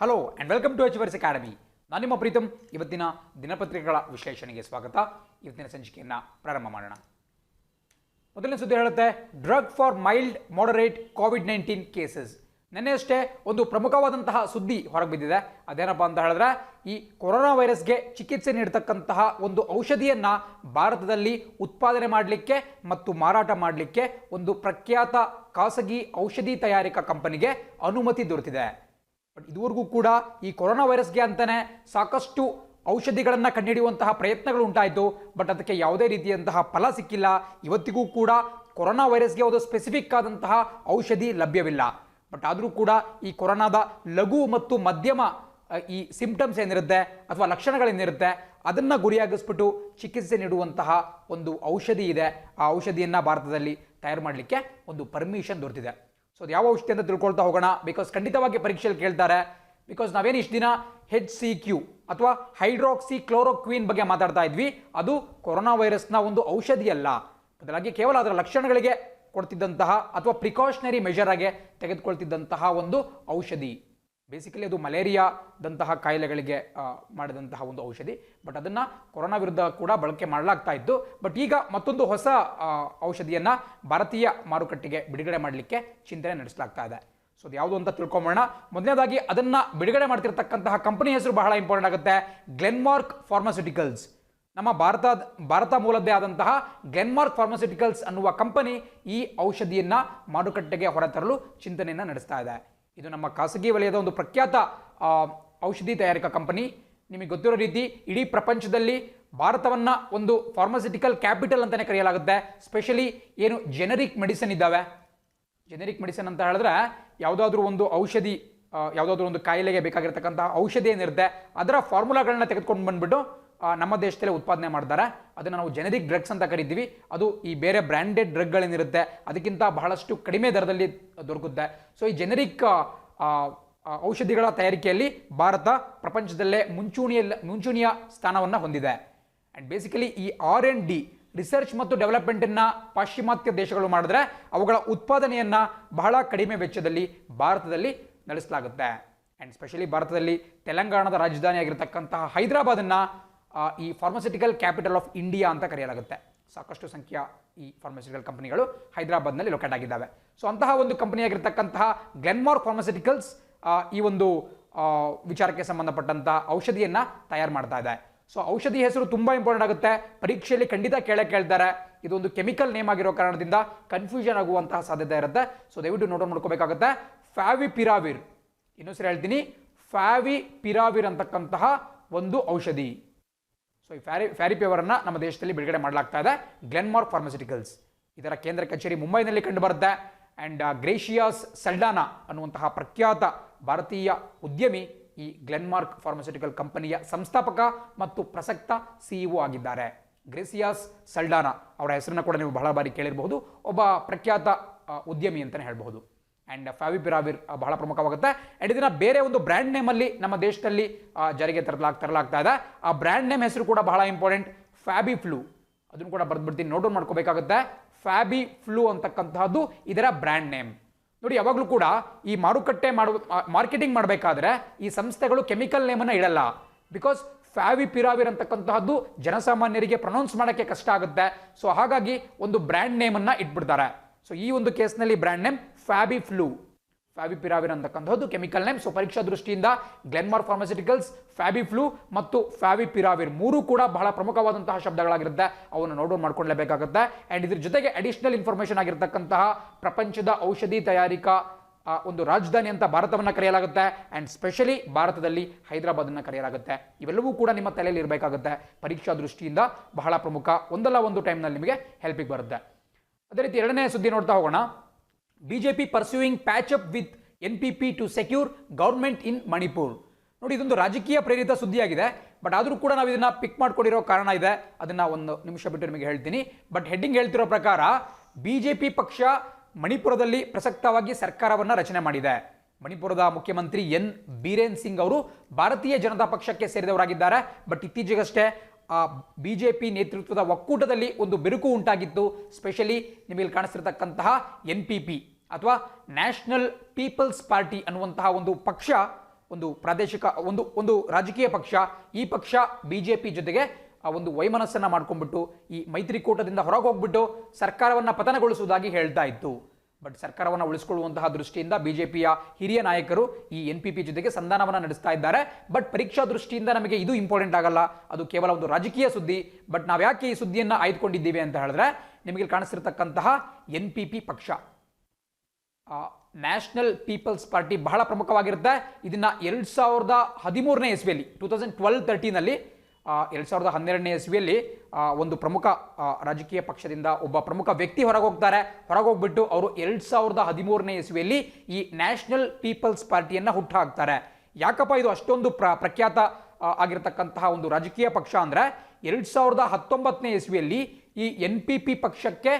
Hello and welcome to Achievers Academy. ನಾನು ನಿಮ್ಮ ಪ್ರೀತಮ್. ಇವತ್ತಿನ ದಿನಪತ್ರಿಕೆಗಳ ವಿಶ್ಲೇಷಣೆಗೆ ಸ್ವಾಗತ. ಇವತ್ತಿನ ಸಂಚಿಕೆಯನ್ನು ಪ್ರಾರಂಭ ಮಾಡೋಣ. ಮೊದಲನೇ ಸುದ್ದಿ ಹೇಳುತ್ತೆ, drug for mild moderate COVID-19 cases. ನಿನ್ನೆಯಷ್ಟೇ ಒಂದು ಪ್ರಮುಖವಾದಂತಹ ಸುದ್ದಿ ಹೊರಗೆ ಬಿದ್ದಿದೆ. ಅದೇನಪ್ಪ ಅಂತ ಹೇಳಿದ್ರೆ, ಈ ಕೊರೋನಾ ವೈರಸ್ಗೆ ಚಿಕಿತ್ಸೆ ನೀಡತಕ್ಕಂತಹ ಒಂದು ಔಷಧಿಯನ್ನು ಭಾರತದಲ್ಲಿ ಉತ್ಪಾದನೆ ಮಾಡಲಿಕ್ಕೆ ಮತ್ತು ಮಾರಾಟ ಮಾಡಲಿಕ್ಕೆ ಒಂದು ಪ್ರಖ್ಯಾತ ಖಾಸಗಿ ಔಷಧಿ ತಯಾರಿಕಾ ಕಂಪನಿಗೆ ಅನುಮತಿ ದೊರೆತಿದೆ. ಬಟ್ ಇದುವರೆಗೂ ಕೂಡ ಈ ಕೊರೋನಾ ವೈರಸ್ಗೆ ಅಂತಾನೆ ಸಾಕಷ್ಟು ಔಷಧಿಗಳನ್ನು ಕಂಡುಹಿಡಿಯುವಂತಹ ಪ್ರಯತ್ನಗಳು ಉಂಟಾಯಿತು. ಬಟ್ ಅದಕ್ಕೆ ಯಾವುದೇ ರೀತಿಯಂತಹ ಫಲ ಸಿಕ್ಕಿಲ್ಲ. ಇವತ್ತಿಗೂ ಕೂಡ ಕೊರೋನಾ ವೈರಸ್ಗೆ ಒಂದು ಸ್ಪೆಸಿಫಿಕ್ ಆದಂತಹ ಔಷಧಿ ಲಭ್ಯವಿಲ್ಲ. ಬಟ್ ಆದರೂ ಕೂಡ ಈ ಕೊರೋನಾದ ಲಘು ಮತ್ತು ಮಧ್ಯಮ ಈ ಸಿಂಪ್ಟಮ್ಸ್ ಏನಿರುತ್ತೆ ಅಥವಾ ಲಕ್ಷಣಗಳೇನಿರುತ್ತೆ ಅದನ್ನು ಗುರಿಯಾಗಿಸ್ಬಿಟ್ಟು ಚಿಕಿತ್ಸೆ ನೀಡುವಂತಹ ಒಂದು ಔಷಧಿ ಇದೆ. ಆ ಔಷಧಿಯನ್ನು ಭಾರತದಲ್ಲಿ ತಯಾರು ಮಾಡಲಿಕ್ಕೆ ಒಂದು ಪರ್ಮಿಷನ್ ದೊರೆತಿದೆ. ಸೊ ಅದು ಯಾವ ಔಷಧಿ ಅಂತ ತಿಳ್ಕೊಳ್ತಾ ಹೋಗೋಣ. ಬಿಕಾಸ್ ಖಂಡಿತವಾಗಿ ಪರೀಕ್ಷೆಯಲ್ಲಿ ಕೇಳ್ತಾರೆ. ಬಿಕಾಸ್ ನಾವೇನು ಇಷ್ಟು ದಿನ HCQ ಅಥವಾ ಹೈಡ್ರಾಕ್ಸಿ ಕ್ಲೋರೋಕ್ವಿನ್ ಬಗ್ಗೆ ಮಾತಾಡ್ತಾ ಇದ್ವಿ. ಅದು ಕೊರೋನಾ ವೈರಸ್ನ ಒಂದು ಔಷಧಿ ಅಲ್ಲ, ಬದಲಾಗಿ ಕೇವಲ ಅದರ ಲಕ್ಷಣಗಳಿಗೆ ಕೊಡ್ತಿದ್ದಂತಹ ಅಥವಾ ಪ್ರಿಕಾಷನರಿ ಮೆಷರ್ ಆಗಿ ತೆಗೆದುಕೊಳ್ತಿದ್ದಂತಹ ಒಂದು ಔಷಧಿ. ಬೇಸಿಕಲಿ ಅದು ಮಲೇರಿಯಾದಂತಹ ಕಾಯಿಲೆಗಳಿಗೆ ಮಾಡಿದಂತಹ ಒಂದು ಔಷಧಿ. ಬಟ್ ಅದನ್ನು ಕೊರೋನಾ ವಿರುದ್ಧ ಕೂಡ ಬಳಕೆ ಮಾಡಲಾಗ್ತಾ ಇತ್ತು. ಬಟ್ ಈಗ ಮತ್ತೊಂದು ಹೊಸ ಔಷಧಿಯನ್ನು ಭಾರತೀಯ ಮಾರುಕಟ್ಟೆಗೆ ಬಿಡುಗಡೆ ಮಾಡಲಿಕ್ಕೆ ಚಿಂತನೆ ನಡೆಸಲಾಗ್ತಾ ಇದೆ. ಸೊ ಅದು ಯಾವುದು ಅಂತ ತಿಳ್ಕೊಂಬೋಣ. ಮೊದಲನೇದಾಗಿ ಅದನ್ನು ಬಿಡುಗಡೆ ಮಾಡ್ತಿರ್ತಕ್ಕಂತಹ ಕಂಪನಿ ಹೆಸರು ಬಹಳ ಇಂಪಾರ್ಟೆಂಟ್ ಆಗುತ್ತೆ. ಗ್ಲೆನ್ಮಾರ್ಕ್ ಫಾರ್ಮಾಸ್ಯೂಟಿಕಲ್ಸ್. ನಮ್ಮ ಭಾರತ ಮೂಲದ್ದೇ ಆದಂತಹ ಗ್ಲೆನ್ಮಾರ್ಕ್ ಫಾರ್ಮಾಸ್ಯೂಟಿಕಲ್ಸ್ ಅನ್ನುವ ಕಂಪನಿ ಈ ಔಷಧಿಯನ್ನು ಮಾರುಕಟ್ಟೆಗೆ ಹೊರತರಲು ಚಿಂತನೆಯನ್ನು ನಡೆಸ್ತಾ ಇದೆ. ಇದು ನಮ್ಮ ಖಾಸಗಿ ವಲಯದ ಒಂದು ಪ್ರಖ್ಯಾತ ಔಷಧಿ ತಯಾರಿಕಾ ಕಂಪನಿ. ನಿಮಗೆ ಗೊತ್ತಿರೋ ರೀತಿ ಇಡೀ ಪ್ರಪಂಚದಲ್ಲಿ ಭಾರತವನ್ನು ಒಂದು ಫಾರ್ಮಾಸ್ಯೂಟಿಕಲ್ ಕ್ಯಾಪಿಟಲ್ ಅಂತಲೇ ಕರೆಯಲಾಗುತ್ತೆ. ಸ್ಪೆಷಲಿ ಏನು ಜೆನರಿಕ್ ಮೆಡಿಸಿನ್ ಇದ್ದಾವೆ, ಜೆನರಿಕ್ ಮೆಡಿಸಿನ್ ಅಂತ ಹೇಳಿದ್ರೆ ಯಾವುದಾದ್ರೂ ಒಂದು ಔಷಧಿ, ಯಾವುದಾದ್ರೂ ಒಂದು ಕಾಯಿಲೆಗೆ ಬೇಕಾಗಿರ್ತಕ್ಕಂತಹ ಔಷಧಿ ಏನಿರುತ್ತೆ ಅದರ ಫಾರ್ಮುಲಾಗಳನ್ನ ತೆಗೆದುಕೊಂಡು ಬಂದ್ಬಿಟ್ಟು ನಮ್ಮ ದೇಶದಲ್ಲೇ ಉತ್ಪಾದನೆ ಮಾಡ್ತಾರೆ. ಅದನ್ನು ನಾವು ಜೆನರಿಕ್ ಡ್ರಗ್ಸ್ ಅಂತ ಕರಿತೀವಿ. ಅದು ಈ ಬೇರೆ ಬ್ರ್ಯಾಂಡೆಡ್ ಡ್ರಗ್ಗಳೇನಿರುತ್ತೆ ಅದಕ್ಕಿಂತ ಬಹಳಷ್ಟು ಕಡಿಮೆ ದರದಲ್ಲಿ ದೊರಕುತ್ತೆ. ಸೊ ಈ ಜೆನರಿಕ್ ಔಷಧಿಗಳ ತಯಾರಿಕೆಯಲ್ಲಿ ಭಾರತ ಪ್ರಪಂಚದಲ್ಲೇ ಮುಂಚೂಣಿಯ ಸ್ಥಾನವನ್ನು ಹೊಂದಿದೆ. ಆ್ಯಂಡ್ ಬೇಸಿಕಲಿ ಈ R&D ರಿಸರ್ಚ್ ಮತ್ತು ಡೆವಲಪ್ಮೆಂಟನ್ನು ಪಾಶ್ಚಿಮಾತ್ಯ ದೇಶಗಳು ಮಾಡಿದ್ರೆ ಅವುಗಳ ಉತ್ಪಾದನೆಯನ್ನು ಬಹಳ ಕಡಿಮೆ ವೆಚ್ಚದಲ್ಲಿ ಭಾರತದಲ್ಲಿ ನಡೆಸಲಾಗುತ್ತೆ. ಆ್ಯಂಡ್ ಸ್ಪೆಷಲಿ ಭಾರತದಲ್ಲಿ ತೆಲಂಗಾಣದ ರಾಜಧಾನಿಯಾಗಿರ್ತಕ್ಕಂತಹ ಹೈದರಾಬಾದನ್ನು ಈ ಫಾರ್ಮಾಸ್ಯೂಟಿಕಲ್ ಕ್ಯಾಪಿಟಲ್ ಆಫ್ ಇಂಡಿಯಾ ಅಂತ ಕರೆಯಲಾಗುತ್ತೆ. ಸಾಕಷ್ಟು ಸಂಖ್ಯೆಯ ಈ ಫಾರ್ಮಾಸ್ಯೂಟಿಕಲ್ ಕಂಪನಿಗಳು ಹೈದರಾಬಾದ್ನಲ್ಲಿ ಲೊಕೇಟ್ ಆಗಿದ್ದಾವೆ. ಸೊ ಅಂತಹ ಒಂದು ಕಂಪನಿಯಾಗಿರ್ತಕ್ಕಂತಹ ಗ್ಲೆನ್ಮಾರ್ಕ್ ಫಾರ್ಮಾಸ್ಯೂಟಿಕಲ್ಸ್ ಈ ಒಂದು ವಿಚಾರಕ್ಕೆ ಸಂಬಂಧಪಟ್ಟಂಥ ಔಷಧಿಯನ್ನು ತಯಾರು ಮಾಡ್ತಾ ಇದೆ. ಸೊ ಔಷಧಿ ಹೆಸರು ತುಂಬ ಇಂಪಾರ್ಟೆಂಟ್ ಆಗುತ್ತೆ. ಪರೀಕ್ಷೆಯಲ್ಲಿ ಖಂಡಿತ ಕೇಳ್ತಾರೆ. ಇದೊಂದು ಕೆಮಿಕಲ್ ನೇಮ್ ಆಗಿರೋ ಕಾರಣದಿಂದ ಕನ್ಫ್ಯೂಷನ್ ಆಗುವಂತಹ ಸಾಧ್ಯತೆ ಇರುತ್ತೆ. ಸೊ ದಯವಿಟ್ಟು ನೋಟ್ ಮಾಡ್ಕೋಬೇಕಾಗುತ್ತೆ. ಫ್ಯಾವಿಪಿರಾವಿರ್, ಇನ್ನೊಂದ್ಸರಿ ಹೇಳ್ತೀನಿ, ಫ್ಯಾವಿಪಿರಾವಿರ್ ಅಂತಕ್ಕಂತಹ ಒಂದು ಔಷಧಿ. ಸೊ ಈ ಫ್ಯಾವಿಪಿರಾವಿರನ್ನು ನಮ್ಮ ದೇಶದಲ್ಲಿ ಬಿಡುಗಡೆ ಮಾಡಲಾಗ್ತಾ ಇದೆ. ಗ್ಲೆನ್ಮಾರ್ಕ್ ಫಾರ್ಮಾಸ್ಯೂಟಿಕಲ್ಸ್ ಇದರ ಕೇಂದ್ರ ಕಚೇರಿ ಮುಂಬೈನಲ್ಲಿ ಕಂಡುಬರುತ್ತೆ. ಆ್ಯಂಡ್ ಗ್ರೇಷಿಯಾಸ್ ಸಲ್ಡಾನಾ ಅನ್ನುವಂತಹ ಪ್ರಖ್ಯಾತ ಭಾರತೀಯ ಉದ್ಯಮಿ ಈ ಗ್ಲೆನ್ಮಾರ್ಕ್ ಫಾರ್ಮಾಸ್ಯೂಟಿಕಲ್ ಕಂಪನಿಯ ಸಂಸ್ಥಾಪಕ ಮತ್ತು ಪ್ರಸಕ್ತ CEO ಆಗಿದ್ದಾರೆ. ಗ್ರೇಷಿಯಾಸ್ ಸಲ್ಡಾನಾ ಅವರ ಹೆಸರನ್ನು ಕೂಡ ನೀವು ಬಹಳ ಬಾರಿ ಕೇಳಿರಬಹುದು. ಒಬ್ಬ ಪ್ರಖ್ಯಾತ ಉದ್ಯಮಿ ಅಂತಲೇ ಹೇಳಬಹುದು. ಆ್ಯಂಡ್ ಫ್ಯಾವಿಪಿರಾವಿರ್ ಬಹಳ ಪ್ರಮುಖವಾಗುತ್ತೆ. ಆ್ಯಂಡ್ ಇದನ್ನು ಬೇರೆ ಒಂದು ಬ್ರ್ಯಾಂಡ್ ನೇಮಲ್ಲಿ ನಮ್ಮ ದೇಶದಲ್ಲಿ ಜಾರಿಗೆ ತರಲಾಗ್ತಾ ಇದೆ. ಆ ಬ್ರ್ಯಾಂಡ್ ನೇಮ್ ಹೆಸರು ಕೂಡ ಬಹಳ ಇಂಪಾರ್ಟೆಂಟ್, ಫ್ಯಾಬಿಫ್ಲೂ. ಅದನ್ನು ಕೂಡ ಬರೆದ್ಬಿಡ್ತೀನಿ, ನೋಟ್ ಮಾಡ್ಕೋಬೇಕಾಗುತ್ತೆ. ಫ್ಯಾಬಿಫ್ಲೂ ಅಂತಕ್ಕಂತಹದ್ದು ಇದರ ಬ್ರ್ಯಾಂಡ್ ನೇಮ್. ನೋಡಿ, ಯಾವಾಗಲೂ ಕೂಡ ಈ ಮಾರ್ಕೆಟಿಂಗ್ ಮಾಡಬೇಕಾದ್ರೆ ಈ ಸಂಸ್ಥೆಗಳು ಕೆಮಿಕಲ್ ನೇಮನ್ನು ಇಡಲ್ಲ. ಬಿಕಾಸ್ ಫ್ಯಾವಿಪಿರಾವಿರ್ ಅಂತಕ್ಕಂತಹದ್ದು ಜನಸಾಮಾನ್ಯರಿಗೆ ಪ್ರೊನೌನ್ಸ್ ಮಾಡೋಕ್ಕೆ ಕಷ್ಟ ಆಗುತ್ತೆ. ಸೊ ಹಾಗಾಗಿ ಒಂದು ಬ್ರ್ಯಾಂಡ್ ನೇಮನ್ನು ಇಟ್ಬಿಡ್ತಾರೆ. ಸೊ ಈ ಒಂದು ಕೇಸ್ನಲ್ಲಿ ಬ್ರ್ಯಾಂಡ್ ನೇಮ್ ಫ್ಯಾಬಿಫ್ಲೂ. ಫ್ಯಾವಿಪಿರಾವಿರ್ ಅಂತಕ್ಕಂಥದ್ದು ಕೆಮಿಕಲ್ ನೇಮ್. ಸೊ ಪರೀಕ್ಷಾ ದೃಷ್ಟಿಯಿಂದ ಗ್ಲೆನ್ಮಾರ್ಕ್ ಫಾರ್ಮಾಸ್ಯೂಟಿಕಲ್ಸ್, ಫ್ಯಾಬಿಫ್ಲೂ ಮತ್ತು ಫ್ಯಾವಿಪಿರಾವಿರ್ ಮೂರು ಕೂಡ ಬಹಳ ಪ್ರಮುಖವಾದಂತಹ ಶಬ್ದಗಳಾಗಿರುತ್ತೆ. ಅವನ್ನು ನೋಟ್ ಮಾಡ್ಕೊಳ್ಳೇಬೇಕಾಗುತ್ತೆ. ಆ್ಯಂಡ್ ಇದ್ರ ಜೊತೆಗೆ ಅಡಿಷನಲ್ ಇನ್ಫಾರ್ಮೇಷನ್ ಆಗಿರ್ತಕ್ಕಂತಹ ಪ್ರಪಂಚದ ಔಷಧಿ ತಯಾರಿಕಾ ಒಂದು ರಾಜಧಾನಿ ಅಂತ ಭಾರತವನ್ನು ಕರೆಯಲಾಗುತ್ತೆ. ಆ್ಯಂಡ್ ಸ್ಪೆಷಲಿ ಭಾರತದಲ್ಲಿ ಹೈದರಾಬಾದನ್ನು ಕರೆಯಲಾಗುತ್ತೆ. ಇವೆಲ್ಲವೂ ಕೂಡ ನಿಮ್ಮ ತಲೆಯಲ್ಲಿ ಇರಬೇಕಾಗುತ್ತೆ. ಪರೀಕ್ಷಾ ದೃಷ್ಟಿಯಿಂದ ಬಹಳ ಪ್ರಮುಖ. ಒಂದಲ್ಲ ಒಂದು ಟೈಮ್ನಲ್ಲಿ ನಿಮಗೆ ಹೆಲ್ಪಿಗೆ ಬರುತ್ತೆ. ಅದೇ ರೀತಿ ಎರಡನೇ ಸುದ್ದಿ ನೋಡ್ತಾ ಹೋಗೋಣ. BJP pursuing patch up with NPP to secure government in Manipur. ನೋಡಿ, ಇದೊಂದು ರಾಜಕೀಯ ಪ್ರೇರಿತ ಸುದ್ದಿಯಾಗಿದೆ. ಬಟ್ ಆದರೂ ಕೂಡ ನಾವು ಇದನ್ನು ಪಿಕ್ ಮಾಡ್ಕೊಂಡಿರೋ ಕಾರಣ ಇದೆ. ಅದನ್ನು ಒಂದು ನಿಮಿಷ ಬಿಟ್ಟು ನಿಮಗೆ ಹೇಳ್ತೀನಿ. ಬಟ್ ಹೆಡ್ಡಿಂಗ್ ಹೇಳ್ತಿರೋ ಪ್ರಕಾರ BJP ಪಕ್ಷ ಮಣಿಪುರದಲ್ಲಿ ಪ್ರಸಕ್ತವಾಗಿ ಸರ್ಕಾರವನ್ನು ರಚನೆ ಮಾಡಿದೆ. ಮಣಿಪುರದ ಮುಖ್ಯಮಂತ್ರಿ N ಬೀರೇನ್ ಸಿಂಗ್ ಅವರು ಭಾರತೀಯ ಜನತಾ ಪಕ್ಷಕ್ಕೆ ಸೇರಿದವರಾಗಿದ್ದಾರೆ. ಬಟ್ ಇತ್ತೀಚೆಗಷ್ಟೇ BJP ನೇತೃತ್ವದ ಒಕ್ಕೂಟದಲ್ಲಿ ಒಂದು ಬಿರುಕು ಉಂಟಾಗಿತ್ತು. ಸ್ಪೆಷಲಿ ನಿಮಗೆ ಕಾಣಿಸ್ತಿರ್ತಕ್ಕಂತಹ NPP ಅಥವಾ ನ್ಯಾಷನಲ್ ಪೀಪಲ್ಸ್ ಪಾರ್ಟಿ ಅನ್ನುವಂತಹ ಒಂದು ಪಕ್ಷ ಒಂದು ಪ್ರಾದೇಶಿಕ ಒಂದು ರಾಜಕೀಯ ಪಕ್ಷ, ಈ ಪಕ್ಷ ಬಿಜೆಪಿ ಜೊತೆಗೆ ಒಂದು ವೈಮನಸ್ಸನ್ನು ಮಾಡ್ಕೊಂಡ್ಬಿಟ್ಟು ಈ ಮೈತ್ರಿಕೂಟದಿಂದ ಹೊರಗೆ ಹೋಗ್ಬಿಟ್ಟು ಸರ್ಕಾರವನ್ನು ಪತನಗೊಳಿಸುವುದಾಗಿ ಹೇಳ್ತಾ ಇತ್ತು. ಬಟ್ ಸರ್ಕಾರವನ್ನು ಉಳಿಸಿಕೊಳ್ಳುವಂತಹ ದೃಷ್ಟಿಯಿಂದ ಬಿಜೆಪಿಯ ಹಿರಿಯ ನಾಯಕರು ಈ NPP ಜೊತೆಗೆ ಸಂಧಾನವನ್ನು ನಡೆಸ್ತಾ ಇದ್ದಾರೆ. ಬಟ್ ಪರೀಕ್ಷಾ ದೃಷ್ಟಿಯಿಂದ ನಮಗೆ ಇದು ಇಂಪಾರ್ಟೆಂಟ್ ಆಗಲ್ಲ, ಅದು ಕೇವಲ ಒಂದು ರಾಜಕೀಯ ಸುದ್ದಿ. ಬಟ್ ನಾವು ಯಾಕೆ ಈ ಸುದ್ದಿಯನ್ನು ಆಯ್ದುಕೊಂಡಿದ್ದೀವಿ ಅಂತ ಹೇಳಿದ್ರೆ, ನಿಮಗೆ ಕಾಣಿಸ್ತಿರ್ತಕ್ಕಂತಹ NPP ಪಕ್ಷ, ನ್ಯಾಷನಲ್ ಪೀಪಲ್ಸ್ ಪಾರ್ಟಿ ಬಹಳ ಪ್ರಮುಖವಾಗಿರುತ್ತೆ. ಇದನ್ನ 2013ನೇ ಇಸ್ವಿಯಲ್ಲಿ 2012-13ನಲ್ಲಿ 2012ನೇ ಇಸ್ವಿಯಲ್ಲಿ ಒಂದು ಪ್ರಮುಖ ರಾಜಕೀಯ ಪಕ್ಷದಿಂದ ಒಬ್ಬ ಪ್ರಮುಖ ವ್ಯಕ್ತಿ ಹೊರಗೋಗ್ಬಿಟ್ಟು ಅವರು 2013ನೇ ಇಸ್ವಿಯಲ್ಲಿ ಈ ನ್ಯಾಷನಲ್ ಪೀಪಲ್ಸ್ ಪಾರ್ಟಿಯನ್ನು ಹುಟ್ಟುಹಾಕ್ತಾರೆ. ಯಾಕಪ್ಪ ಇದು ಅಷ್ಟೊಂದು ಪ್ರಖ್ಯಾತ ಆಗಿರತಕ್ಕಂತಹ ಒಂದು ರಾಜಕೀಯ ಪಕ್ಷ ಅಂದರೆ, 2019ನೇ ಇಸ್ವಿಯಲ್ಲಿ ಈ NPP ಪಕ್ಷಕ್ಕೆ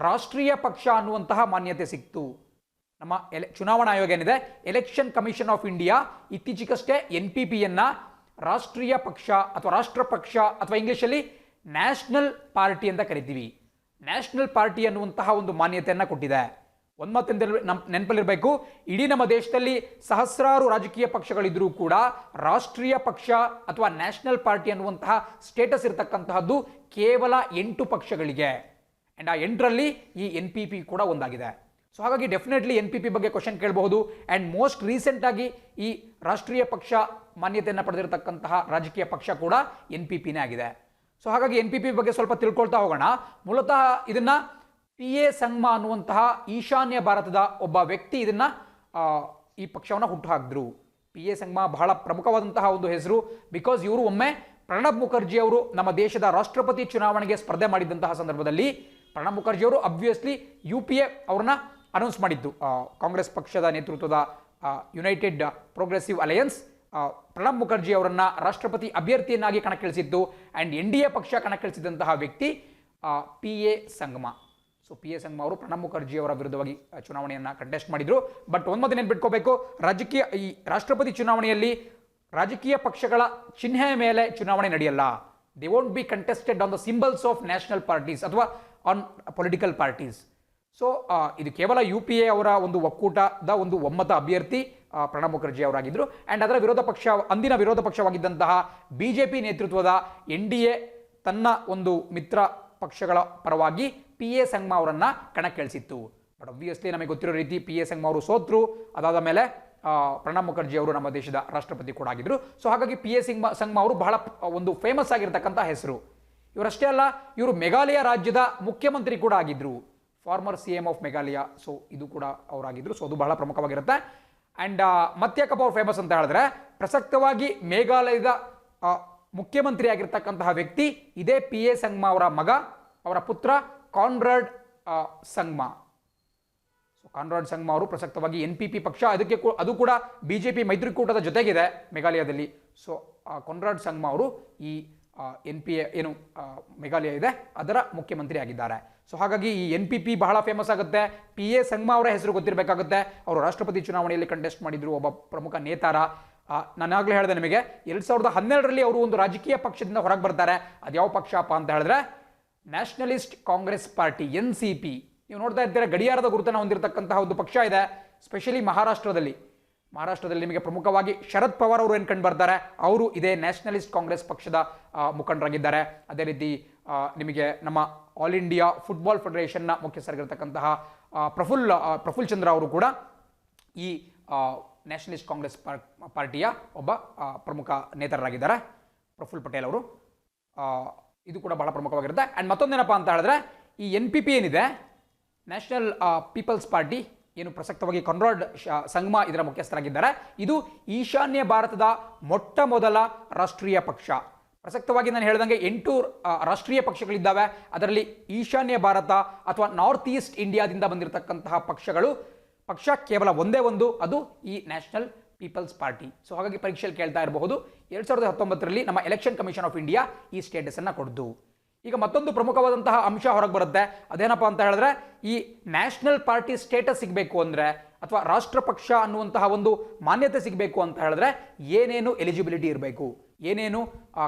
ರಾಷ್ಟ್ರೀಯ ಪಕ್ಷ ಅನ್ನುವಂತಹ ಮಾನ್ಯತೆ ಸಿಕ್ತು. ನಮ್ಮ ಚುನಾವಣಾ ಆಯೋಗ ಏನಿದೆ, ಎಲೆಕ್ಷನ್ ಕಮಿಷನ್ ಆಫ್ ಇಂಡಿಯಾ, ಇತ್ತೀಚೆಗಷ್ಟೇ NPPಯನ್ನ ರಾಷ್ಟ್ರೀಯ ಪಕ್ಷ ಅಥವಾ ರಾಷ್ಟ್ರ ಪಕ್ಷ ಅಥವಾ ಇಂಗ್ಲಿಷಲ್ಲಿ ನ್ಯಾಷನಲ್ ಪಾರ್ಟಿ ಅಂತ ಕರಿತೀವಿ. ನ್ಯಾಷನಲ್ ಪಾರ್ಟಿ ಅನ್ನುವಂತಹ ಒಂದು ಮಾನ್ಯತೆಯನ್ನು ಕೊಟ್ಟಿದೆ. ಒಂದು ಮಾತಿಂದ ನೆನಪಲ್ಲಿರಬೇಕು, ಇಡೀ ನಮ್ಮ ದೇಶದಲ್ಲಿ ಸಹಸ್ರಾರು ರಾಜಕೀಯ ಪಕ್ಷಗಳಿದ್ರೂ ಕೂಡ ರಾಷ್ಟ್ರೀಯ ಪಕ್ಷ ಅಥವಾ ನ್ಯಾಷನಲ್ ಪಾರ್ಟಿ ಅನ್ನುವಂತಹ ಸ್ಟೇಟಸ್ ಇರತಕ್ಕಂತಹದ್ದು ಕೇವಲ 8 ಪಕ್ಷಗಳಿಗೆ. ಆ್ಯಂಡ್ ಆ 8ರಲ್ಲಿ ಈ NPP ಕೂಡ ಒಂದಾಗಿದೆ. ಸೊ ಹಾಗಾಗಿ ಡೆಫಿನೆಟ್ಲಿ NPP ಬಗ್ಗೆ ಕ್ವಶನ್ ಕೇಳಬಹುದು. ಆ್ಯಂಡ್ ಮೋಸ್ಟ್ ರೀಸೆಂಟ್ ಆಗಿ ಈ ರಾಷ್ಟ್ರೀಯ ಪಕ್ಷ ಮಾನ್ಯತೆಯನ್ನು ಪಡೆದಿರತಕ್ಕಂತಹ ರಾಜಕೀಯ ಪಕ್ಷ ಕೂಡ NPPನೇ ಆಗಿದೆ. ಸೊ ಹಾಗಾಗಿ NPP ಬಗ್ಗೆ ಸ್ವಲ್ಪ ತಿಳ್ಕೊಳ್ತಾ ಹೋಗೋಣ. ಮೂಲತಃ ಇದನ್ನ PA ಸಂಗ್ಮಾ ಅನ್ನುವಂತಹ ಈಶಾನ್ಯ ಭಾರತದ ಒಬ್ಬ ವ್ಯಕ್ತಿ ಇದನ್ನ ಈ ಪಕ್ಷವನ್ನು ಹುಟ್ಟುಹಾಕಿದ್ರು. PA ಸಂಗ್ಮಾ ಬಹಳ ಪ್ರಮುಖವಾದಂತಹ ಒಂದು ಹೆಸರು. ಬಿಕಾಸ್ ಇವರು ಒಮ್ಮೆ ಪ್ರಣಬ್ ಮುಖರ್ಜಿ ಅವರು ನಮ್ಮ ದೇಶದ ರಾಷ್ಟ್ರಪತಿ ಚುನಾವಣೆಗೆ ಸ್ಪರ್ಧೆ ಮಾಡಿದಂತಹ ಸಂದರ್ಭದಲ್ಲಿ ಪ್ರಣಬ್ ಮುಖರ್ಜಿ ಅವರು ಅಬ್ವಿಯಸ್ಲಿ UPA ಅವ್ರನ್ನ ಅನೌನ್ಸ್ ಮಾಡಿದ್ದು. ಕಾಂಗ್ರೆಸ್ ಪಕ್ಷದ ನೇತೃತ್ವದ United progressive alliance Pranab Mukherjee ಅವರನ್ನ ರಾಷ್ಟ್ರಪತಿ ಅಭ್ಯರ್ಥಿಯನ್ನಾಗಿ ಕಣಕ್ಕಿಳಿಸಿತ್ತು. ಆ್ಯಂಡ್ NDA ಪಕ್ಷ ಕಣಕ್ಕಿಳಿಸಿದಂತಹ ವ್ಯಕ್ತಿ PA Sangma. So PA Sangma ಅವರು ಪ್ರಣಬ್ ಮುಖರ್ಜಿ ಅವರ ವಿರುದ್ಧವಾಗಿ ಚುನಾವಣೆಯನ್ನು ಕಂಟೆಸ್ಟ್ ಮಾಡಿದ್ರು. ಬಟ್ ಒಂದು ನೆನ್ಪಿಟ್ಕೋಬೇಕು, ಈ ರಾಷ್ಟ್ರಪತಿ ಚುನಾವಣೆಯಲ್ಲಿ ರಾಜಕೀಯ ಪಕ್ಷಗಳ ಚಿಹ್ನೆಯ ಮೇಲೆ ಚುನಾವಣೆ ನಡೆಯಲ್ಲ. They won't be contested on the symbols of national parties ಅಥವಾ ಆನ್ ಪೊಲಿಟಿಕಲ್ ಪಾರ್ಟೀಸ್. ಸೊ ಇದು ಕೇವಲ UPA ಅವರ ಒಂದು ಒಕ್ಕೂಟದ ಒಂದು ಒಮ್ಮತ ಅಭ್ಯರ್ಥಿ ಪ್ರಣಬ್ ಮುಖರ್ಜಿ ಅವರಾಗಿದ್ದರು. ಆ್ಯಂಡ್ ಅದರ ಅಂದಿನ ವಿರೋಧ ಪಕ್ಷವಾಗಿದ್ದಂತಹ BJP ನೇತೃತ್ವದ NDA ತನ್ನ ಒಂದು ಮಿತ್ರ ಪಕ್ಷಗಳ ಪರವಾಗಿ PA ಸಂಗ್ಮಾ ಅವರನ್ನ ಕಣಕ್ಕಿಳಿಸಿತ್ತು. ಬಟ್ ಅಬ್ವಿಯಸ್ಲಿ ನಮಗೆ ಗೊತ್ತಿರೋ ರೀತಿ PA ಸಂಗ್ಮಾ ಅವರು ಸೋತರು. ಅದಾದ ಮೇಲೆ ಪ್ರಣಬ್ ಮುಖರ್ಜಿ ಅವರು ನಮ್ಮ ದೇಶದ ರಾಷ್ಟ್ರಪತಿ ಕೂಡ ಆಗಿದ್ರು. ಸೊ ಹಾಗಾಗಿ PA ಸಂಗ್ಮಾ ಅವರು ಬಹಳ ಒಂದು ಫೇಮಸ್ ಆಗಿರ್ತಕ್ಕಂಥ ಹೆಸರು. ಇವರಷ್ಟೇ ಅಲ್ಲ, ಇವರು ಮೇಘಾಲಯ ರಾಜ್ಯದ ಮುಖ್ಯಮಂತ್ರಿ ಕೂಡ ಆಗಿದ್ರು, farmer CM of Meghalaya. So ಇದು ಕೂಡ ಅವರಾಗಿದ್ರು. ಸೊ ಅದು ಬಹಳ ಪ್ರಮುಖವಾಗಿರುತ್ತೆ. ಆ್ಯಂಡ್ ಮತ್ತ್ಯಾಕಪ್ಪ ಅವ್ರು ಫೇಮಸ್ ಅಂತ ಹೇಳಿದ್ರೆ, ಪ್ರಸಕ್ತವಾಗಿ ಮೇಘಾಲಯದ ಮುಖ್ಯಮಂತ್ರಿ ಆಗಿರ್ತಕ್ಕಂತಹ ವ್ಯಕ್ತಿ ಇದೇ PA ಸಂಗ್ಮಾ ಅವರ ಮಗ, ಅವರ ಪುತ್ರ Conrad Sangma. So Conrad Sangma ಅವರು ಪ್ರಸಕ್ತವಾಗಿ NPP ಪಕ್ಷ, ಅದು ಕೂಡ BJP ಮೈತ್ರಿಕೂಟದ ಜೊತೆಗಿದೆ ಮೇಘಾಲಯದಲ್ಲಿ. ಸೊ ಕಾನ್ರಾಡ್ ಸಂಗ್ಮಾ ಅವರು ಈ NPA ಏನು ಮೇಘಾಲಯ ಇದೆ ಅದರ ಮುಖ್ಯಮಂತ್ರಿ ಆಗಿದ್ದಾರೆ. ಸೊ ಹಾಗಾಗಿ ಈ NPP ಬಹಳ ಫೇಮಸ್ ಆಗುತ್ತೆ. PA ಸಂಗ್ಮಾ ಅವರ ಹೆಸರು ಗೊತ್ತಿರಬೇಕಾಗುತ್ತೆ. ಅವರು ರಾಷ್ಟ್ರಪತಿ ಚುನಾವಣೆಯಲ್ಲಿ ಕಂಟೆಸ್ಟ್ ಮಾಡಿದ್ರು, ಒಬ್ಬ ಪ್ರಮುಖ ನೇತಾರ. ನಾನು ಆಗಲೇ ಹೇಳಿದೆ ನಿಮಗೆ, 2012ರಲ್ಲಿ ಅವರು ಒಂದು ರಾಜಕೀಯ ಪಕ್ಷದಿಂದ ಹೊರಗೆ ಬರ್ತಾರೆ. ಅದು ಯಾವ ಪಕ್ಷಪ್ಪ ಅಂತ ಹೇಳಿದ್ರೆ ನ್ಯಾಷನಲಿಸ್ಟ್ ಕಾಂಗ್ರೆಸ್ ಪಾರ್ಟಿ, NCP. ನೀವು ನೋಡ್ತಾ ಇರ್ತೀರ, ಗಡಿಯಾರದ ಗುರುತನ್ನು ಹೊಂದಿರತಕ್ಕಂತಹ ಒಂದು ಪಕ್ಷ ಇದೆ. ಸ್ಪೆಷಲಿ ಮಹಾರಾಷ್ಟ್ರದಲ್ಲಿ ನಿಮಗೆ ಪ್ರಮುಖವಾಗಿ ಶರದ್ ಪವಾರ್ ಅವರು ಏನು ಕಂಡು ಬರ್ತಾರೆ, ಅವರು ಇದೇ ನ್ಯಾಷನಲಿಸ್ಟ್ ಕಾಂಗ್ರೆಸ್ ಪಕ್ಷದ ಮುಖಂಡರಾಗಿದ್ದಾರೆ. ಅದೇ ರೀತಿ ನಿಮಗೆ ನಮ್ಮ ಆಲ್ ಇಂಡಿಯಾ ಫುಟ್ಬಾಲ್ ಫೆಡರೇಷನ್ನ ಮುಖ್ಯಸ್ಥರಾಗಿರ್ತಕ್ಕಂತಹ ಪ್ರಫುಲ್ ಚಂದ್ರ ಅವರು ಕೂಡ ಈ ನ್ಯಾಷನಲಿಸ್ಟ್ ಕಾಂಗ್ರೆಸ್ ಪಾರ್ಟಿಯ ಒಬ್ಬ ಪ್ರಮುಖ ನೇತಾರರಾಗಿದ್ದಾರೆ, ಪ್ರಫುಲ್ ಪಟೇಲ್ ಅವರು. ಇದು ಕೂಡ ಬಹಳ ಪ್ರಮುಖವಾಗಿರುತ್ತೆ. ಆ್ಯಂಡ್ ಮತ್ತೊಂದೇನಪ್ಪ ಅಂತ ಹೇಳಿದ್ರೆ, ಈ NPP ಏನಿದೆ, ನ್ಯಾಷನಲ್ ಪೀಪಲ್ಸ್ ಪಾರ್ಟಿ, ಏನು ಪ್ರಸಕ್ತವಾಗಿ ಕಾನ್ರಾಡ್ ಸಂಗ್ಮಾ ಇದರ ಮುಖ್ಯಸ್ಥರಾಗಿದ್ದಾರೆ, ಇದು ಈಶಾನ್ಯ ಭಾರತದ ಮೊಟ್ಟ ಮೊದಲ ರಾಷ್ಟ್ರೀಯ ಪಕ್ಷ. ಪ್ರಸಕ್ತವಾಗಿ ನಾನು ಹೇಳಿದಂಗೆ 8 ರಾಷ್ಟ್ರೀಯ ಪಕ್ಷಗಳಿದ್ದಾವೆ. ಅದರಲ್ಲಿ ಈಶಾನ್ಯ ಭಾರತ ಅಥವಾ ನಾರ್ತ್ ಈಸ್ಟ್ ಇಂಡಿಯಾದಿಂದ ಬಂದಿರತಕ್ಕಂತಹ ಪಕ್ಷ ಕೇವಲ ಒಂದೇ ಒಂದು, ಅದು ಈ ನ್ಯಾಷನಲ್ ಪೀಪಲ್ಸ್ ಪಾರ್ಟಿ. ಸೊ ಹಾಗಾಗಿ ಪರೀಕ್ಷೆಯಲ್ಲಿ ಕೇಳ್ತಾ ಇರಬಹುದು, 2019ರಲ್ಲಿ ನಮ್ಮ ಎಲೆಕ್ಷನ್ ಕಮಿಷನ್ ಆಫ್ ಇಂಡಿಯಾ ಈ ಸ್ಟೇಟಸ್ ಅನ್ನು ಕೊಡ್ತು. ಈಗ ಮತ್ತೊಂದು ಪ್ರಮುಖವಾದಂತಹ ಅಂಶ ಹೊರಗೆ ಬರುತ್ತೆ. ಅದೇನಪ್ಪ ಅಂತ ಹೇಳಿದ್ರೆ, ಈ ನ್ಯಾಷನಲ್ ಪಾರ್ಟಿ ಸ್ಟೇಟಸ್ ಸಿಗಬೇಕು ಅಂದರೆ ಅಥವಾ ರಾಷ್ಟ್ರ ಪಕ್ಷ ಅನ್ನುವಂತಹ ಒಂದು ಮಾನ್ಯತೆ ಸಿಗಬೇಕು ಅಂತ ಹೇಳಿದ್ರೆ ಏನೇನು ಎಲಿಜಿಬಿಲಿಟಿ ಇರಬೇಕು, ಏನೇನು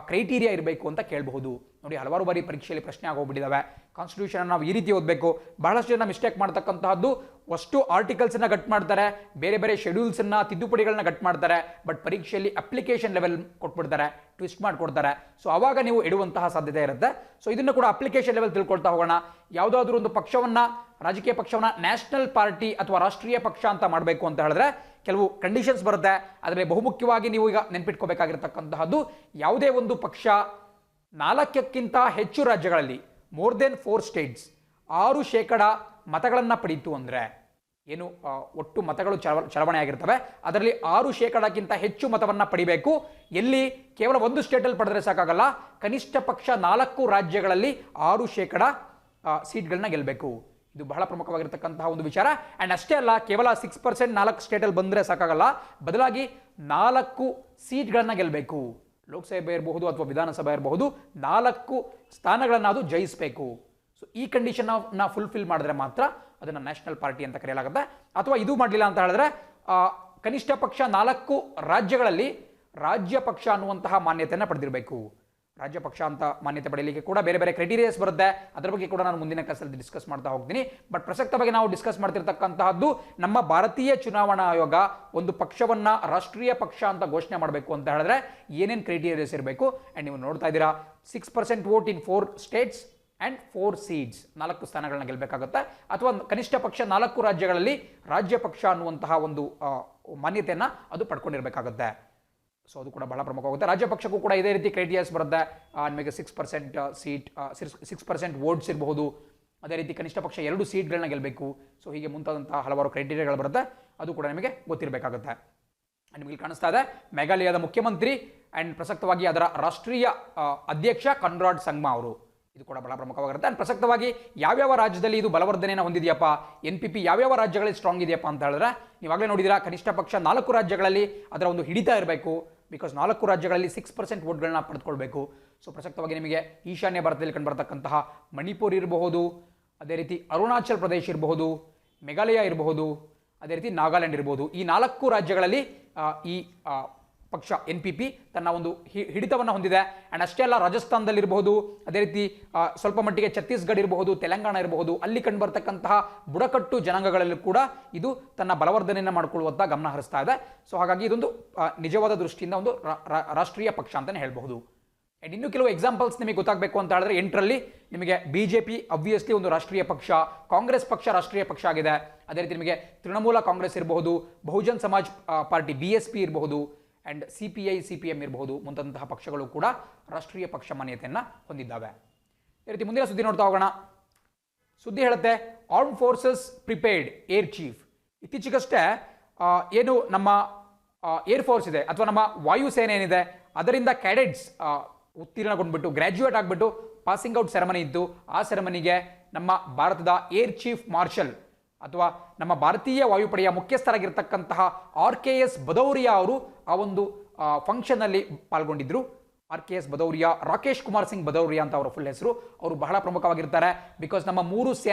ಕ್ರೈಟೀರಿಯಾ ಇರಬೇಕು ಅಂತ ಕೇಳಬಹುದು. ನೋಡಿ ಹಲವಾರು ಬಾರಿ ಪರೀಕ್ಷೆಯಲ್ಲಿ ಪ್ರಶ್ನೆ ಆಗೋಗ್ಬಿಟ್ಟಿದ್ದಾವೆ. ಕಾನ್ಸ್ಟಿಟ್ಯೂಷನ್ ನಾವು ಈ ರೀತಿ ಓದಬೇಕು. ಬಹಳಷ್ಟು ಜನ ಮಿಸ್ಟೇಕ್ ಮಾಡ್ತಕ್ಕಂತಹದ್ದು ಅಷ್ಟು ಆರ್ಟಿಕಲ್ಸನ್ನು ಗಟ್ ಮಾಡ್ತಾರೆ, ಬೇರೆ ಬೇರೆ ಶೆಡ್ಯೂಲ್ಸನ್ನು ತಿದ್ದುಪಡಿಗಳನ್ನ ಗಟ್ ಮಾಡ್ತಾರೆ, ಬಟ್ ಪರೀಕ್ಷೆಯಲ್ಲಿ ಅಪ್ಲಿಕೇಶನ್ ಲೆವೆಲ್ ಕೊಟ್ಬಿಡ್ತಾರೆ, ಟ್ವಿಸ್ಟ್ ಮಾಡಿಕೊಡ್ತಾರೆ. ಸೊ ಆವಾಗ ನೀವು ಇಡುವಂತಹ ಸಾಧ್ಯತೆ ಇರುತ್ತೆ. ಸೊ ಇದನ್ನು ಕೂಡ ಅಪ್ಲಿಕೇಶನ್ ಲೆವೆಲ್ ತಿಳ್ಕೊಳ್ತಾ ಹೋಗೋಣ. ಯಾವುದಾದ್ರೂ ಒಂದು ಪಕ್ಷವನ್ನು, ರಾಜಕೀಯ ಪಕ್ಷವನ್ನು ನ್ಯಾಷನಲ್ ಪಾರ್ಟಿ ಅಥವಾ ರಾಷ್ಟ್ರೀಯ ಪಕ್ಷ ಅಂತ ಮಾಡಬೇಕು ಅಂತ ಹೇಳಿದ್ರೆ ಕೆಲವು ಕಂಡೀಷನ್ಸ್ ಬರುತ್ತೆ. ಆದರೆ ಬಹುಮುಖ್ಯವಾಗಿ ನೀವು ಈಗ ನೆನ್ಪಿಟ್ಕೋಬೇಕಾಗಿರ್ತಕ್ಕಂತಹದ್ದು, ಯಾವುದೇ ಒಂದು ಪಕ್ಷ 4ಕ್ಕಿಂತ ಹೆಚ್ಚು ರಾಜ್ಯಗಳಲ್ಲಿ, ಮೋರ್ ದೆನ್ 4 ಸ್ಟೇಟ್ಸ್ 6% ಮತಗಳನ್ನು ಪಡೀತು ಅಂದರೆ, ಏನು ಒಟ್ಟು ಮತಗಳು ಚಲಾವಣೆ ಆಗಿರ್ತವೆ ಅದರಲ್ಲಿ 6%ಕ್ಕಿಂತ ಹೆಚ್ಚು ಮತವನ್ನು ಪಡಿಬೇಕು. ಎಲ್ಲಿ ಕೇವಲ ಒಂದು ಸ್ಟೇಟಲ್ಲಿ ಪಡೆದ್ರೆ ಸಾಕಾಗಲ್ಲ, ಕನಿಷ್ಠ ಪಕ್ಷ 4 ರಾಜ್ಯಗಳಲ್ಲಿ 6% ಸೀಟ್ಗಳನ್ನ ಗೆಲ್ಲಬೇಕು. ಇದು ಬಹಳ ಪ್ರಮುಖವಾಗಿರ್ತಕ್ಕಂತಹ ಒಂದು ವಿಚಾರ. ಆ್ಯಂಡ್ ಅಷ್ಟೇ ಅಲ್ಲ, ಕೇವಲ 6% 4 ಸ್ಟೇಟಲ್ಲಿ ಬಂದರೆ ಸಾಕಾಗಲ್ಲ, ಬದಲಾಗಿ 4 ಸೀಟ್ಗಳನ್ನ ಗೆಲ್ಲಬೇಕು. ಲೋಕಸಭೆ ಇರಬಹುದು ಅಥವಾ ವಿಧಾನಸಭೆ ಇರಬಹುದು, 4 ಸ್ಥಾನಗಳನ್ನು ಅದು ಜಯಿಸಬೇಕು. ಸೊ ಈ ಕಂಡೀಷನ್ನ ಫುಲ್ಫಿಲ್ ಮಾಡಿದ್ರೆ ಮಾತ್ರ ಅದನ್ನು ನ್ಯಾಷನಲ್ ಪಾರ್ಟಿ ಅಂತ ಕರೆಯಲಾಗುತ್ತೆ. ಅಥವಾ ಇದು ಮಾಡಲಿಲ್ಲ ಅಂತ ಹೇಳಿದ್ರೆ ಕನಿಷ್ಠ ಪಕ್ಷ 4 ರಾಜ್ಯಗಳಲ್ಲಿ ರಾಜ್ಯ ಪಕ್ಷ ಅನ್ನುವಂತಹ ಮಾನ್ಯತೆಯನ್ನು ಪಡೆದಿರಬೇಕು. ರಾಜ್ಯ ಪಕ್ಷ ಅಂತ ಮಾನ್ಯತೆ ಪಡೆಯಲಿಕ್ಕೆ ಕೂಡ ಬೇರೆ ಬೇರೆ ಕ್ರೈಟೀರಿಯಾಸ್ ಬರುತ್ತೆ. ಅದರ ಬಗ್ಗೆ ಕೂಡ ನಾನು ಮುಂದಿನ ಕ್ಲಾಸಲ್ಲಿ ಡಿಸ್ಕಸ್ ಮಾಡ್ತಾ ಹೋಗ್ತೀನಿ. ಬಟ್ ಪ್ರಸಕ್ತವಾಗಿ ನಾವು ಡಿಸ್ಕಸ್ ಮಾಡ್ತಿರ್ತಕ್ಕಂತಹದ್ದು, ನಮ್ಮ ಭಾರತೀಯ ಚುನಾವಣಾ ಆಯೋಗ ಒಂದು ಪಕ್ಷವನ್ನ ರಾಷ್ಟ್ರೀಯ ಪಕ್ಷ ಅಂತ ಘೋಷಣೆ ಮಾಡಬೇಕು ಅಂತ ಹೇಳಿದ್ರೆ ಏನೇನು ಕ್ರೈಟೀರಿಯಾಸ್ ಇರಬೇಕು. ಆ್ಯಂಡ್ ನೀವು ನೋಡ್ತಾ ಇದ್ದೀರಾ, 6% vote in 4 States and 4 seats, 4 ಸ್ಥಾನಗಳನ್ನ ಗೆಲ್ಲಬೇಕಾಗುತ್ತೆ. ಅಥವಾ ಕನಿಷ್ಠ ಪಕ್ಷ 4 ರಾಜ್ಯಗಳಲ್ಲಿ ರಾಜ್ಯ ಪಕ್ಷ ಅನ್ನುವಂತಹ ಒಂದು ಮಾನ್ಯತೆಯನ್ನು ಅದು ಪಡ್ಕೊಂಡಿರಬೇಕಾಗುತ್ತೆ. ಸೊ ಅದು ಕೂಡ ಬಹಳ ಪ್ರಮುಖವಾಗುತ್ತೆ. ರಾಜ್ಯ ಪಕ್ಷಕ್ಕೂ ಕೂಡ ಇದೇ ರೀತಿ ಕ್ರೈಟೀರಿಯಾಸ್ ಬರುತ್ತೆ. ನಿಮಗೆ 6% ಸೀಟ್, 6% ವೋಟ್ಸ್ ಇರಬಹುದು. ಅದೇ ರೀತಿ ಕನಿಷ್ಠ ಪಕ್ಷ 2 ಸೀಟ್ಗಳನ್ನ ಗೆಲ್ಲಬೇಕು. ಸೊ ಹೀಗೆ ಮುಂತಾದಂತಹ ಹಲವಾರು ಕ್ರೈಟೀರಿಯಾಗಳು ಬರುತ್ತೆ. ಅದು ಕೂಡ ನಿಮಗೆ ಗೊತ್ತಿರಬೇಕಾಗುತ್ತೆ. ನಿಮಗೆ ಕಾಣಿಸ್ತಾ ಇದೆ ಮೇಘಾಲಯದ ಮುಖ್ಯಮಂತ್ರಿ ಆ್ಯಂಡ್ ಪ್ರಸಕ್ತವಾಗಿ ಅದರ ರಾಷ್ಟ್ರೀಯ ಅಧ್ಯಕ್ಷ ಕನ್ರಾಡ್ ಸಂಗ್ಮಾ ಅವರು. ಇದು ಕೂಡ ಬಹಳ ಪ್ರಮುಖವಾಗಿರುತ್ತೆ. ಆ್ಯಂಡ್ ಪ್ರಸಕ್ತವಾಗಿ ಯಾವ್ಯಾವ ರಾಜ್ಯದಲ್ಲಿ ಇದು ಬಲವರ್ಧನೆಯನ್ನು ಹೊಂದಿದೆಯಪ್ಪ, NPP ಯಾವ್ಯಾವ ರಾಜ್ಯಗಳಲ್ಲಿ ಸ್ಟ್ರಾಂಗ್ ಇದೆಯಪ್ಪ ಅಂತ ಹೇಳಿದ್ರೆ, ನೀವಾಗಲೇ ನೋಡಿದಿರಾ, ಕನಿಷ್ಠ ಪಕ್ಷ 4 ರಾಜ್ಯಗಳಲ್ಲಿ ಅದರ ಒಂದು ಹಿಡಿತ ಇರಬೇಕು. ಬಿಕಾಸ್ 4 ರಾಜ್ಯಗಳಲ್ಲಿ 6% ವೋಟ್ಗಳನ್ನ ಪಡೆದುಕೊಳ್ಬೇಕು. ಸೊ ಪ್ರಸಕ್ತವಾಗಿ ನಿಮಗೆ ಈಶಾನ್ಯ ಭಾರತದಲ್ಲಿ ಕಂಡುಬರ್ತಕ್ಕಂತಹ ಮಣಿಪುರ್ ಇರಬಹುದು, ಅದೇ ರೀತಿ ಅರುಣಾಚಲ್ ಪ್ರದೇಶ ಇರಬಹುದು, ಮೇಘಾಲಯ ಇರಬಹುದು, ಅದೇ ರೀತಿ ನಾಗಾಲ್ಯಾಂಡ್ ಇರಬಹುದು. ಈ 4 ರಾಜ್ಯಗಳಲ್ಲಿ ಈ ಪಕ್ಷ NPP ತನ್ನ ಒಂದು ಹಿಡಿತವನ್ನು ಹೊಂದಿದೆ. ಆ್ಯಂಡ್ ಅಷ್ಟೇ ಅಲ್ಲ, ರಾಜಸ್ಥಾನದಲ್ಲಿರಬಹುದು, ಅದೇ ರೀತಿ ಸ್ವಲ್ಪ ಮಟ್ಟಿಗೆ ಛತ್ತೀಸ್ಗಢ ಇರಬಹುದು, ತೆಲಂಗಾಣ ಇರಬಹುದು, ಅಲ್ಲಿ ಕಂಡುಬರ್ತಕ್ಕಂತಹ ಬುಡಕಟ್ಟು ಜನಾಂಗಗಳಲ್ಲೂ ಕೂಡ ಇದು ತನ್ನ ಬಲವರ್ಧನೆಯನ್ನು ಮಾಡಿಕೊಳ್ಳುವಂಥ ಗಮನ ಹರಿಸ್ತಾ ಇದೆ. ಸೊ ಹಾಗಾಗಿ ಇದೊಂದು ನಿಜವಾದ ದೃಷ್ಟಿಯಿಂದ ಒಂದು ರಾಷ್ಟ್ರೀಯ ಪಕ್ಷ ಅಂತಲೇ ಹೇಳಬಹುದು. ಆ್ಯಂಡ್ ಇನ್ನೂ ಕೆಲವು ಎಕ್ಸಾಂಪಲ್ಸ್ ನಿಮಗೆ ಗೊತ್ತಾಗಬೇಕು ಅಂತ ಹೇಳಿದ್ರೆ, 8ರಲ್ಲಿ ನಿಮಗೆ BJP ಅಬ್ವಿಯಸ್ಲಿ ಒಂದು ರಾಷ್ಟ್ರೀಯ ಪಕ್ಷ, ಕಾಂಗ್ರೆಸ್ ಪಕ್ಷ ರಾಷ್ಟ್ರೀಯ ಪಕ್ಷ ಆಗಿದೆ. ಅದೇ ರೀತಿ ನಿಮಗೆ ತೃಣಮೂಲ ಕಾಂಗ್ರೆಸ್ ಇರಬಹುದು, ಬಹುಜನ್ ಸಮಾಜ್ ಪಾರ್ಟಿ BSP ಇರಬಹುದು, ಆ್ಯಂಡ್ CPI CPM ಇರಬಹುದು, ಮುಂತಾದಂತಹ ಪಕ್ಷಗಳು ಕೂಡ ರಾಷ್ಟ್ರೀಯ ಪಕ್ಷ ಮಾನ್ಯತೆಯನ್ನು ಹೊಂದಿದ್ದಾವೆ. ಈ ರೀತಿ ಮುಂದಿನ ಸುದ್ದಿ ನೋಡ್ತಾ ಹೋಗೋಣ. ಸುದ್ದಿ ಹೇಳುತ್ತೆ, arm forces prepared air chief. ಇತ್ತೀಚೆಗಷ್ಟೇ ಏನು ನಮ್ಮ ಏರ್ ಫೋರ್ಸ್ ಇದೆ ಅಥವಾ ನಮ್ಮ ವಾಯುಸೇನೆ ಏನಿದೆ ಅದರಿಂದ ಕ್ಯಾಡೆಟ್ಸ್ ಉತ್ತೀರ್ಣಗೊಂಡ್ಬಿಟ್ಟು ಗ್ರ್ಯಾಜುಯೇಟ್ ಆಗಿಬಿಟ್ಟು ಪಾಸಿಂಗ್ ಔಟ್ ಸೆರೆಮನಿ ಇತ್ತು. ಆ ಸೆರೆಮನಿಗೆ ನಮ್ಮ ಭಾರತದ ಏರ್ ಚೀಫ್ ಮಾರ್ಷಲ್ ಅಥವಾ ನಮ್ಮ ಭಾರತೀಯ ವಾಯುಪಡೆಯ ಮುಖ್ಯಸ್ಥರಾಗಿರ್ತಕ್ಕಂತಹ RKS ಭದೌರಿಯಾ ಅವರು ಆ ಒಂದು ಫಂಕ್ಷನ್ನಲ್ಲಿ ಪಾಲ್ಗೊಂಡಿದ್ದರು. RKS ಭದೌರಿಯಾ, ರಾಕೇಶ್ ಕುಮಾರ್ ಸಿಂಗ್ ಭದೌರಿಯಾ ಅಂತ ಅವರ ಫುಲ್ ಹೆಸರು. ಅವರು ಬಹಳ ಪ್ರಮುಖವಾಗಿರ್ತಾರೆ. ಬಿಕಾಸ್ ನಮ್ಮ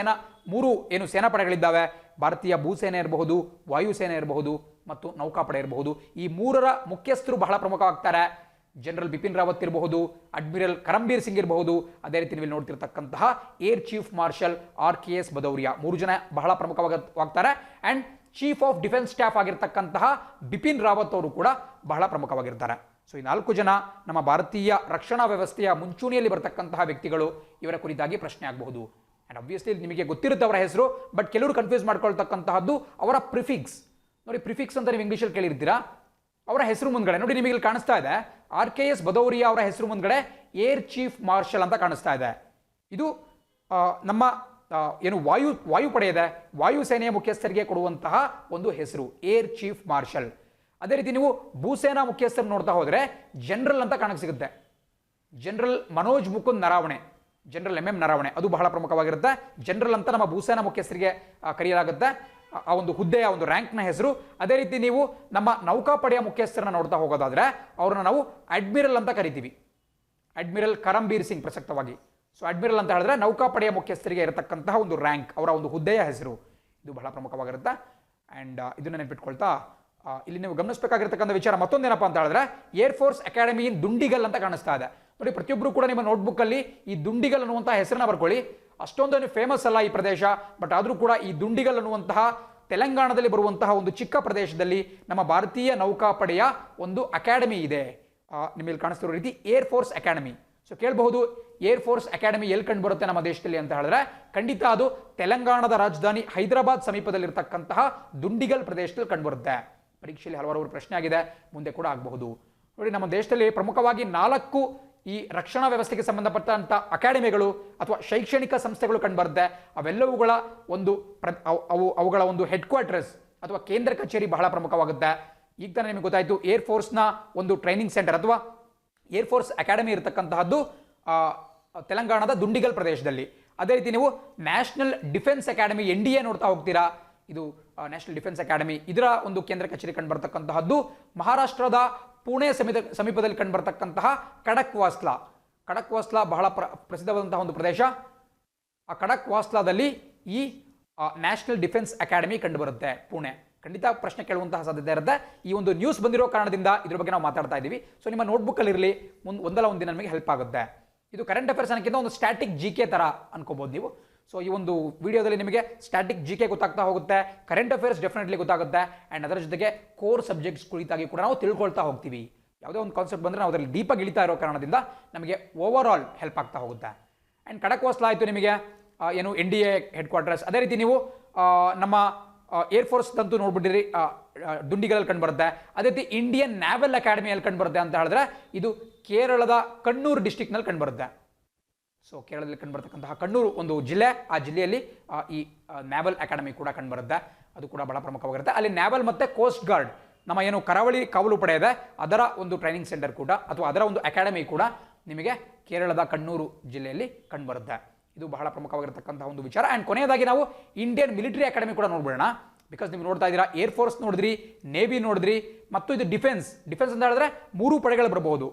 ಮೂರು ಏನು ಸೇನಾಪಡೆಗಳಿದ್ದಾವೆ, ಭಾರತೀಯ ಭೂಸೇನೆ ಇರಬಹುದು, ವಾಯುಸೇನೆ ಇರಬಹುದು ಮತ್ತು ನೌಕಾಪಡೆ ಇರಬಹುದು. ಈ 3ರ ಮುಖ್ಯಸ್ಥರು ಬಹಳ ಪ್ರಮುಖವಾಗ್ತಾರೆ. ಜನರಲ್ ಬಿಪಿನ್ ರಾವತ್ ಇರಬಹುದು, ಅಡ್ಮಿರಲ್ ಕರಂಬೀರ್ ಸಿಂಗ್ ಇರಬಹುದು, ಅದೇ ರೀತಿ ನೀವು ನೋಡ್ತಿರ್ತಕ್ಕಂತಹ air chief marshal RKS Bhadauria, 3 ಜನ ಬಹಳ ಪ್ರಮುಖವಾಗ್ತಾರೆ. And chief of defence staff ಆಗಿರ್ತಕ್ಕಂತಹ ಬಿಪಿನ್ ರಾವತ್ ಅವರು ಕೂಡ ಬಹಳ ಪ್ರಮುಖವಾಗಿರ್ತಾರೆ. ಸೊ ಈ 4 ಜನ ನಮ್ಮ ಭಾರತೀಯ ರಕ್ಷಣಾ ವ್ಯವಸ್ಥೆಯ ಮುಂಚೂಣಿಯಲ್ಲಿ ಬರ್ತಕ್ಕಂತಹ ವ್ಯಕ್ತಿಗಳು. ಇವರ ಕುರಿತಾಗಿ ಪ್ರಶ್ನೆ ಆಗಬಹುದು. ಆ್ಯಂಡ್ ಅಬ್ವಿಯಸ್ಲಿ ನಿಮಗೆ ಗೊತ್ತಿರುತ್ತೆ ಅವರ ಹೆಸರು, ಬಟ್ ಕೆಲವರು ಕನ್ಫ್ಯೂಸ್ ಮಾಡ್ಕೊಳ್ತಕ್ಕಂತಹದ್ದು ಅವರ ಪ್ರಿಫಿಕ್ಸ್. ನೋಡಿ, ಪ್ರಿಫಿಕ್ಸ್ ಅಂತ ನೀವು ಇಂಗ್ಲೀಷಲ್ಲಿ ಕೇಳಿರ್ತೀರಾ. ಅವರ ಹೆಸರು ಮುಂದ್ಗಡೆ ನೋಡಿ, ನಿಮಗೆ ಇಲ್ಲಿ ಕಾಣಿಸ್ತಾ ಇದೆ RKS ಭದೌರಿಯಾ ಅವರ ಹೆಸರು ಮುಂದ್ಗಡೆ ಏರ್ ಚೀಫ್ ಮಾರ್ಷಲ್ ಅಂತ ಕಾಣಿಸ್ತಾ ಇದೆ. ಇದು ನಮ್ಮ ಏನು ವಾಯುಪಡೆ ಇದೆ, ವಾಯುಸೇನೆಯ ಮುಖ್ಯಸ್ಥರಿಗೆ ಕೊಡುವಂತಹ ಒಂದು ಹೆಸರು ಏರ್ ಚೀಫ್ ಮಾರ್ಷಲ್. ಅದೇ ರೀತಿ ನೀವು ಭೂಸೇನಾ ಮುಖ್ಯಸ್ಥರು ನೋಡ್ತಾ ಹೋದರೆ ಜನರಲ್ ಅಂತ ಕಾಣಕ್ಕೆ ಸಿಗುತ್ತೆ. General Manoj Mukund Naravane, general MM Naravane, ಅದು ಬಹಳ ಪ್ರಮುಖವಾಗಿರುತ್ತೆ. ಜನರಲ್ ಅಂತ ನಮ್ಮ ಭೂಸೇನಾ ಮುಖ್ಯಸ್ಥರಿಗೆ ಕರೆಯಲಾಗುತ್ತೆ. ಆ ಒಂದು ಹುದ್ದೆಯ ಒಂದು ರ್ಯಾಂಕ್ನ ಹೆಸರು. ಅದೇ ರೀತಿ ನೀವು ನಮ್ಮ ನೌಕಾಪಡೆಯ ಮುಖ್ಯಸ್ಥರನ್ನ ನೋಡ್ತಾ ಹೋಗೋದಾದ್ರೆ ಅವ್ರನ್ನ ನಾವು ಅಡ್ಮಿರಲ್ ಅಂತ ಕರಿತೀವಿ. ಅಡ್ಮಿರಲ್ ಕರಂಬೀರ್ ಸಿಂಗ್ ಪ್ರಸಕ್ತವಾಗಿ. ಸೊ ಅಡ್ಮಿರಲ್ ಅಂತ ಹೇಳಿದ್ರೆ ನೌಕಾಪಡೆಯ ಮುಖ್ಯಸ್ಥರಿಗೆ ಇರತಕ್ಕಂತಹ ಒಂದು ರ್ಯಾಂಕ್, ಅವರ ಒಂದು ಹುದ್ದೆಯ ಹೆಸರು. ಇದು ಬಹಳ ಪ್ರಮುಖವಾಗಿರುತ್ತೆ. ಆ್ಯಂಡ್ ಇದನ್ನು ನೆನಪಿಟ್ಕೊಳ್ತಾ ಇಲ್ಲಿ ನೀವು ಗಮನಿಸಬೇಕಾಗಿರ್ತಕ್ಕಂಥ ವಿಚಾರ ಮತ್ತೊಂದೇನಪ್ಪ ಅಂತ ಹೇಳಿದ್ರೆ, ಏರ್ ಫೋರ್ಸ್ ಅಕಾಡೆಮಿ ಇನ್ ದುಂಡಿಗಲ್ ಅಂತ ಕಾಣಿಸ್ತಾ ಇದೆ. ನೋಡಿ, ಪ್ರತಿಯೊಬ್ಬರು ಕೂಡ ನಿಮ್ಮ ನೋಟ್ಬುಕ್ಕಲ್ಲಿ ಈ ದುಂಡಿಗಲ್ ಅನ್ನುವಂತಹ ಹೆಸರನ್ನ ಬರ್ಕೊಳ್ಳಿ. ಅಷ್ಟೊಂದು ಫೇಮಸ್ ಅಲ್ಲ ಈ ಪ್ರದೇಶ, ಬಟ್ ಆದರೂ ಕೂಡ ಈ ದುಂಡಿಗಲ್ ಅನ್ನುವಂತಹ ತೆಲಂಗಾಣದಲ್ಲಿ ಬರುವಂತಹ ಒಂದು ಚಿಕ್ಕ ಪ್ರದೇಶದಲ್ಲಿ ನಮ್ಮ ಭಾರತೀಯ ನೌಕಾಪಡೆಯ ಒಂದು ಅಕಾಡೆಮಿ ಇದೆ. ನಿಮ್ಮಲ್ಲಿ ಕಾಣಿಸ್ತಿರೋ ರೀತಿ ಏರ್ ಫೋರ್ಸ್ ಅಕಾಡೆಮಿ. ಸೊ ಕೇಳಬಹುದು, ಏರ್ ಫೋರ್ಸ್ ಅಕಾಡೆಮಿ ಎಲ್ಲಿ ಕಂಡು ಬರುತ್ತೆ ನಮ್ಮ ದೇಶದಲ್ಲಿ ಅಂತ ಹೇಳಿದ್ರೆ, ಖಂಡಿತ ಅದು ತೆಲಂಗಾಣದ ರಾಜಧಾನಿ ಹೈದರಾಬಾದ್ ಸಮೀಪದಲ್ಲಿರ್ತಕ್ಕಂತಹ ದುಂಡಿಗಲ್ ಪ್ರದೇಶದಲ್ಲಿ ಕಂಡುಬರುತ್ತೆ. ಪರೀಕ್ಷೆಯಲ್ಲಿ ಹಲವಾರು ಪ್ರಶ್ನೆ ಆಗಿದೆ, ಮುಂದೆ ಕೂಡ ಆಗಬಹುದು. ನೋಡಿ, ನಮ್ಮ ದೇಶದಲ್ಲಿ ಪ್ರಮುಖವಾಗಿ 4 ಈ ರಕ್ಷಣಾ ವ್ಯವಸ್ಥೆಗೆ ಸಂಬಂಧಪಟ್ಟಂತ ಅಕಾಡೆಮಿಗಳು ಅಥವಾ ಶೈಕ್ಷಣಿಕ ಸಂಸ್ಥೆಗಳು ಕಂಡುಬರುತ್ತೆ. ಅವೆಲ್ಲವುಗಳ ಒಂದು ಅವುಗಳ ಒಂದು ಹೆಡ್ ಕ್ವಾರ್ಟರ್ಸ್ ಅಥವಾ ಕೇಂದ್ರ ಕಚೇರಿ ಬಹಳ ಪ್ರಮುಖವಾಗುತ್ತೆ. ಈಗ ತಾನೇ ನಿಮಗೆ ಗೊತ್ತಾಯಿತು, ಏರ್ ಫೋರ್ಸ್ನ ಒಂದು ಟ್ರೈನಿಂಗ್ ಸೆಂಟರ್ ಅಥವಾ ಏರ್ ಫೋರ್ಸ್ ಅಕಾಡೆಮಿ ಇರತಕ್ಕಂತಹದ್ದು ತೆಲಂಗಾಣದ ದುಂಡಿಗಲ್ ಪ್ರದೇಶದಲ್ಲಿ. ಅದೇ ರೀತಿ ನೀವು ನ್ಯಾಷನಲ್ ಡಿಫೆನ್ಸ್ ಅಕಾಡೆಮಿ NDA ನೋಡ್ತಾ ಹೋಗ್ತೀರಾ. ಇದು ನ್ಯಾಷನಲ್ ಡಿಫೆನ್ಸ್ ಅಕಾಡೆಮಿ, ಇದರ ಒಂದು ಕೇಂದ್ರ ಕಚೇರಿ ಕಂಡುಬರ್ತಕ್ಕಂತಹದ್ದು ಮಹಾರಾಷ್ಟ್ರದ ಪುಣೆ ಸಮೀಪದಲ್ಲಿ ಕಂಡುಬರ್ತಕ್ಕಂತಹ ಖಡಕ್ವಾಸ್ಲಾ ಬಹಳ ಪ್ರಸಿದ್ಧವಾದಂತಹ ಒಂದು ಪ್ರದೇಶ. ಆ ಖಡಕ್ವಾಸ್ಲಾದಲ್ಲಿ ಈ ನ್ಯಾಷನಲ್ ಡಿಫೆನ್ಸ್ ಅಕಾಡೆಮಿ ಕಂಡುಬರುತ್ತೆ ಪುಣೆ. ಖಂಡಿತ ಪ್ರಶ್ನೆ ಕೇಳುವಂತಹ ಸಾಧ್ಯತೆ ಇರುತ್ತೆ. ಈ ಒಂದು ನ್ಯೂಸ್ ಬಂದಿರೋ ಕಾರಣದಿಂದ ಇದ್ರ ಬಗ್ಗೆ ನಾವು ಮಾತಾಡ್ತಾ ಇದ್ದೀವಿ. ಸೊ ನಿಮ್ಮ ನೋಟ್ಬುಕ್ಕಲ್ಲಿ ಇರಲಿ, ಒಂದಲ್ಲ ಒಂದು ದಿನ ನಮಗೆ ಹೆಲ್ಪ್ ಆಗುತ್ತೆ. ಇದು ಕರೆಂಟ್ ಅಫೇರ್ಸ್ ಅನ್ನೋಕ್ಕಿಂತ ಒಂದು ಸ್ಟ್ಯಾಟಿಕ್ GK ಥರ ಅನ್ಕೋಬಹುದು ನೀವು. ಸೊ ಈ ಒಂದು ವಿಡಿಯೋದಲ್ಲಿ ನಿಮಗೆ ಸ್ಟ್ಯಾಟಿಕ್ GK ಗೊತ್ತಾಗ್ತಾ ಹೋಗುತ್ತೆ, ಕರೆಂಟ್ ಅಫೇರ್ಸ್ ಡೆಫಿನೆಟ್ಲಿ ಗೊತ್ತಾಗುತ್ತೆ, ಆ್ಯಂಡ್ ಅದರ ಜೊತೆಗೆ ಕೋರ್ ಸಬ್ಜೆಕ್ಟ್ಸ್ ಕುರಿತಾಗಿ ಕೂಡ ನಾವು ತಿಳ್ಕೊಳ್ತಾ ಹೋಗ್ತೀವಿ. ಯಾವುದೇ ಒಂದು ಕಾನ್ಸೆಪ್ಟ್ ಬಂದರೆ ನಾವು ಅದರಲ್ಲಿ ಡೀಪಾಗಿ ಇಳಿತಾ ಇರೋ ಕಾರಣದಿಂದ ನಮಗೆ ಓವರ್ ಆಲ್ ಹೆಲ್ಪ್ ಆಗ್ತಾ ಹೋಗುತ್ತೆ. ಆ್ಯಂಡ್ ಖಡಕ್ವಾಸ್ಲಾ ಆಯಿತು ನಿಮಗೆ ಏನು NDA ಹೆಡ್ ಕ್ವಾರ್ಟರ್ಸ್. ಅದೇ ರೀತಿ ನೀವು ನಮ್ಮ ಏರ್ ಫೋರ್ಸ್ ಅಂತೂ ನೋಡ್ಬಿಟ್ಟಿರಿ, ದುಂಡಿಗಲಲ್ಲಿ ಕಂಡುಬರುತ್ತೆ. ಅದೇ ರೀತಿ ಇಂಡಿಯನ್ ನ್ಯಾವಲ್ ಅಕಾಡೆಮಿಯಲ್ಲಿ ಕಂಡುಬರುತ್ತೆ ಅಂತ ಹೇಳಿದ್ರೆ ಇದು ಕೇರಳದ ಕಣ್ಣೂರು ಡಿಸ್ಟಿಕ್ನಲ್ಲಿ ಕಂಡುಬರುತ್ತೆ. ಸೊ ಕೇರಳದಲ್ಲಿ ಕಂಡುಬರ್ತಕ್ಕಂತಹ ಕಣ್ಣೂರು ಒಂದು ಜಿಲ್ಲೆ, ಆ ಜಿಲ್ಲೆಯಲ್ಲಿ ಈ ನ್ಯಾವಲ್ ಅಕಾಡೆಮಿ ಕೂಡ ಕಂಡುಬರುತ್ತೆ. ಅದು ಕೂಡ ಬಹಳ ಪ್ರಮುಖವಾಗಿರುತ್ತೆ. ಅಲ್ಲಿ ನ್ಯಾವಲ್ ಮತ್ತು ಕೋಸ್ಟ್ ಗಾರ್ಡ್, ನಮ್ಮ ಏನು ಕರಾವಳಿ ಕಾವಲು ಪಡೆ ಇದೆ, ಅದರ ಒಂದು ಟ್ರೈನಿಂಗ್ ಸೆಂಟರ್ ಕೂಡ ಅಥವಾ ಅದರ ಒಂದು ಅಕಾಡೆಮಿ ಕೂಡ ನಿಮಗೆ ಕೇರಳದ ಕಣ್ಣೂರು ಜಿಲ್ಲೆಯಲ್ಲಿ ಕಂಡುಬರುತ್ತೆ. ಇದು ಬಹಳ ಪ್ರಮುಖವಾಗಿರತಕ್ಕಂತಹ ಒಂದು ವಿಚಾರ. ಆ್ಯಂಡ್ ಕೊನೆಯದಾಗಿ ನಾವು ಇಂಡಿಯನ್ ಮಿಲಿಟರಿ ಅಕಾಡೆಮಿ ಕೂಡ ನೋಡ್ಬಿಡೋಣ. ಬಿಕಾಸ್ ನೀವು ನೋಡ್ತಾ ಇದ್ದೀರಾ, ಏರ್ ಫೋರ್ಸ್ ನೋಡಿದ್ರಿ, ನೇವಿ ನೋಡಿದ್ರಿ, ಮತ್ತು ಇದು ಡಿಫೆನ್ಸ್ ಅಂತ ಹೇಳಿದ್ರೆ 3 ಪಡೆಗಳು ಬರಬಹುದು,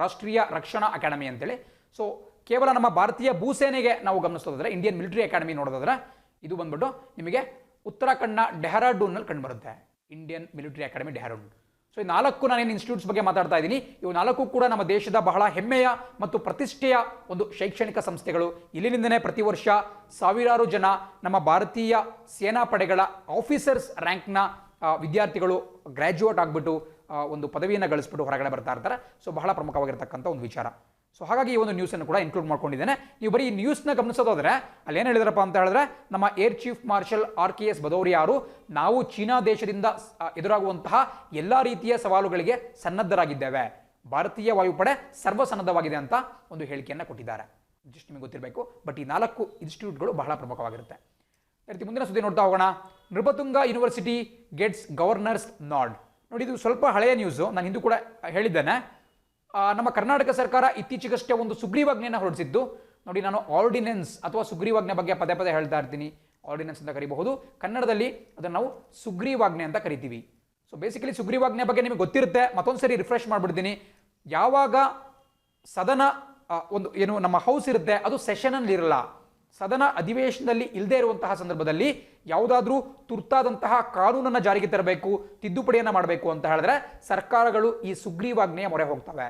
ರಾಷ್ಟ್ರೀಯ ರಕ್ಷಣಾ ಅಕಾಡೆಮಿ ಅಂತೇಳಿ. ಸೊ ಕೇವಲ ನಮ್ಮ ಭಾರತೀಯ ಭೂಸೇನೆಗೆ ನಾವು ಗಮನಿಸೋದಾದ್ರೆ ಇಂಡಿಯನ್ ಮಿಲಿಟರಿ ಅಕಾಡೆಮಿ ನೋಡೋದಾದ್ರೆ ಇದು ಬಂದ್ಬಿಟ್ಟು ನಿಮಗೆ ಉತ್ತರಾಖಂಡ್ನ ಡೆಹ್ರಾಡೂನ್ನಲ್ಲಿ ಕಂಡುಬರುತ್ತೆ, Indian military academy Dehradun. So ಈ 4 ನಾನೇನು ಇನ್ಸ್ಟಿಟ್ಯೂಟ್ಸ್ ಬಗ್ಗೆ ಮಾತಾಡ್ತಾ ಇದ್ದೀನಿ, ಇವು 4 ಕೂಡ ನಮ್ಮ ದೇಶದ ಬಹಳ ಹೆಮ್ಮೆಯ ಮತ್ತು ಪ್ರತಿಷ್ಠೆಯ ಒಂದು ಶೈಕ್ಷಣಿಕ ಸಂಸ್ಥೆಗಳು. ಇಲ್ಲಿನಿಂದನೇ ಪ್ರತಿ ವರ್ಷ ಸಾವಿರಾರು ಜನ ನಮ್ಮ ಭಾರತೀಯ ಸೇನಾ ಪಡೆಗಳ ಆಫೀಸರ್ಸ್ ರ್ಯಾಂಕ್ನ ವಿದ್ಯಾರ್ಥಿಗಳು ಗ್ರ್ಯಾಜುಯೇಟ್ ಆಗಿಬಿಟ್ಟು ಒಂದು ಪದವಿಯನ್ನು ಗಳಿಸ್ಬಿಟ್ಟು ಹೊರಗಡೆ ಬರ್ತಾ ಇರ್ತಾರೆ. ಸೊ ಬಹಳ ಪ್ರಮುಖವಾಗಿರ್ತಕ್ಕಂಥ ಒಂದು ವಿಚಾರ. ಸೊ ಹಾಗಾಗಿ ಈ ಒಂದು ನ್ಯೂಸನ್ನು ಕೂಡ ಇನ್ಕ್ಲೂಡ್ ಮಾಡ್ಕೊಂಡಿದ್ದೇನೆ. ನೀವು ಬರೀ ಈ ನ್ಯೂಸ್ನ ಗಮನಿಸೋದಾದ್ರೆ ಅಲ್ಲಿ ಏನು ಹೇಳಿದ್ರಪ್ಪ ಅಂತ ಹೇಳಿದ್ರೆ, ನಮ್ಮ air chief marshal RKS Bhadauria ಅವರು ನಾವು ಚೀನಾ ದೇಶದಿಂದ ಎದುರಾಗುವಂತಹ ಎಲ್ಲ ರೀತಿಯ ಸವಾಲುಗಳಿಗೆ ಸನ್ನದ್ಧರಾಗಿದ್ದೇವೆ, ಭಾರತೀಯ ವಾಯುಪಡೆ ಸರ್ವಸನ್ನದ್ಧವಾಗಿದೆ ಅಂತ ಒಂದು ಹೇಳಿಕೆಯನ್ನು ಕೊಟ್ಟಿದ್ದಾರೆ. ಜಸ್ಟ್ ನಿಮಗೆ ಗೊತ್ತಿರಬೇಕು. ಬಟ್ ಈ 4 ಇನ್ಸ್ಟಿಟ್ಯೂಟ್ಗಳು ಬಹಳ ಪ್ರಮುಖವಾಗಿರುತ್ತೆ. ರೀತಿ ಮುಂದಿನ ಸುದ್ದಿ ನೋಡ್ತಾ ಹೋಗೋಣ. ನೃಪತುಂಗ ಯೂನಿವರ್ಸಿಟಿ ಗೆಟ್ಸ್ ಗವರ್ನರ್ಸ್ ನಾಡ್. ನೋಡಿ, ಇದು ಸ್ವಲ್ಪ ಹಳೆಯ ನ್ಯೂಸು, ನಾನು ಹಿಂದೂ ಕೂಡ ಹೇಳಿದ್ದೇನೆ. ನಮ್ಮ ಕರ್ನಾಟಕ ಸರ್ಕಾರ ಇತ್ತೀಚೆಗಷ್ಟೇ ಒಂದು ಸುಗ್ರೀವಾಜ್ಞೆಯನ್ನು ಹೊರಡಿಸಿದ್ದು. ನೋಡಿ, ನಾನು ಆರ್ಡಿನೆನ್ಸ್ ಅಥವಾ ಸುಗ್ರೀವಾಜ್ಞೆ ಬಗ್ಗೆ ಪದೇ ಹೇಳ್ತಾ ಇರ್ತೀನಿ. ಆರ್ಡಿನೆನ್ಸ್ ಅಂತ ಕರಿಬಹುದು, ಕನ್ನಡದಲ್ಲಿ ಅದನ್ನು ನಾವು ಸುಗ್ರೀವಾಜ್ಞೆ ಅಂತ ಕರಿತೀವಿ. ಸೊ ಬೇಸಿಕಲಿ ಸುಗ್ರೀವಾಜ್ಞೆ ಬಗ್ಗೆ ನಿಮಗೆ ಗೊತ್ತಿರುತ್ತೆ. ಮತ್ತೊಂದು ಸರಿ ರಿಫ್ರೆಶ್ ಮಾಡಿಬಿಡ್ತೀನಿ. ಯಾವಾಗ ಸದನ ಒಂದು ಏನು ನಮ್ಮ ಹೌಸ್ ಇರುತ್ತೆ ಅದು ಸೆಷನಲ್ಲಿ ಇರಲ್ಲ, ಸದನ ಅಧಿವೇಶನದಲ್ಲಿ ಇಲ್ಲದೇ ಇರುವಂತಹ ಸಂದರ್ಭದಲ್ಲಿ ಯಾವುದಾದ್ರೂ ತುರ್ತಾದಂತಹ ಕಾನೂನನ್ನು ಜಾರಿಗೆ ತರಬೇಕು, ತಿದ್ದುಪಡಿಯನ್ನು ಮಾಡಬೇಕು ಅಂತ ಹೇಳಿದ್ರೆ ಸರ್ಕಾರಗಳು ಈ ಸುಗ್ರೀವಾಜ್ಞೆಯ ಮೊರೆ ಹೋಗ್ತವೆ.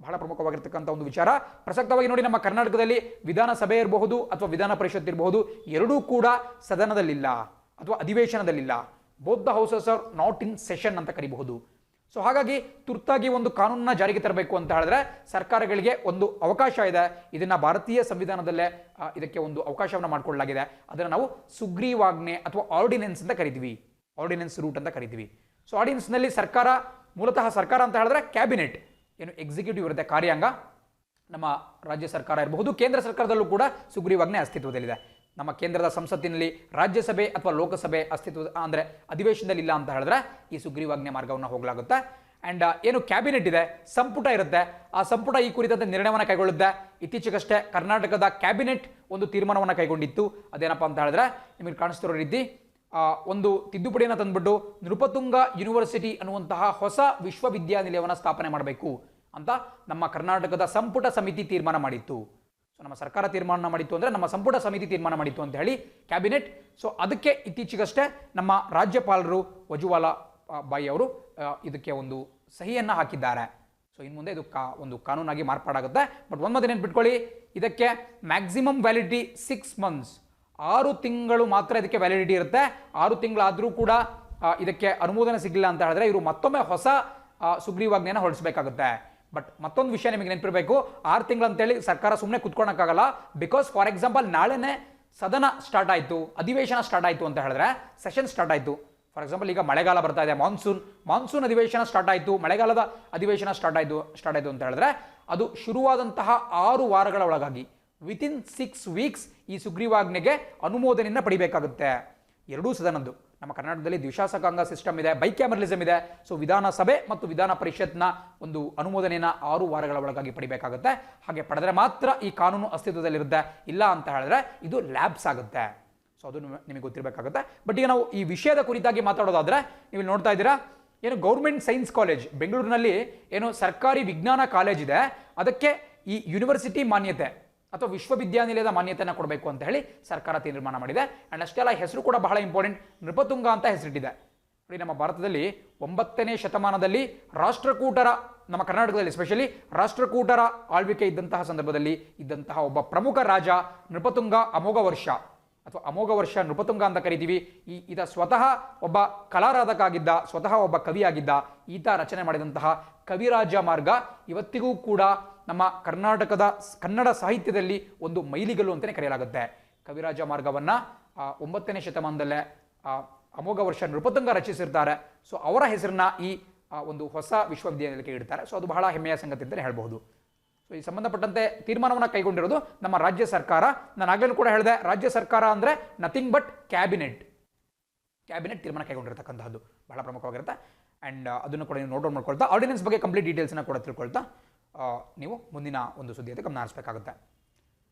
ಬಹಳ ಪ್ರಮುಖವಾಗಿರ್ತಕ್ಕಂಥ ಒಂದು ವಿಚಾರ. ಪ್ರಸಕ್ತವಾಗಿ ನೋಡಿ, ನಮ್ಮ ಕರ್ನಾಟಕದಲ್ಲಿ ವಿಧಾನಸಭೆ ಇರಬಹುದು ಅಥವಾ ವಿಧಾನ ಪರಿಷತ್ ಇರಬಹುದು, ಎರಡೂ ಕೂಡ ಸದನದಲ್ಲಿಲ್ಲ ಅಥವಾ ಅಧಿವೇಶನದಲ್ಲಿಲ್ಲ. Both the houses are not in session ಅಂತ ಕರಿಬಹುದು. ಸೊ ಹಾಗಾಗಿ ತುರ್ತಾಗಿ ಒಂದು ಕಾನೂನನ್ನ ಜಾರಿಗೆ ತರಬೇಕು ಅಂತ ಹೇಳಿದ್ರೆ ಸರ್ಕಾರಗಳಿಗೆ ಒಂದು ಅವಕಾಶ ಇದೆ. ಇದನ್ನ ಭಾರತೀಯ ಸಂವಿಧಾನದಲ್ಲೇ ಇದಕ್ಕೆ ಒಂದು ಅವಕಾಶವನ್ನು ಮಾಡಿಕೊಳ್ಳಲಾಗಿದೆ. ಅದನ್ನು ನಾವು ಸುಗ್ರೀವಾಜ್ಞೆ ಅಥವಾ ಆರ್ಡಿನೆನ್ಸ್ ಅಂತ ಕರಿತೀವಿ, ಆರ್ಡಿನೆನ್ಸ್ ರೂಟ್ ಅಂತ ಕರಿತೀವಿ. ಸೊ ಆರ್ಡಿನೆನ್ಸ್ನಲ್ಲಿ ಸರ್ಕಾರ, ಮೂಲತಃ ಸರ್ಕಾರ ಅಂತ ಹೇಳಿದ್ರೆ ಕ್ಯಾಬಿನೆಟ್, ಏನು ಎಕ್ಸಿಕ್ಯೂಟಿವ್ ಇರುತ್ತೆ, ಕಾರ್ಯಾಂಗ. ನಮ್ಮ ರಾಜ್ಯ ಸರ್ಕಾರ ಇರಬಹುದು, ಕೇಂದ್ರ ಸರ್ಕಾರದಲ್ಲೂ ಕೂಡ ಸುಗ್ರೀವಾಜ್ಞೆ ಅಸ್ತಿತ್ವದಲ್ಲಿದೆ. ನಮ್ಮ ಕೇಂದ್ರದ ಸಂಸತ್ತಿನಲ್ಲಿ ರಾಜ್ಯಸಭೆ ಅಥವಾ ಲೋಕಸಭೆ ಅಂದರೆ ಅಧಿವೇಶನದಲ್ಲಿ ಇಲ್ಲ ಅಂತ ಹೇಳಿದ್ರೆ ಈ ಸುಗ್ರೀವಾಜ್ಞೆ ಮಾರ್ಗವನ್ನು ಹೋಗಲಾಗುತ್ತೆ. ಆ್ಯಂಡ್ ಏನು ಕ್ಯಾಬಿನೆಟ್ ಇದೆ, ಸಂಪುಟ ಇರುತ್ತೆ, ಆ ಸಂಪುಟ ಈ ಕುರಿತಂತೆ ನಿರ್ಣಯವನ್ನು ಕೈಗೊಳ್ಳುತ್ತೆ. ಇತ್ತೀಚೆಗಷ್ಟೇ ಕರ್ನಾಟಕದ ಕ್ಯಾಬಿನೆಟ್ ಒಂದು ತೀರ್ಮಾನವನ್ನು ಕೈಗೊಂಡಿತ್ತು. ಅದೇನಪ್ಪ ಅಂತ ಹೇಳಿದ್ರೆ ನಿಮಗೆ ಕಾಣಿಸ್ತಿರೋ ರೀತಿ ಒಂದು ತಿದ್ದುಪಡಿಯನ್ನು ತಂದುಬಿಟ್ಟು ನೃಪತುಂಗ ಯೂನಿವರ್ಸಿಟಿ ಅನ್ನುವಂತಹ ಹೊಸ ವಿಶ್ವವಿದ್ಯಾನಿಲಯವನ್ನು ಸ್ಥಾಪನೆ ಮಾಡಬೇಕು ಅಂತ ನಮ್ಮ ಕರ್ನಾಟಕದ ಸಂಪುಟ ಸಮಿತಿ ತೀರ್ಮಾನ ಮಾಡಿತ್ತು. ಸೊ ನಮ್ಮ ಸರ್ಕಾರ ತೀರ್ಮಾನ ಮಾಡಿತ್ತು ಅಂದರೆ ನಮ್ಮ ಸಂಪುಟ ಸಮಿತಿ ತೀರ್ಮಾನ ಮಾಡಿತ್ತು ಅಂತ ಹೇಳಿ ಕ್ಯಾಬಿನೆಟ್. ಸೊ ಅದಕ್ಕೆ ಇತ್ತೀಚೆಗಷ್ಟೇ ನಮ್ಮ ರಾಜ್ಯಪಾಲರು ವಜುವಾಲಾ ಬಾಯಿ ಅವರು ಇದಕ್ಕೆ ಒಂದು ಸಹಿಯನ್ನು ಹಾಕಿದ್ದಾರೆ. ಸೊ ಇನ್ನು ಮುಂದೆ ಇದು ಒಂದು ಕಾನೂನಾಗಿ ಮಾರ್ಪಾಡಾಗುತ್ತೆ. ಬಟ್ ಒಂದು ಮಾತು ನೆನ್ಪಿಟ್ಕೊಳ್ಳಿ, ಇದಕ್ಕೆ ಮ್ಯಾಕ್ಸಿಮಮ್ ವ್ಯಾಲಿಡಿಟಿ 6 months, 6 ತಿಂಗಳು ಮಾತ್ರ ಇದಕ್ಕೆ ವ್ಯಾಲಿಡಿಟಿ ಇರುತ್ತೆ. 6 ತಿಂಗಳಾದರೂ ಕೂಡ ಇದಕ್ಕೆ ಅನುಮೋದನೆ ಸಿಗಲಿಲ್ಲ ಅಂತ ಹೇಳಿದ್ರೆ ಇವರು ಮತ್ತೊಮ್ಮೆ ಹೊಸ ಸುಗ್ರೀವಾಜ್ಞೆಯನ್ನು ಹೊರಡಿಸಬೇಕಾಗುತ್ತೆ. ಬಟ್ ಮತ್ತೊಂದು ವಿಷಯ ನಿಮಗೆ ನೆನಪಿರಬೇಕು, 6 ತಿಂಗಳು ಅಂತೇಳಿ ಸರ್ಕಾರ ಸುಮ್ಮನೆ ಕುತ್ಕೊಳಕ್ಕಾಗಲ್ಲ. ಬಿಕಾಸ್ ಫಾರ್ ಎಕ್ಸಾಂಪಲ್ ನಾಳೆನೇ ಸದನ ಸ್ಟಾರ್ಟ್ ಆಯಿತು, ಅಧಿವೇಶನ ಸ್ಟಾರ್ಟ್ ಆಯಿತು ಅಂತ ಹೇಳಿದ್ರೆ, ಸೆಷನ್ ಸ್ಟಾರ್ಟ್ ಆಯಿತು. ಫಾರ್ ಎಕ್ಸಾಂಪಲ್ ಈಗ ಮಳೆಗಾಲ ಬರ್ತಾ ಇದೆ, ಮಾನ್ಸೂನ್ ಅಧಿವೇಶನ ಸ್ಟಾರ್ಟ್ ಆಯಿತು, ಮಳೆಗಾಲದ ಅಧಿವೇಶನ ಸ್ಟಾರ್ಟ್ ಆಯಿತು ಅಂತ ಹೇಳಿದ್ರೆ ಅದು ಶುರುವಾದಂತಹ 6 ವಾರಗಳ ಒಳಗಾಗಿ ವಿತಿನ್ 6 weeks ಈ ಸುಗ್ರೀವಾಜ್ಞೆಗೆ ಅನುಮೋದನೆಯನ್ನು ಪಡಿಬೇಕಾಗುತ್ತೆ. ಎರಡೂ ಸದನದ್ದು. ನಮ್ಮ ಕರ್ನಾಟಕದಲ್ಲಿ ದ್ವಿಶಾಸಕಾಂಗ ಸಿಸ್ಟಮ್ ಇದೆ, ಬೈಕ್ಯಾಮರಲಿಸಮ್ ಇದೆ. ಸೊ ವಿಧಾನಸಭೆ ಮತ್ತು ವಿಧಾನ ಪರಿಷತ್ನ ಒಂದು ಅನುಮೋದನೆಯನ್ನು 6 ವಾರಗಳ ಒಳಗಾಗಿ ಪಡಿಬೇಕಾಗುತ್ತೆ. ಹಾಗೆ ಪಡೆದರೆ ಮಾತ್ರ ಈ ಕಾನೂನು ಅಸ್ತಿತ್ವದಲ್ಲಿರುತ್ತೆ, ಇಲ್ಲ ಅಂತ ಹೇಳಿದ್ರೆ ಇದು ಲ್ಯಾಬ್ಸ್ ಆಗುತ್ತೆ. ಸೊ ಅದು ನಿಮಗೆ ಗೊತ್ತಿರಬೇಕಾಗುತ್ತೆ. ಬಟ್ ಈಗ ನಾವು ಈ ವಿಷಯದ ಕುರಿತಾಗಿ ಮಾತಾಡೋದಾದ್ರೆ, ನೀವು ನೋಡ್ತಾ ಇದ್ದೀರಾ, ಏನು ಗೌರ್ಮೆಂಟ್ ಸೈನ್ಸ್ ಕಾಲೇಜ್ ಬೆಂಗಳೂರಿನಲ್ಲಿ ಏನು ಸರ್ಕಾರಿ ವಿಜ್ಞಾನ ಕಾಲೇಜ್ ಇದೆ, ಅದಕ್ಕೆ ಈ ಯೂನಿವರ್ಸಿಟಿ ಮಾನ್ಯತೆ ಅಥವಾ ವಿಶ್ವವಿದ್ಯಾನಿಲಯದ ಮಾನ್ಯತೆಯನ್ನು ಕೊಡಬೇಕು ಅಂತ ಹೇಳಿ ಸರ್ಕಾರ ತೀರ್ಮಾನ ಮಾಡಿದೆ. ಆ್ಯಂಡ್ ಅಷ್ಟೇ ಅಲ್ಲ, ಹೆಸರು ಕೂಡ ಬಹಳ ಇಂಪಾರ್ಟೆಂಟ್, ನೃಪತುಂಗ ಅಂತ ಹೆಸರಿಟ್ಟಿದೆ. ನೋಡಿ, ನಮ್ಮ ಭಾರತದಲ್ಲಿ 9ನೇ ಶತಮಾನದಲ್ಲಿ ರಾಷ್ಟ್ರಕೂಟರ, ನಮ್ಮ ಕರ್ನಾಟಕದಲ್ಲಿ ಎಸ್ಪೆಷಲಿ ರಾಷ್ಟ್ರಕೂಟರ ಆಳ್ವಿಕೆ ಇದ್ದಂತಹ ಸಂದರ್ಭದಲ್ಲಿ ಇದ್ದಂತಹ ಒಬ್ಬ ಪ್ರಮುಖ ರಾಜ ನೃಪತುಂಗ ಅಮೋಘ ವರ್ಷ ಅಥವಾ ಅಮೋಘ ವರ್ಷ ನೃಪತುಂಗ ಅಂತ ಕರಿತೀವಿ. ಈತ ಸ್ವತಃ ಒಬ್ಬ ಕಲಾರಾಧಕ ಆಗಿದ್ದ, ಸ್ವತಃ ಒಬ್ಬ ಕವಿಯಾಗಿದ್ದ. ಈತ ರಚನೆ ಮಾಡಿದಂತಹ ಕವಿರಾಜ ಮಾರ್ಗ ಇವತ್ತಿಗೂ ಕೂಡ ನಮ್ಮ ಕರ್ನಾಟಕದ ಕನ್ನಡ ಸಾಹಿತ್ಯದಲ್ಲಿ ಒಂದು ಮೈಲಿಗಲ್ಲು ಅಂತಲೇ ಕರೆಯಲಾಗುತ್ತೆ. ಕವಿರಾಜ ಮಾರ್ಗವನ್ನು 9ನೇ ಶತಮಾನದಲ್ಲೇ ಅಮೋಘ ವರ್ಷ ನೃಪತುಂಗ ರಚಿಸಿರ್ತಾರೆ. ಸೊ ಅವರ ಹೆಸರನ್ನ ಈ ಒಂದು ಹೊಸ ವಿಶ್ವವಿದ್ಯಾನಿಲಯಕ್ಕೆ ಇಡ್ತಾರೆ. ಸೊ ಅದು ಬಹಳ ಹೆಮ್ಮೆಯ ಸಂಗತಿ ಅಂತಲೇ ಹೇಳ್ಬಹುದು. ಸೊ ಈ ಸಂಬಂಧಪಟ್ಟಂತೆ ತೀರ್ಮಾನವನ್ನು ಕೈಗೊಂಡಿರೋದು ನಮ್ಮ ರಾಜ್ಯ ಸರ್ಕಾರ. ನಾನು ಆಗಲೂ ಕೂಡ ಹೇಳಿದೆ, ರಾಜ್ಯ ಸರ್ಕಾರ ಅಂದರೆ ನಥಿಂಗ್ ಬಟ್ ಕ್ಯಾಬಿನೆಟ್ ತೀರ್ಮಾನ ಕೈಗೊಂಡಿರ್ತಕ್ಕಂಥದ್ದು ಬಹಳ ಪ್ರಮುಖವಾಗಿರುತ್ತೆ. ಆ್ಯಂಡ್ ಅದನ್ನು ಕೂಡ ನೀವು ನೋಟ್ ಮಾಡ್ಕೊಳ್ತಾ, ಆರ್ಡಿನೆನ್ಸ್ ಬಗ್ಗೆ ಕಂಪ್ಲೀಟ್ ಡೀಟೇಲ್ಸ್ನ ಕೂಡ ತಿಳ್ಕೊಳ್ತಾ ನೀವು ಮುಂದಿನ ಒಂದು ಸುದ್ದಿಯತೆ ಗಮನ ಹರಿಸಬೇಕಾಗುತ್ತೆ.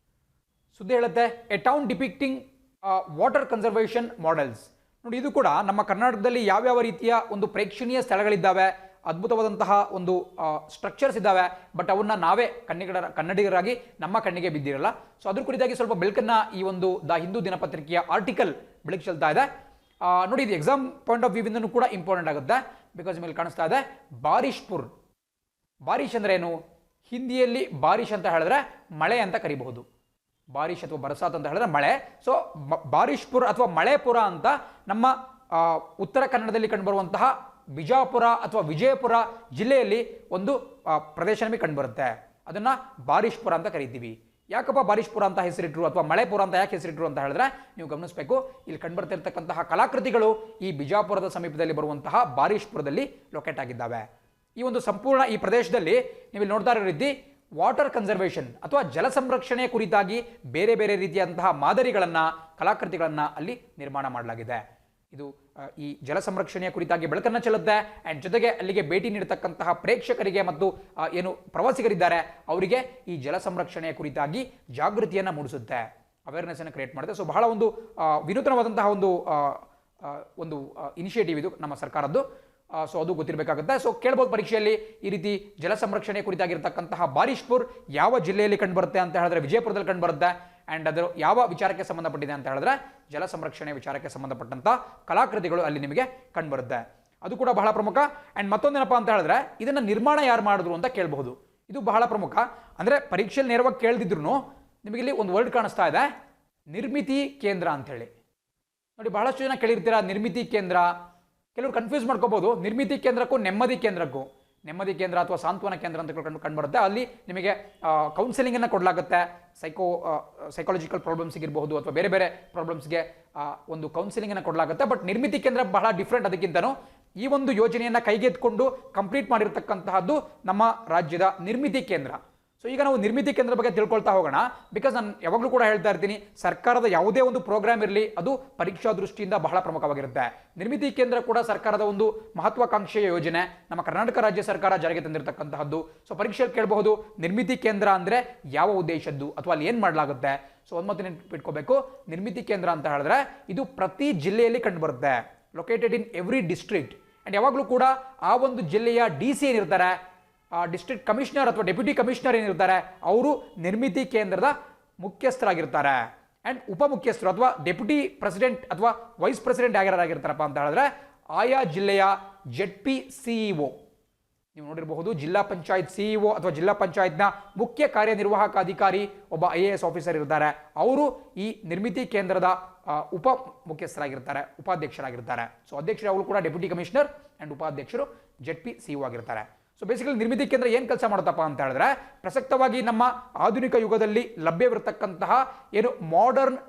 ಸುದ್ದಿ ಹೇಳುತ್ತೆ, a town depicting water conservation models. ನೋಡಿ, ಇದು ಕೂಡ ನಮ್ಮ ಕರ್ನಾಟಕದಲ್ಲಿ ಯಾವ್ಯಾವ ರೀತಿಯ ಒಂದು ಪ್ರೇಕ್ಷಣೀಯ ಸ್ಥಳಗಳಿದ್ದಾವೆ, ಅದ್ಭುತವಾದಂತಹ ಒಂದು ಸ್ಟ್ರಕ್ಚರ್ಸ್ ಇದ್ದಾವೆ, ಬಟ್ ಅವನ್ನ ನಾವೇ ಕನ್ನಡಿಗರಾಗಿ ನಮ್ಮ ಕಣ್ಣಿಗೆ ಬಿದ್ದಿರಲ್ಲ. ಸೊ ಅದ್ರ ಕುರಿತಾಗಿ ಸ್ವಲ್ಪ ಬೆಳಕನ್ನ ಈ ಒಂದು ದ ಹಿಂದೂ ದಿನಪತ್ರಿಕೆಯ ಆರ್ಟಿಕಲ್ ಬೆಳಕು ಚೆಲ್ತಾ ಇದೆ. ನೋಡಿ, ಇದು ಎಕ್ಸಾಮ್ ಪಾಯಿಂಟ್ ಆಫ್ ವ್ಯೂವಿಂದನೂ ಕೂಡ ಇಂಪಾರ್ಟೆಂಟ್ ಆಗುತ್ತೆ. ಬಿಕಾಸ್ ಮೇಲೆ ಕಾಣಿಸ್ತಾ ಇದೆ ಬಾರಿಶ್ಪುರ್. ಬಾರಿಶ್ ಅಂದ್ರೆ ಏನು? ಹಿಂದಿಯಲ್ಲಿ ಬಾರಿಶ್ ಅಂತ ಹೇಳಿದ್ರೆ ಮಳೆ ಅಂತ ಕರಿಬಹುದು. ಬಾರಿಶ್ ಅಥವಾ ಬರಸಾತ್ ಅಂತ ಹೇಳಿದ್ರೆ ಮಳೆ. ಸೊ ಬಾರಿಶ್ಪುರ್ ಅಥವಾ ಮಳೆಪುರ ಅಂತ ನಮ್ಮ ಉತ್ತರ ಕನ್ನಡದಲ್ಲಿ ಕಂಡುಬರುವಂತಹ ಬಿಜಾಪುರ ಅಥವಾ ವಿಜಯಪುರ ಜಿಲ್ಲೆಯಲ್ಲಿ ಒಂದು ಪ್ರದೇಶ ನಮಗೆ ಕಂಡುಬರುತ್ತೆ. ಅದನ್ನ ಬಾರಿಶ್ಪುರ ಅಂತ ಕರಿತೀವಿ. ಯಾಕಪ್ಪ ಬಾರಿಶ್ಪುರ ಅಂತ ಹೆಸರಿಟ್ರು ಅಥವಾ ಮಳೆಪುರ ಅಂತ ಯಾಕೆ ಹೆಸರಿಟ್ರು ಅಂತ ಹೇಳಿದ್ರೆ, ನೀವು ಗಮನಿಸಬೇಕು, ಇಲ್ಲಿ ಕಂಡುಬರ್ತಿರ್ತಕ್ಕಂತಹ ಕಲಾಕೃತಿಗಳು ಈ ಬಿಜಾಪುರದ ಸಮೀಪದಲ್ಲಿ ಬರುವಂತಹ ಬಾರಿಶ್ಪುರದಲ್ಲಿ ಲೊಕೇಟ್ ಆಗಿದ್ದಾವೆ. ಈ ಒಂದು ಸಂಪೂರ್ಣ ಈ ಪ್ರದೇಶದಲ್ಲಿ ನೀವು ನೋಡ್ತಾ ಇರೋ ರೀತಿ ವಾಟರ್ ಕನ್ಸರ್ವೇಷನ್ ಅಥವಾ ಜಲ ಸಂರಕ್ಷಣೆಯ ಕುರಿತಾಗಿ ಬೇರೆ ಬೇರೆ ರೀತಿಯಾದಂತಹ ಮಾದರಿಗಳನ್ನು, ಕಲಾಕೃತಿಗಳನ್ನು ಅಲ್ಲಿ ನಿರ್ಮಾಣ ಮಾಡಲಾಗಿದೆ. ಇದು ಈ ಜಲ ಸಂರಕ್ಷಣೆಯ ಕುರಿತಾಗಿ ಬೆಳಕನ್ನು ಚೆಲ್ಲುತ್ತೆ. ಆ್ಯಂಡ್ ಜೊತೆಗೆ ಅಲ್ಲಿಗೆ ಭೇಟಿ ನೀಡತಕ್ಕಂತಹ ಪ್ರೇಕ್ಷಕರಿಗೆ ಮತ್ತು ಏನು ಪ್ರವಾಸಿಗರಿದ್ದಾರೆ ಅವರಿಗೆ ಈ ಜಲ ಸಂರಕ್ಷಣೆಯ ಕುರಿತಾಗಿ ಜಾಗೃತಿಯನ್ನು ಮೂಡಿಸುತ್ತೆ, ಅವೇರ್ನೆಸ್ ಅನ್ನು ಕ್ರಿಯೇಟ್ ಮಾಡುತ್ತೆ. ಸೊ ಬಹಳ ಒಂದು ವಿನೂತನವಾದಂತಹ ಒಂದು ಇನಿಷಿಯೇಟಿವ್ ಇದು ನಮ್ಮ ಸರ್ಕಾರದ್ದು. ಸೊ ಅದು ಗೊತ್ತಿರಬೇಕಾಗುತ್ತೆ. ಸೊ ಕೇಳ್ಬೋದು ಪರೀಕ್ಷೆಯಲ್ಲಿ, ಈ ರೀತಿ ಜಲ ಸಂರಕ್ಷಣೆ ಕುರಿತಾಗಿರ್ತಕ್ಕಂತಹ ಬಾರಿಶ್ಪುರ್ ಯಾವ ಜಿಲ್ಲೆಯಲ್ಲಿ ಕಂಡುಬರುತ್ತೆ ಅಂತ ಹೇಳಿದ್ರೆ ವಿಜಯಪುರದಲ್ಲಿ ಕಂಡುಬರುತ್ತೆ. ಆ್ಯಂಡ್ ಅದು ಯಾವ ವಿಚಾರಕ್ಕೆ ಸಂಬಂಧಪಟ್ಟಿದೆ ಅಂತ ಹೇಳಿದ್ರೆ ಜಲ ಸಂರಕ್ಷಣೆ ವಿಚಾರಕ್ಕೆ ಸಂಬಂಧಪಟ್ಟಂತ ಕಲಾಕೃತಿಗಳು ಅಲ್ಲಿ ನಿಮಗೆ ಕಂಡುಬರುತ್ತೆ. ಅದು ಕೂಡ ಬಹಳ ಪ್ರಮುಖ. ಆ್ಯಂಡ್ ಮತ್ತೊಂದೇನಪ್ಪ ಅಂತ ಹೇಳಿದ್ರೆ, ಇದನ್ನ ನಿರ್ಮಾಣ ಯಾರು ಮಾಡಿದ್ರು ಅಂತ ಕೇಳಬಹುದು. ಇದು ಬಹಳ ಪ್ರಮುಖ. ಅಂದರೆ ಪರೀಕ್ಷೆಯಲ್ಲಿ ನೇರವಾಗಿ ಕೇಳ್ದಿದ್ರು ನಿಮಗೆ ಇಲ್ಲಿ ಒಂದು ವರ್ಡ್ ಕಾಣಿಸ್ತಾ ಇದೆ, ನಿರ್ಮಿತಿ ಕೇಂದ್ರ ಅಂತ ಹೇಳಿ. ನೋಡಿ, ಬಹಳಷ್ಟು ಜನ ಕೇಳಿರ್ತೀರಾ ನಿರ್ಮಿತಿ ಕೇಂದ್ರ. ಕೆಲವರು ಕನ್ಫ್ಯೂಸ್ ಮಾಡ್ಕೋಬಹುದು ನಿರ್ಮಿತಿ ಕೇಂದ್ರಕ್ಕೂ ನೆಮ್ಮದಿ ಕೇಂದ್ರಕ್ಕೂ. ನೆಮ್ಮದಿ ಕೇಂದ್ರ ಅಥವಾ ಸಾಂತ್ವನ ಕೇಂದ್ರ ಅಂತ ಕಂಡುಬರುತ್ತೆ. ಅಲ್ಲಿ ನಿಮಗೆ ಕೌನ್ಸಿಲಿಂಗ್ ಅನ್ನು ಕೊಡಲಾಗುತ್ತೆ. ಸೈಕಾಲಜಿಕಲ್ ಪ್ರಾಬ್ಲಮ್ಸ್ಗೆ ಇರಬಹುದು ಅಥವಾ ಬೇರೆ ಬೇರೆ ಪ್ರಾಬ್ಲಮ್ಸ್ಗೆ ಒಂದು ಕೌನ್ಸಿಲಿಂಗ್ ಅನ್ನು ಕೊಡಲಾಗುತ್ತೆ. ಬಟ್ ನಿರ್ಮಿತಿ ಕೇಂದ್ರ ಬಹಳ ಡಿಫ್ರೆಂಟ್. ಅದಕ್ಕಿಂತನೂ ಈ ಒಂದು ಯೋಜನೆಯನ್ನು ಕೈಗೆತ್ತಿಕೊಂಡು ಕಂಪ್ಲೀಟ್ ಮಾಡಿರ್ತಕ್ಕಂತಹದ್ದು ನಮ್ಮ ರಾಜ್ಯದ ನಿರ್ಮಿತಿ ಕೇಂದ್ರ. ಸೊ ಈಗ ನಾವು ನಿರ್ಮಿತಿ ಕೇಂದ್ರ ಬಗ್ಗೆ ತಿಳ್ಕೊಳ್ತಾ ಹೋಗೋಣ. ಬಿಕಾಸ್ ನಾನು ಯಾವಾಗಲೂ ಕೂಡ ಹೇಳ್ತಾ ಇರ್ತೀನಿ, ಸರ್ಕಾರದ ಯಾವುದೇ ಒಂದು ಪ್ರೋಗ್ರಾಮ್ ಇರಲಿ ಅದು ಪರೀಕ್ಷಾ ದೃಷ್ಟಿಯಿಂದ ಬಹಳ ಪ್ರಮುಖವಾಗಿರುತ್ತೆ. ನಿರ್ಮಿತಿ ಕೇಂದ್ರ ಕೂಡ ಸರ್ಕಾರದ ಒಂದು ಮಹತ್ವಾಕಾಂಕ್ಷೆಯ ಯೋಜನೆ, ನಮ್ಮ ಕರ್ನಾಟಕ ರಾಜ್ಯ ಸರ್ಕಾರ ಜಾರಿಗೆ ತಂದಿರತಕ್ಕಂತಹದ್ದು. ಸೊ ಪರೀಕ್ಷೆಯಲ್ಲಿ ಕೇಳಬಹುದು ನಿರ್ಮಿತಿ ಕೇಂದ್ರ ಅಂದ್ರೆ ಯಾವ ಉದ್ದೇಶದ್ದು ಅಥವಾ ಅಲ್ಲಿ ಏನ್ ಮಾಡಲಾಗುತ್ತೆ. ಸೊ ಒಂದು ಮಾತು ನೆನಪಿಟ್ಕೋಬೇಕು, ನಿರ್ಮಿತಿ ಕೇಂದ್ರ ಅಂತ ಹೇಳಿದ್ರೆ ಇದು ಪ್ರತಿ ಜಿಲ್ಲೆಯಲ್ಲಿ ಕಂಡುಬರುತ್ತೆ, located in every district. And ಯಾವಾಗಲೂ ಕೂಡ ಆ ಒಂದು ಜಿಲ್ಲೆಯ DC ಏನಿರ್ತಾರೆ, ಡಿಸ್ಟ್ರಿಕ್ಟ್ ಕಮಿಷನರ್ ಅಥವಾ ಡೆಪ್ಯೂಟಿ ಕಮಿಷನರ್ ಏನಿರ್ತಾರೆ, ಅವರು ನಿರ್ಮಿತಿ ಕೇಂದ್ರದ ಮುಖ್ಯಸ್ಥರಾಗಿರ್ತಾರೆ. ಆ್ಯಂಡ್ ಉಪಮುಖ್ಯಸ್ಥರು ಅಥವಾ ಡೆಪ್ಯೂಟಿ ಪ್ರೆಸಿಡೆಂಟ್ ಅಥವಾ ವೈಸ್ ಪ್ರೆಸಿಡೆಂಟ್ ಯಾರ್ಯಾರಾಗಿರ್ತಾರಪ್ಪ ಅಂತ ಹೇಳಿದ್ರೆ ಆಯಾ ಜಿಲ್ಲೆಯ ZP CEO. ನೀವು ನೋಡಿರಬಹುದು ಜಿಲ್ಲಾ ಪಂಚಾಯತ್ ಸಿಇಒ ಅಥವಾ ಜಿಲ್ಲಾ ಪಂಚಾಯತ್ನ ಮುಖ್ಯ ಕಾರ್ಯನಿರ್ವಾಹಕ ಅಧಿಕಾರಿ ಒಬ್ಬ IAS ಆಫೀಸರ್ ಇರ್ತಾರೆ. ಅವರು ಈ ನಿರ್ಮಿತಿ ಕೇಂದ್ರದ ಉಪ ಮುಖ್ಯಸ್ಥರಾಗಿರ್ತಾರೆ, ಉಪಾಧ್ಯಕ್ಷರಾಗಿರ್ತಾರೆ. ಸೊ ಅಧ್ಯಕ್ಷರು ಅವರು ಕೂಡ ಡೆಪ್ಯೂಟಿ ಕಮಿಷನರ್ ಆ್ಯಂಡ್ ಉಪಾಧ್ಯಕ್ಷರು ZP CEO ಆಗಿರ್ತಾರೆ. ಸೊ ಬೇಸಿಕಲಿ ನಿರ್ಮಿತಿ ಕೇಂದ್ರ ಏನು ಕೆಲಸ ಮಾಡುತ್ತಪ್ಪ ಅಂತ ಹೇಳಿದ್ರೆ, ಪ್ರಸಕ್ತವಾಗಿ ನಮ್ಮ ಆಧುನಿಕ ಯುಗದಲ್ಲಿ ಲಭ್ಯವಿರತಕ್ಕಂತಹ ಏನು ಮಾಡರ್ನ್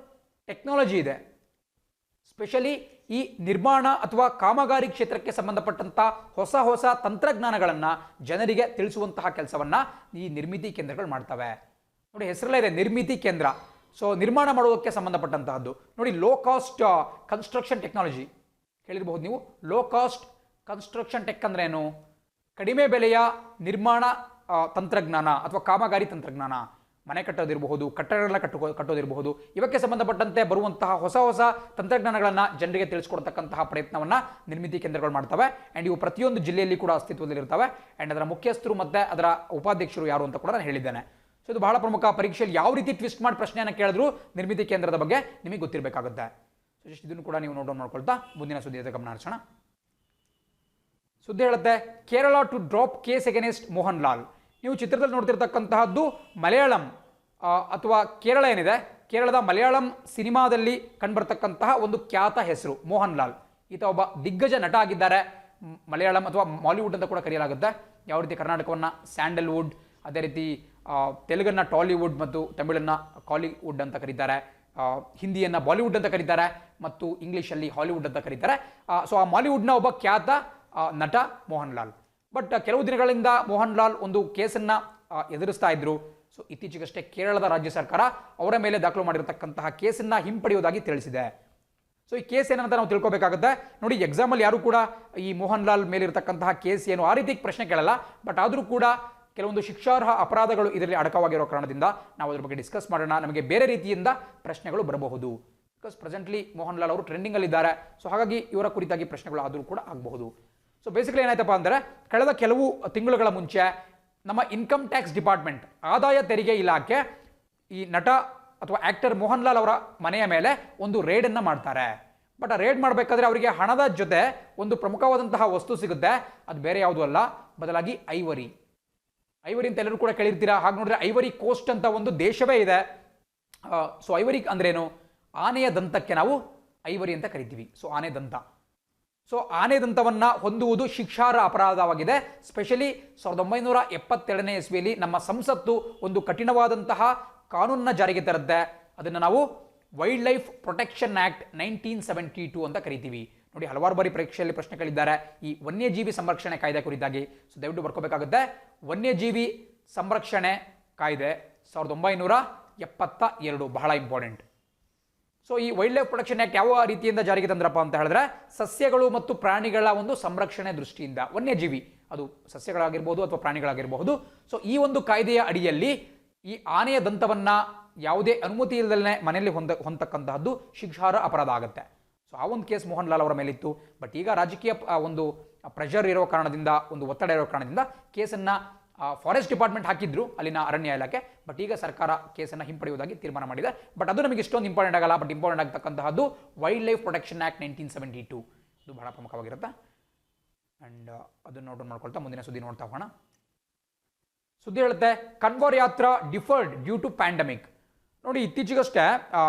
ಟೆಕ್ನಾಲಜಿ ಇದೆ, ಸ್ಪೆಷಲಿ ಈ ನಿರ್ಮಾಣ ಅಥವಾ ಕಾಮಗಾರಿ ಕ್ಷೇತ್ರಕ್ಕೆ ಸಂಬಂಧಪಟ್ಟಂಥ ಹೊಸ ತಂತ್ರಜ್ಞಾನಗಳನ್ನು ಜನರಿಗೆ ತಿಳಿಸುವಂತಹ ಕೆಲಸವನ್ನು ಈ ನಿರ್ಮಿತಿ ಕೇಂದ್ರಗಳು ಮಾಡ್ತವೆ. ನೋಡಿ, ಹೆಸರಲ್ಲೇ ಇದೆ ನಿರ್ಮಿತಿ ಕೇಂದ್ರ. ಸೊ ನಿರ್ಮಾಣ ಮಾಡೋದಕ್ಕೆ ಸಂಬಂಧಪಟ್ಟಂತಹದ್ದು. ನೋಡಿ, ಲೋ ಕಾಸ್ಟ್ ಕನ್ಸ್ಟ್ರಕ್ಷನ್ ಟೆಕ್ನಾಲಜಿ ಕೇಳಿರಬಹುದು ನೀವು. ಲೋ ಕಾಸ್ಟ್ ಕನ್ಸ್ಟ್ರಕ್ಷನ್ ಟೆಕ್ ಅಂದ್ರೆ ಏನು? ಕಡಿಮೆ ಬೆಲೆಯ ನಿರ್ಮಾಣ ತಂತ್ರಜ್ಞಾನ ಅಥವಾ ಕಾಮಗಾರಿ ತಂತ್ರಜ್ಞಾನ. ಮನೆ ಕಟ್ಟೋದಿರಬಹುದು, ಕಟ್ಟಡಗಳನ್ನ ಕಟ್ಟೋದಿರಬಹುದು, ಇವಕ್ಕೆ ಸಂಬಂಧಪಟ್ಟಂತೆ ಬರುವಂತಹ ಹೊಸ ತಂತ್ರಜ್ಞಾನಗಳನ್ನು ಜನರಿಗೆ ತಿಳಿಸ್ಕೊಡ್ತಕ್ಕಂತಹ ಪ್ರಯತ್ನವನ್ನು ನಿರ್ಮಿತಿ ಕೇಂದ್ರಗಳು ಮಾಡ್ತವೆ. ಆ್ಯಂಡ್ ಇವು ಪ್ರತಿಯೊಂದು ಜಿಲ್ಲೆಯಲ್ಲಿ ಕೂಡ ಅಸ್ತಿತ್ವದಲ್ಲಿರ್ತವೆ. ಆ್ಯಂಡ್ ಅದರ ಮುಖ್ಯಸ್ಥರು ಮತ್ತು ಅದರ ಉಪಾಧ್ಯಕ್ಷರು ಯಾರು ಅಂತ ಕೂಡ ನಾನು ಹೇಳಿದ್ದೇನೆ. ಸೊ ಇದು ಬಹಳ ಪ್ರಮುಖ. ಪರೀಕ್ಷೆಯಲ್ಲಿ ಯಾವ ರೀತಿ ಟ್ವಿಸ್ಟ್ ಮಾಡಿ ಪ್ರಶ್ನೆಯನ್ನು ಕೇಳಿದ್ರು ನಿರ್ಮಿತಿ ಕೇಂದ್ರದ ಬಗ್ಗೆ ನಿಮಗೆ ಗೊತ್ತಿರಬೇಕಾಗುತ್ತೆ. ಸೊ ಜಸ್ಟ್ ಇದನ್ನು ಕೂಡ ನೀವು ನೋಟ್ ಡೌನ್ ಮಾಡ್ಕೊಳ್ತಾ ಮುಂದಿನ ಸುದ್ದಿಯ ಗಮನ ಹರಿಸೋಣ. ಸುದ್ದಿ ಹೇಳುತ್ತೆ, Kerala to drop case against Mohanlal. ನೀವು ಚಿತ್ರದಲ್ಲಿ ನೋಡ್ತಿರ್ತಕ್ಕಂತಹದ್ದು ಮಲಯಾಳಂ ಅಥವಾ ಕೇರಳ ಏನಿದೆ, ಕೇರಳದ ಮಲಯಾಳಂ ಸಿನಿಮಾದಲ್ಲಿ ಕಂಡುಬರ್ತಕ್ಕಂತಹ ಒಂದು ಖ್ಯಾತ ಹೆಸರು ಮೋಹನ್ ಲಾಲ್. ಈತ ಒಬ್ಬ ದಿಗ್ಗಜ ನಟ ಆಗಿದ್ದಾರೆ. ಮಲಯಾಳಂ ಅಥವಾ ಮಾಲಿವುಡ್ ಅಂತ ಕೂಡ ಕರೆಯಲಾಗುತ್ತೆ. ಯಾವ ರೀತಿ ಕರ್ನಾಟಕವನ್ನು ಸ್ಯಾಂಡಲ್ವುಡ್, ಅದೇ ರೀತಿ ತೆಲುಗನ್ನ ಟಾಲಿವುಡ್ ಮತ್ತು ತಮಿಳನ್ನು ಕಾಲಿವುಡ್ ಅಂತ ಕರೀತಾರೆ, ಹಿಂದಿಯನ್ನು ಬಾಲಿವುಡ್ ಅಂತ ಕರೀತಾರೆ ಮತ್ತು ಇಂಗ್ಲೀಷಲ್ಲಿ ಹಾಲಿವುಡ್ ಅಂತ ಕರೀತಾರೆ. ಸೊ ಆ ಮಾಲಿವುಡ್ನ ಒಬ್ಬ ಖ್ಯಾತ ನಟ ಮೋಹನ್ ಲಾಲ್. ಬಟ್ ಕೆಲವು ದಿನಗಳಿಂದ ಮೋಹನ್ ಲಾಲ್ ಒಂದು ಕೇಸನ್ನು ಎದುರಿಸ್ತಾ ಇದ್ರು. ಸೊ ಇತ್ತೀಚೆಗಷ್ಟೇ ಕೇರಳದ ರಾಜ್ಯ ಸರ್ಕಾರ ಅವರ ಮೇಲೆ ದಾಖಲು ಮಾಡಿರತಕ್ಕಂತಹ ಕೇಸನ್ನು ಹಿಂಪಡೆಯುವುದಾಗಿ ತಿಳಿಸಿದೆ. ಸೊ ಈ ಕೇಸ್ ಏನಂತ ನಾವು ತಿಳ್ಕೊಬೇಕಾಗುತ್ತೆ. ನೋಡಿ, ಎಕ್ಸಾಮಲ್ಲಿ ಯಾರು ಕೂಡ ಈ ಮೋಹನ್ ಲಾಲ್ ಮೇಲಿರ್ತಕ್ಕಂತಹ ಕೇಸ್ ಏನು ಆ ರೀತಿ ಪ್ರಶ್ನೆ ಕೇಳಲ್ಲ. ಬಟ್ ಆದರೂ ಕೂಡ ಕೆಲವೊಂದು ಶಿಕ್ಷಾರ್ಹ ಅಪರಾಧಗಳು ಇದರಲ್ಲಿ ಅಡಕವಾಗಿರೋ ಕಾರಣದಿಂದ ನಾವು ಅದ್ರ ಬಗ್ಗೆ ಡಿಸ್ಕಸ್ ಮಾಡೋಣ. ನಮಗೆ ಬೇರೆ ರೀತಿಯಿಂದ ಪ್ರಶ್ನೆಗಳು ಬರಬಹುದು. ಬಿಕಾಸ್ ಪ್ರೆಸೆಂಟ್ಲಿ ಮೋಹನ್ ಲಾಲ್ ಅವರು ಟ್ರೆಂಡಿಂಗಲ್ಲಿದ್ದಾರೆ. ಸೊ ಹಾಗಾಗಿ ಇವರ ಕುರಿತಾಗಿ ಪ್ರಶ್ನೆಗಳು ಆದರೂ ಕೂಡ ಆಗಬಹುದು. ಸೊ ಬೇಸಿಕಲಿ ಏನಾಯ್ತಪ್ಪ ಅಂದರೆ, ಕಳೆದ ಕೆಲವು ತಿಂಗಳುಗಳ ಮುಂಚೆ ನಮ್ಮ ಇನ್ಕಮ್ ಟ್ಯಾಕ್ಸ್ ಡಿಪಾರ್ಟ್ಮೆಂಟ್, ಆದಾಯ ತೆರಿಗೆ ಇಲಾಖೆ ಈ ನಟ ಅಥವಾ ಆಕ್ಟರ್ ಮೋಹನ್ ಲಾಲ್ ಅವರ ಮನೆಯ ಮೇಲೆ ಒಂದು ರೇಡನ್ನು ಮಾಡ್ತಾರೆ. ಬಟ್ ಆ ರೇಡ್ ಮಾಡಬೇಕಾದ್ರೆ ಅವರಿಗೆ ಹಣದ ಜೊತೆ ಒಂದು ಪ್ರಮುಖವಾದಂತಹ ವಸ್ತು ಸಿಗುತ್ತೆ. ಅದು ಬೇರೆ ಯಾವುದೂ ಅಲ್ಲ, ಬದಲಾಗಿ ಐವರಿ ಅಂತ ಎಲ್ಲರೂ ಕೂಡ ಕೇಳಿರ್ತೀರಾ. ಹಾಗೆ ನೋಡಿದ್ರೆ ಐವರಿ ಕೋಸ್ಟ್ ಅಂತ ಒಂದು ದೇಶವೇ ಇದೆ. ಸೊ ಐವರಿ ಅಂದ್ರೇನು? ಆನೆಯ ದಂತಕ್ಕೆ ನಾವು ಐವರಿ ಅಂತ ಕರಿತೀವಿ. ಸೊ ಆನೆ ದಂತ. ಸೊ ಆನೆ ದಂತವನ್ನು ಹೊಂದುವುದು ಶಿಕ್ಷಾರ್ಹ ಅಪರಾಧವಾಗಿದೆ. ಸ್ಪೆಷಲಿ 1972ನೇ ಇಸ್ವಿಯಲ್ಲಿ ನಮ್ಮ ಸಂಸತ್ತು ಒಂದು ಕಠಿಣವಾದಂತಹ ಕಾನೂನನ್ನ ಜಾರಿಗೆ ತರುತ್ತೆ. ಅದನ್ನು ನಾವು ವೈಲ್ಡ್ ಲೈಫ್ ಪ್ರೊಟೆಕ್ಷನ್ ಆಕ್ಟ್ 1972 ಅಂತ ಕರಿತೀವಿ. ನೋಡಿ, ಹಲವಾರು ಬಾರಿ ಪರೀಕ್ಷೆಯಲ್ಲಿ ಪ್ರಶ್ನೆ ಕೇಳಿದ್ದಾರೆ ಈ ವನ್ಯಜೀವಿ ಸಂರಕ್ಷಣೆ ಕಾಯ್ದೆ ಕುರಿತಾಗಿ. ಸೊ ದಯವಿಟ್ಟು ಬರ್ಕೋಬೇಕಾಗುತ್ತೆ. ವನ್ಯಜೀವಿ ಸಂರಕ್ಷಣೆ ಕಾಯ್ದೆ 1972 ಬಹಳ ಇಂಪಾರ್ಟೆಂಟ್. ಸೊ ಈ ವೈಲ್ಡ್ ಲೈಫ್ ಪ್ರೊಟೆಕ್ಷನ್ ಆಕ್ಟ್ ಯಾವ ರೀತಿಯಿಂದ ಜಾರಿಗೆ ತಂದ್ರಪ್ಪ ಅಂತ ಹೇಳಿದ್ರೆ, ಸಸ್ಯಗಳು ಮತ್ತು ಪ್ರಾಣಿಗಳ ಒಂದು ಸಂರಕ್ಷಣೆ ದೃಷ್ಟಿಯಿಂದ ವನ್ಯಜೀವಿ, ಅದು ಸಸ್ಯಗಳಾಗಿರ್ಬೋದು ಅಥವಾ ಪ್ರಾಣಿಗಳಾಗಿರಬಹುದು. ಸೊ ಈ ಒಂದು ಕಾಯ್ದೆಯ ಅಡಿಯಲ್ಲಿ ಈ ಆನೆಯ ದಂತವನ್ನ ಯಾವುದೇ ಅನುಮತಿ ಇಲ್ಲದಲ್ಲೇ ಮನೆಯಲ್ಲಿ ಹೊಂದತಕ್ಕಂತಹದ್ದು ಶಿಕ್ಷಾರ್ಹ ಅಪರಾಧ ಆಗುತ್ತೆ. ಸೊ ಆ ಒಂದು ಕೇಸ್ ಮೋಹನ್ ಲಾಲ್ ಅವರ ಮೇಲಿತ್ತು. ಬಟ್ ಈಗ ರಾಜಕೀಯ ಒಂದು ಪ್ರೆಷರ್ ಇರೋ ಕಾರಣದಿಂದ, ಒಂದು ಒತ್ತಡ ಇರೋ ಕಾರಣದಿಂದ ಕೇಸನ್ನು ಫಾರೆಸ್ಟ್ ಡಿಪಾರ್ಟ್ಮೆಂಟ್ ಹಾಕಿದ್ರು, ಅಲ್ಲಿನ ಅರಣ್ಯ ಇಲಾಖೆ. ಬಟ್ ಈಗ ಸರ್ಕಾರ ಕೇಸನ್ನು ಹಿಂಪಡೆಯುವುದಾಗಿ ತೀರ್ಮಾನ ಮಾಡಿದೆ. ಬಟ್ ಅದು ನಮಗೆ ಇಷ್ಟೊಂದು ಇಂಪಾರ್ಟೆಂಟ್ ಆಗಲ್ಲ. ಬಟ್ ಇಂಪಾರ್ಟೆಂಟ್ ಆಗ್ತಕ್ಕಂತಹದ್ದು ವೈಲ್ಡ್ ಲೈಫ್ ಪ್ರೊಟೆಕ್ಷನ್ ಆಕ್ಟ್ 1972. ಇದು ಬಹಳ ಪ್ರಮುಖವಾಗಿರುತ್ತೆ. ಆ್ಯಂಡ್ ಅದನ್ನು ನೋಟ್ ಮಾಡ್ಕೊಳ್ತಾ ಮುಂದಿನ ಸುದ್ದಿ ನೋಡ್ತಾ ಹೋಗೋಣ. ಸುದ್ದಿ ಹೇಳುತ್ತೆ, ಕನ್ವರ್ ಯಾತ್ರಾ ಡಿಫರ್ಡ್ ಡ್ಯೂ ಟು ಪ್ಯಾಂಡಮಿಕ್. ನೋಡಿ, ಇತ್ತೀಚೆಗಷ್ಟೇ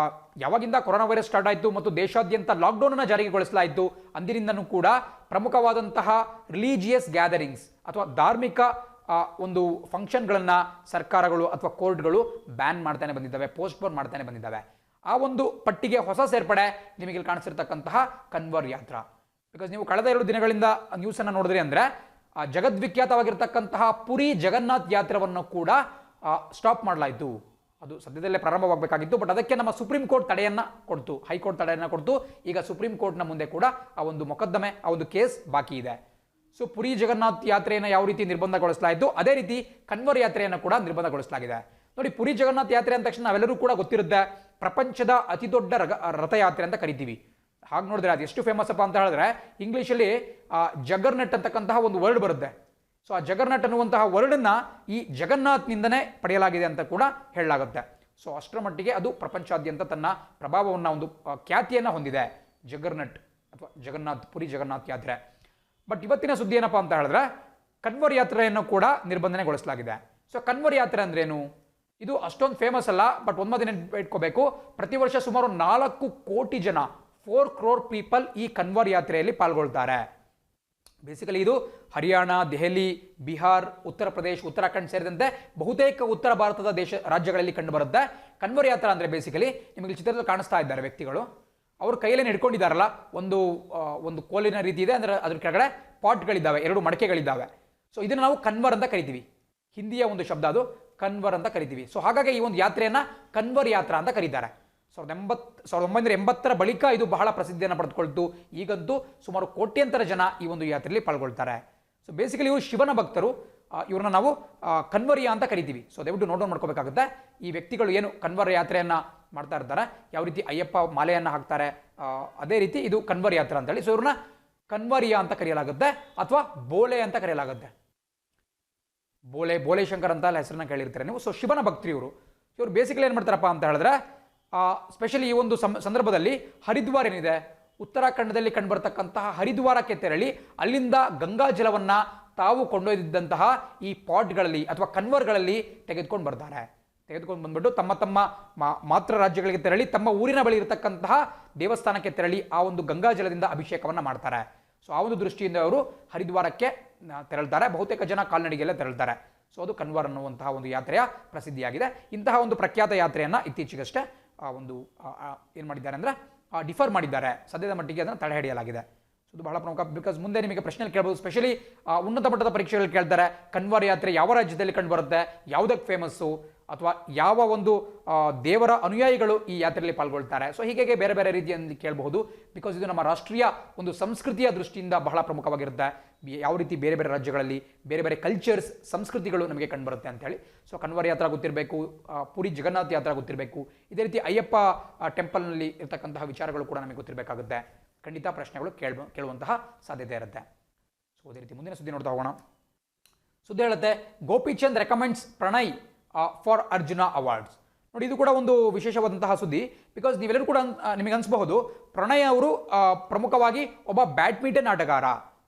ಯಾವಾಗಿಂದ ಕೊರೋನಾ ವೈರಸ್ ಸ್ಟಾರ್ಟ್ ಆಯಿತು ಮತ್ತು ದೇಶಾದ್ಯಂತ ಲಾಕ್ಡೌನನ್ನು ಜಾರಿಗೊಳಿಸಲಾಯಿತು, ಅಂದಿನಿಂದನೂ ಕೂಡ ಪ್ರಮುಖವಾದಂತಹ ರಿಲಿಜಿಯಸ್ ಗ್ಯಾದರಿಂಗ್ಸ್ ಅಥವಾ ಧಾರ್ಮಿಕ ಒಂದು ಫಂಕ್ಷನ್ಗಳನ್ನು ಸರ್ಕಾರಗಳು ಅಥವಾ ಕೋರ್ಟ್ಗಳು ಬ್ಯಾನ್ ಮಾಡ್ತಾನೆ ಬಂದಿದ್ದಾವೆ, ಪೋಸ್ಟ್ಪೋನ್ ಮಾಡ್ತಾನೆ ಬಂದಿದ್ದಾವೆ. ಆ ಒಂದು ಪಟ್ಟಿಗೆ ಹೊಸ ಸೇರ್ಪಡೆ ನಿಮಗೆ ಇಲ್ಲಿ ಕಾಣಿಸಿರ್ತಕ್ಕಂತಹ ಕನ್ವರ್ ಯಾತ್ರಾ. ಬಿಕಾಸ್ ನೀವು ಕಳೆದ 2 ದಿನಗಳಿಂದ ನ್ಯೂಸನ್ನು ನೋಡಿದ್ರಿ ಅಂದರೆ, ಜಗದ್ವಿಖ್ಯಾತವಾಗಿರ್ತಕ್ಕಂತಹ ಪುರಿ ಜಗನ್ನಾಥ್ ಯಾತ್ರೆಯನ್ನು ಕೂಡ ಸ್ಟಾಪ್ ಮಾಡಲಾಯಿತು. ಅದು ಸದ್ಯದಲ್ಲೇ ಪ್ರಾರಂಭವಾಗಬೇಕಾಗಿತ್ತು. ಬಟ್ ಅದಕ್ಕೆ ನಮ್ಮ ಸುಪ್ರೀಂ ಕೋರ್ಟ್ ತಡೆಯನ್ನು ಕೊಡ್ತು, ಹೈಕೋರ್ಟ್ ತಡೆಯನ್ನು ಕೊಡ್ತು. ಈಗ ಸುಪ್ರೀಂ ಕೋರ್ಟ್ನ ಮುಂದೆ ಕೂಡ ಆ ಒಂದು ಮೊಕದ್ದಮೆ, ಆ ಒಂದು ಕೇಸ್ ಬಾಕಿ ಇದೆ. ಸೊ ಪುರಿ ಜಗನ್ನಾಥ್ ಯಾತ್ರೆಯನ್ನು ಯಾವ ರೀತಿ ನಿರ್ಬಂಧಗೊಳಿಸಲಾಯಿತು, ಅದೇ ರೀತಿ ಕನ್ವರ್ ಯಾತ್ರೆಯನ್ನು ಕೂಡ ನಿರ್ಬಂಧಗೊಳಿಸಲಾಗಿದೆ. ನೋಡಿ, ಪುರಿ ಜಗನ್ನಾಥ್ ಯಾತ್ರೆ ಅಂದ ತಕ್ಷಣ ನಾವೆಲ್ಲರೂ ಕೂಡ ಗೊತ್ತಿರುತ್ತೆ, ಪ್ರಪಂಚದ ಅತಿ ದೊಡ್ಡ ರಥಯಾತ್ರೆ ಅಂತ ಕರಿತೀವಿ. ಹಾಗೆ ನೋಡಿದ್ರೆ ಅದು ಎಷ್ಟು ಫೇಮಸ್ ಅಪ್ಪ ಅಂತ ಹೇಳಿದ್ರೆ, ಇಂಗ್ಲೀಷಲ್ಲಿ ಜಗರ್ನಟ್ ಅಂತಕ್ಕಂತಹ ಒಂದು ವರ್ಡ್ ಬರುತ್ತೆ. ಸೊ ಆ ಜಗರ್ನಟ್ ಅನ್ನುವಂತಹ ವರ್ಡನ್ನು ಈ ಜಗನ್ನಾಥ್ನಿಂದನೇ ಪಡೆಯಲಾಗಿದೆ ಅಂತ ಕೂಡ ಹೇಳಲಾಗುತ್ತೆ. ಸೊ ಅಷ್ಟರ ಮಟ್ಟಿಗೆ ಅದು ಪ್ರಪಂಚಾದ್ಯಂತ ತನ್ನ ಪ್ರಭಾವವನ್ನು, ಒಂದು ಖ್ಯಾತಿಯನ್ನು ಹೊಂದಿದೆ ಜಗರ್ನಟ್ ಅಥವಾ ಜಗನ್ನಾಥ್, ಪುರಿ ಜಗನ್ನಾಥ್ ಯಾತ್ರೆ. ಬಟ್ ಇವತ್ತಿನ ಸುದ್ದಿ ಏನಪ್ಪ ಅಂತ ಹೇಳಿದ್ರೆ, ಕನ್ವರ್ ಯಾತ್ರೆಯನ್ನು ಕೂಡ ನಿರ್ಬಂಧನೆಗೊಳಿಸಲಾಗಿದೆ. ಸೊ ಕನ್ವರ್ ಯಾತ್ರೆ ಅಂದ್ರೇನು? ಇದು ಅಷ್ಟೊಂದು ಫೇಮಸ್ ಅಲ್ಲ, ಬಟ್ ಒಂದು ಮಾತಿನ ಇಟ್ಕೋಬೇಕು. ಪ್ರತಿ ವರ್ಷ ಸುಮಾರು 4 ಕೋಟಿ ಜನ 4 crore ಪೀಪಲ್ ಈ ಕನ್ವರ್ ಯಾತ್ರೆಯಲ್ಲಿ ಪಾಲ್ಗೊಳ್ತಾರೆ. ಬೇಸಿಕಲಿ ಇದು ಹರಿಯಾಣ, ದೆಹಲಿ, ಬಿಹಾರ್, ಉತ್ತರ ಪ್ರದೇಶ್, ಉತ್ತರಾಖಂಡ್ ಸೇರಿದಂತೆ ಬಹುತೇಕ ಉತ್ತರ ಭಾರತದ ರಾಜ್ಯಗಳಲ್ಲಿ ಕಂಡು ಬರುತ್ತೆ. ಕನ್ವರ್ ಯಾತ್ರಾ ಅಂದರೆ ಬೇಸಿಕಲಿ ನಿಮಗೆ ಚಿತ್ರದಲ್ಲಿ ಕಾಣಿಸ್ತಾ ಇದ್ದಾರೆ ವ್ಯಕ್ತಿಗಳು, ಅವ್ರ ಕೈಯಲ್ಲೇನು ಹಿಡ್ಕೊಂಡಿದ್ದಾರಲ್ಲ, ಒಂದು ಕೋಲಿನ ರೀತಿ ಇದೆ, ಅಂದರೆ ಅದ್ರ ಕೆಳಗಡೆ ಪಾಟ್ಗಳಿದ್ದಾವೆ, 2 ಮಡಕೆಗಳಿದ್ದಾವೆ. ಸೊ ಇದನ್ನು ನಾವು ಕನ್ವರ್ ಅಂತ ಕರಿತೀವಿ. ಹಿಂದಿಯ ಒಂದು ಶಬ್ದ ಅದು, ಕನ್ವರ್ ಅಂತ ಕರಿತೀವಿ. ಸೊ ಹಾಗಾಗಿ ಈ ಒಂದು ಯಾತ್ರೆಯನ್ನು ಕನ್ವರ್ ಯಾತ್ರಾ ಅಂತ ಕರೀತಾರೆ. 1980 ಬಳಿಕ ಇದು ಬಹಳ ಪ್ರಸಿದ್ಧಿಯನ್ನು ಪಡೆದುಕೊಳ್ತು. ಈಗಂತೂ ಸುಮಾರು ಕೋಟ್ಯಂತರ ಜನ ಈ ಒಂದು ಯಾತ್ರೆಯಲ್ಲಿ ಪಾಲ್ಗೊಳ್ತಾರೆ. ಸೊ ಬೇಸಿಕಲಿ ಇವರು ಶಿವನ ಭಕ್ತರು, ಇವ್ರನ್ನ ನಾವು ಕನ್ವರಿಯ ಅಂತ ಕರಿತೀವಿ. ಸೊ ದಯವಿಟ್ಟು ನೋಟ್ ಮಾಡ್ಕೋಬೇಕಾಗುತ್ತೆ. ಈ ವ್ಯಕ್ತಿಗಳು ಏನು ಕನ್ವರ್ ಯಾತ್ರೆಯನ್ನು ಮಾಡ್ತಾ ಇರ್ತಾರೆ, ಯಾವ ರೀತಿ ಅಯ್ಯಪ್ಪ ಮಾಲೆಯನ್ನು ಹಾಕ್ತಾರೆ, ಅದೇ ರೀತಿ ಇದು ಕನ್ವರ್ ಯಾತ್ರೆ ಅಂತೇಳಿ. ಸೊ ಇವ್ರನ್ನ ಕನ್ವರಿಯ ಅಂತ ಕರೆಯಲಾಗುತ್ತೆ ಅಥವಾ ಬೋಲೆ ಅಂತ ಕರೆಯಲಾಗುತ್ತೆ. ಬೋಲೆ ಶಂಕರ್ ಅಂತ ಹೆಸರನ್ನ ಕೇಳಿರ್ತಾರೆ ನೀವು. ಸೊ ಶಿವನ ಭಕ್ತರು ಇವರು ಬೇಸಿಕಲಿ ಏನು ಮಾಡ್ತಾರಪ್ಪ ಅಂತ ಹೇಳಿದ್ರೆ, ಸ್ಪೆಷಲಿ ಈ ಒಂದು ಸಂದರ್ಭದಲ್ಲಿ ಹರಿದ್ವಾರ ಏನಿದೆ, ಉತ್ತರಾಖಂಡದಲ್ಲಿ ಕಂಡುಬರ್ತಕ್ಕಂತಹ ಹರಿದ್ವಾರಕ್ಕೆ ತೆರಳಿ ಅಲ್ಲಿಂದ ಗಂಗಾ ಜಲವನ್ನು ತಾವು ಕೊಂಡೊಯ್ದಿದ್ದಂತಹ ಈ ಪಾಟ್ಗಳಲ್ಲಿ ಅಥವಾ ಕನ್ವರ್ಗಳಲ್ಲಿ ತೆಗೆದುಕೊಂಡು ಬಂದ್ಬಿಟ್ಟು ತಮ್ಮ ಮಾತೃ ರಾಜ್ಯಗಳಿಗೆ ತೆರಳಿ ತಮ್ಮ ಊರಿನ ಬಳಿ ಇರತಕ್ಕಂತಹ ದೇವಸ್ಥಾನಕ್ಕೆ ತೆರಳಿ ಆ ಒಂದು ಗಂಗಾ ಜಲದಿಂದ ಅಭಿಷೇಕವನ್ನು ಮಾಡ್ತಾರೆ. ಸೊ ಆ ಒಂದು ದೃಷ್ಟಿಯಿಂದ ಅವರು ಹರಿದ್ವಾರಕ್ಕೆ ತೆರಳ್ತಾರೆ. ಬಹುತೇಕ ಜನ ಕಾಲ್ನಡಿಗೆಲ್ಲ ತೆರಳ್ತಾರೆ. ಸೊ ಅದು ಕನ್ವರ್ ಅನ್ನುವಂತಹ ಒಂದು ಯಾತ್ರೆಯ ಪ್ರಸಿದ್ಧಿಯಾಗಿದೆ. ಇಂತಹ ಒಂದು ಪ್ರಖ್ಯಾತ ಯಾತ್ರೆಯನ್ನು ಇತ್ತೀಚೆಗಷ್ಟೇ ಏನು ಮಾಡಿದ್ದಾರೆ ಅಂದರೆ ಡಿಫರ್ ಮಾಡಿದ್ದಾರೆ. ಸದ್ಯದ ಮಟ್ಟಿಗೆ ಅದನ್ನು ತಡೆ ಹಿಡಿಯಲಾಗಿದೆ. ಸೊ ಇದು ಬಹಳ ಪ್ರಮುಖ, ಬಿಕಾಸ್ ಮುಂದೆ ನಿಮಗೆ ಪ್ರಶ್ನೆಯಲ್ಲಿ ಕೇಳಬಹುದು. ಸ್ಪೆಷಲಿ ಉನ್ನತ ಮಟ್ಟದ ಪರೀಕ್ಷೆಗಳು ಕೇಳ್ತಾರೆ, ಕನ್ವರ್ ಯಾತ್ರೆ ಯಾವ ರಾಜ್ಯದಲ್ಲಿ ಕಂಡುಬರುತ್ತೆ, ಯಾವುದಕ್ಕೆ ಫೇಮಸ್ಸು, ಅಥವಾ ಯಾವ ಒಂದು ದೇವರ ಅನುಯಾಯಿಗಳು ಈ ಯಾತ್ರೆಯಲ್ಲಿ ಪಾಲ್ಗೊಳ್ತಾರೆ. ಸೊ ಹೀಗೆ ಬೇರೆ ಬೇರೆ ರೀತಿಯಲ್ಲಿ ಕೇಳಬಹುದು. ಬಿಕಾಸ್ ಇದು ನಮ್ಮ ರಾಷ್ಟ್ರೀಯ ಒಂದು ಸಂಸ್ಕೃತಿಯ ದೃಷ್ಟಿಯಿಂದ ಬಹಳ ಪ್ರಮುಖವಾಗಿರುತ್ತೆ. ಯಾವ ರೀತಿ ಬೇರೆ ಬೇರೆ ರಾಜ್ಯಗಳಲ್ಲಿ ಬೇರೆ ಬೇರೆ ಕಲ್ಚರ್ಸ್, ಸಂಸ್ಕೃತಿಗಳು ನಮಗೆ ಕಂಡುಬರುತ್ತೆ ಅಂತೇಳಿ. ಸೊ ಕನ್ವರ್ ಯಾತ್ರಾ ಗೊತ್ತಿರಬೇಕು, ಪುರಿ ಜಗನ್ನಾಥ ಯಾತ್ರಾ ಗೊತ್ತಿರಬೇಕು, ಇದೇ ರೀತಿ ಅಯ್ಯಪ್ಪ ಟೆಂಪಲ್ನಲ್ಲಿ ಇರತಕ್ಕಂತಹ ವಿಚಾರಗಳು ಕೂಡ ನಮಗೆ ಗೊತ್ತಿರಬೇಕಾಗುತ್ತೆ. ಖಂಡಿತ ಪ್ರಶ್ನೆಗಳು ಕೇಳುವಂತಹ ಸಾಧ್ಯತೆ ಇರುತ್ತೆ. ಸೊ ಅದೇ ರೀತಿ ಮುಂದಿನ ಸುದ್ದಿ ನೋಡ್ತಾ ಹೋಗೋಣ. ಸುದ್ದಿ ಹೇಳುತ್ತೆ, Gopichand recommends Prannoy for Arjuna awards. ನೋಡಿ, ಇದು ಕೂಡ ಒಂದು ವಿಶೇಷವಾದಂತಹ ಸುದ್ದಿ. ಬಿಕಾಸ್ ನೀವೆಲ್ಲರೂ ಕೂಡ ನಿಮಗೆ ಅನಿಸಬಹುದು, ಪ್ರಣಯ್ ಅವರು ಪ್ರಮುಖವಾಗಿ ಒಬ್ಬ ಬ್ಯಾಡ್ಮಿಂಟನ್ ಆಟಗಾರ,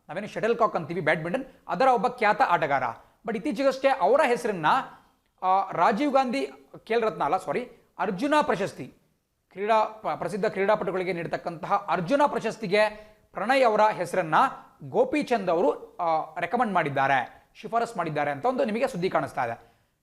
ನಾವೇನು ಶಟಲ್ ಕಾಕ್ ಅಂತೀವಿ ಬ್ಯಾಡ್ಮಿಂಟನ್, ಅದರ ಒಬ್ಬ ಖ್ಯಾತ ಆಟಗಾರ. ಬಟ್ ಇತ್ತೀಚೆಗಷ್ಟೇ ಅವರ ಹೆಸರನ್ನ ರಾಜೀವ್ ಗಾಂಧಿ ಅರ್ಜುನ ಪ್ರಶಸ್ತಿ, ಪ್ರಸಿದ್ಧ ಕ್ರೀಡಾಪಟುಗಳಿಗೆ ನೀಡತಕ್ಕಂತಹ ಅರ್ಜುನ ಪ್ರಶಸ್ತಿಗೆ ಪ್ರಣಯ್ ಅವರ ಹೆಸರನ್ನ ಗೋಪಿಚಂದ್ ಅವರು ರೆಕಮೆಂಡ್ ಮಾಡಿದ್ದಾರೆ, ಶಿಫಾರಸ್ ಮಾಡಿದ್ದಾರೆ ಅಂತ ಒಂದು ನಿಮಗೆ ಸುದ್ದಿ ಕಾಣಿಸ್ತಾ ಇದೆ.